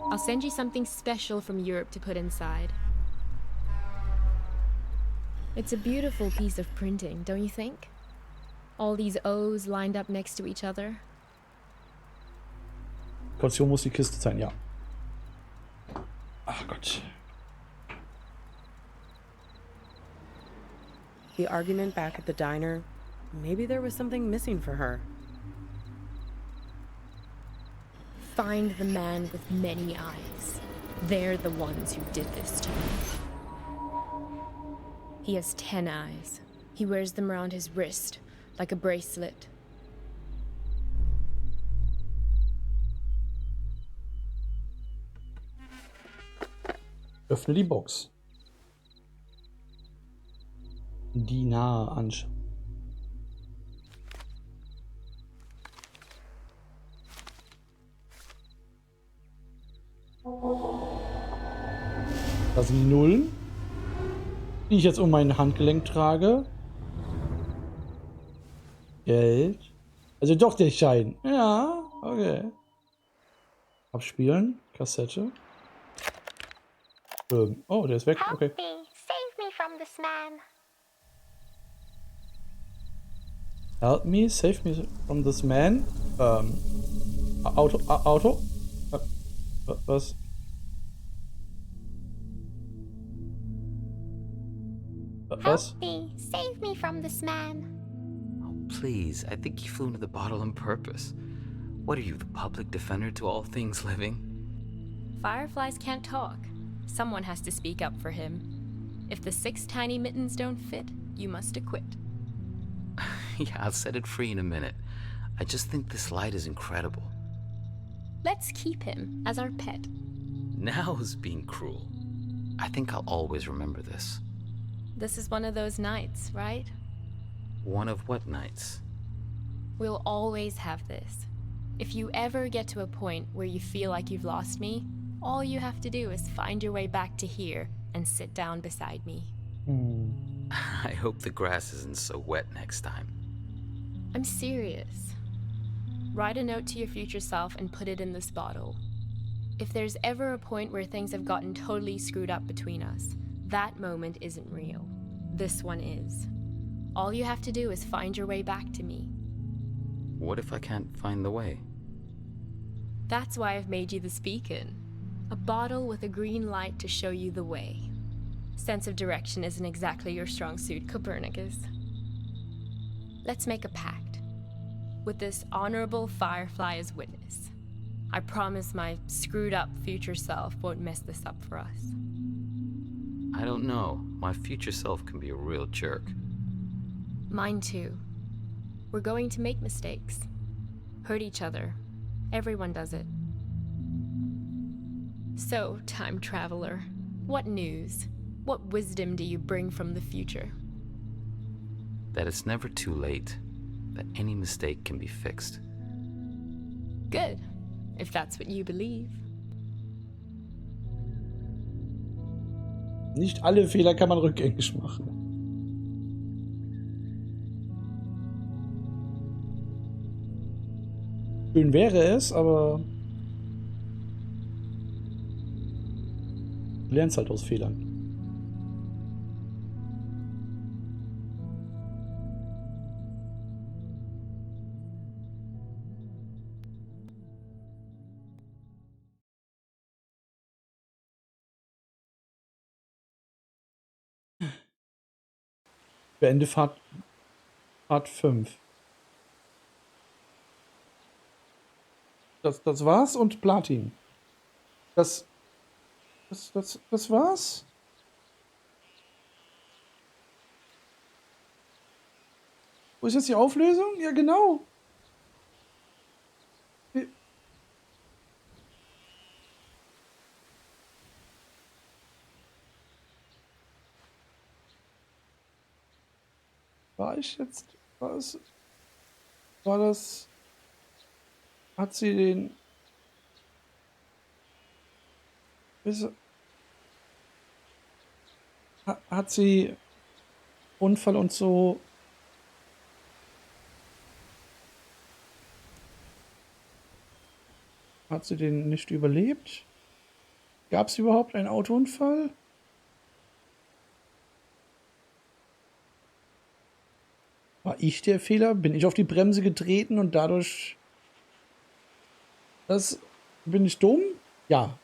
I'll send you something special from Europe to put inside. It's a beautiful piece of printing, don't you think? All these O's lined up next to each other. Kaution muss die Kiste sein, ja. Ach Gott. The argument back at the diner, maybe there was something missing for her. Find the man with many eyes. They're the ones who did this to me. He has 10 eyes. He wears them around his wrist, like a bracelet. Öffne die Box. Die nahe anschauen. Das sind die Nullen, die ich jetzt um mein Handgelenk trage. Geld. Also doch der Schein. Ja, okay. Abspielen. Kassette. Oh, der ist weg. Okay. Help me. Save me from this man. Help me, save me from this man. Auto. Was? Was? Help me. Save me from this man. Oh, please. I think you flew into the bottle on purpose. What are you, the public defender to all things living? Fireflies can't talk. Someone has to speak up for him. If the 6 tiny mittens don't fit, you must acquit. Yeah, I'll set it free in a minute. I just think this light is incredible. Let's keep him as our pet. Now is being cruel. I think I'll always remember this. This is one of those nights, right? One of what nights? We'll always have this. If you ever get to a point where you feel like you've lost me, all you have to do is find your way back to here and sit down beside me. I hope the grass isn't so wet next time. I'm serious. Write a note to your future self and put it in this bottle. If there's ever a point where things have gotten totally screwed up between us, that moment isn't real. This one is. All you have to do is find your way back to me. What if I can't find the way? That's why I've made you this beacon. A bottle with a green light to show you the way. Sense of direction isn't exactly your strong suit, Copernicus. Let's make a pact. With this honorable firefly as witness. I promise my screwed up future self won't mess this up for us. I don't know. My future self can be a real jerk. Mine too. We're going to make mistakes. Hurt each other. Everyone does it. So, time traveler, what news? What wisdom do you bring from the future? That it's never too late. That any mistake can be fixed. Good, if that's what you believe. Nicht alle Fehler kann man rückgängig machen. Schön wäre es, aber du lernst halt aus Fehlern. Beende Part 5. Das war's und Platin. Das war's? Wo ist jetzt die Auflösung? Ja, genau. War ich jetzt? War das? Hat sie den? Hat sie Unfall und so? Hat sie den nicht überlebt? Gab es überhaupt einen Autounfall? War ich der Fehler? Bin ich auf die Bremse getreten und dadurch... Bin ich dumm? Ja.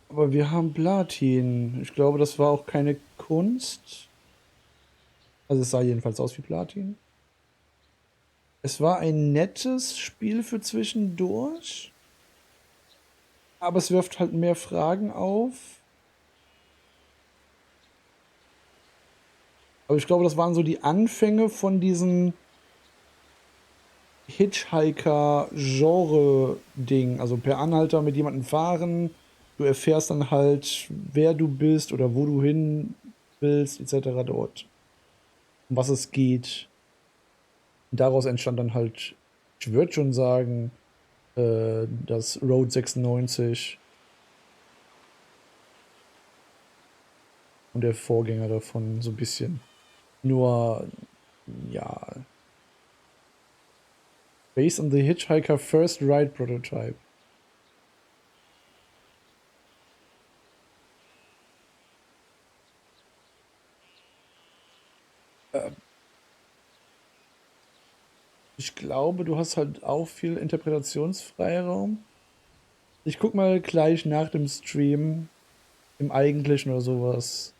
Aber wir haben Platin. Ich glaube, das war auch keine Kunst. Also es sah jedenfalls aus wie Platin. Es war ein nettes Spiel für zwischendurch. Aber es wirft halt mehr Fragen auf. Aber ich glaube, das waren so die Anfänge von diesem Hitchhiker-Genre-Ding. Also per Anhalter mit jemandem fahren. Du erfährst dann halt, wer du bist oder wo du hin willst, etc. dort. Um was es geht. Und daraus entstand dann halt, ich würde schon sagen, das Road 96 und der Vorgänger davon so ein bisschen. Nur, ja. Based on the Hitchhiker First Ride Prototype. Ich glaube, du hast halt auch viel Interpretationsfreiraum. Ich guck mal gleich nach dem Stream im Eigentlichen oder sowas,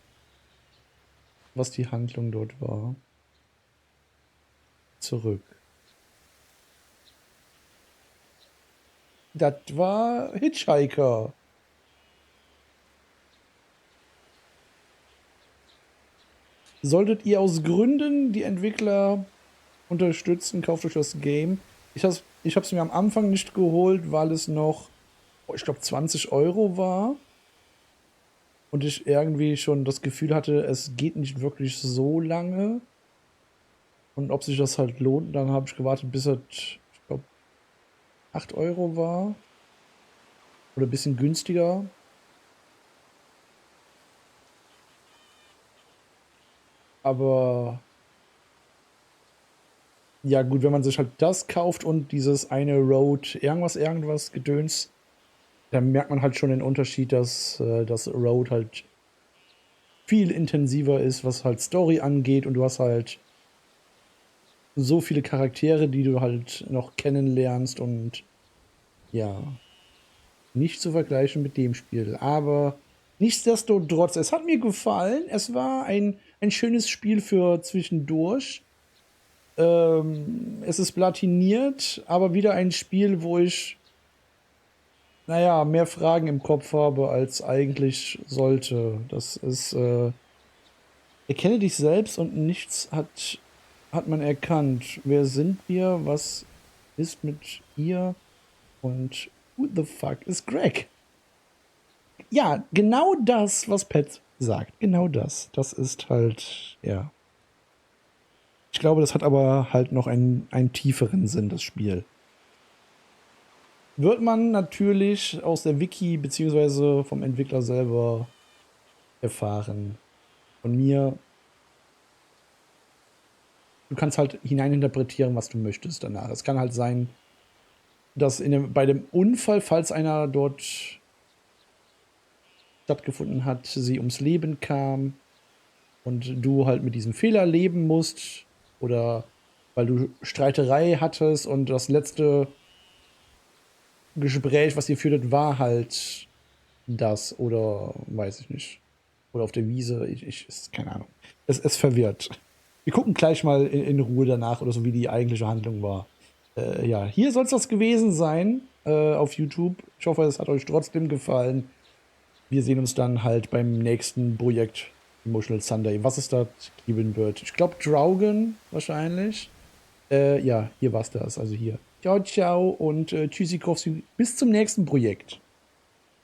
was die Handlung dort war. Zurück. Das war Hitchhiker. Solltet ihr aus Gründen die Entwickler unterstützen, kauft euch das Game. Ich hab's mir am Anfang nicht geholt, weil es noch, ich glaube, 20 € war. Und ich irgendwie schon das Gefühl hatte, es geht nicht wirklich so lange. Und ob sich das halt lohnt, dann habe ich gewartet, bis es, ich glaube, 8 € war. Oder ein bisschen günstiger. Aber ja gut, wenn man sich halt das kauft und dieses eine Road irgendwas Gedöns, dann merkt man halt schon den Unterschied, dass das Road halt viel intensiver ist, was halt Story angeht, und du hast halt so viele Charaktere, die du halt noch kennenlernst, und ja, nicht zu vergleichen mit dem Spiel. Aber nichtsdestotrotz, es hat mir gefallen. Es war ein schönes Spiel für zwischendurch. Es ist platiniert, aber wieder ein Spiel, wo ich, naja, mehr Fragen im Kopf habe, als eigentlich sollte. Das ist, erkenne dich selbst und nichts hat man erkannt. Wer sind wir? Was ist mit ihr? Und who the fuck is Greg? Ja, genau das, was Pat sagt. Genau das. Das ist halt, ja. Ich glaube, das hat aber halt noch einen tieferen Sinn, das Spiel. Wird man natürlich aus der Wiki beziehungsweise vom Entwickler selber erfahren. Von mir. Du kannst halt hineininterpretieren, was du möchtest danach. Es kann halt sein, dass bei dem Unfall, falls einer dort stattgefunden hat, sie ums Leben kam und du halt mit diesem Fehler leben musst, oder weil du Streiterei hattest und das letzte Gespräch, was ihr führtet, war halt das, oder weiß ich nicht. Oder auf der Wiese, ist keine Ahnung. Es verwirrt. Wir gucken gleich mal in Ruhe danach oder so, wie die eigentliche Handlung war. Ja, hier soll es das gewesen sein auf YouTube. Ich hoffe, es hat euch trotzdem gefallen. Wir sehen uns dann halt beim nächsten Projekt Emotional Sunday. Was es da geben wird. Ich glaube, Draugen wahrscheinlich. Ja, hier war's das. Also hier. Ciao, ciao und tschüssikowski. Bis zum nächsten Projekt.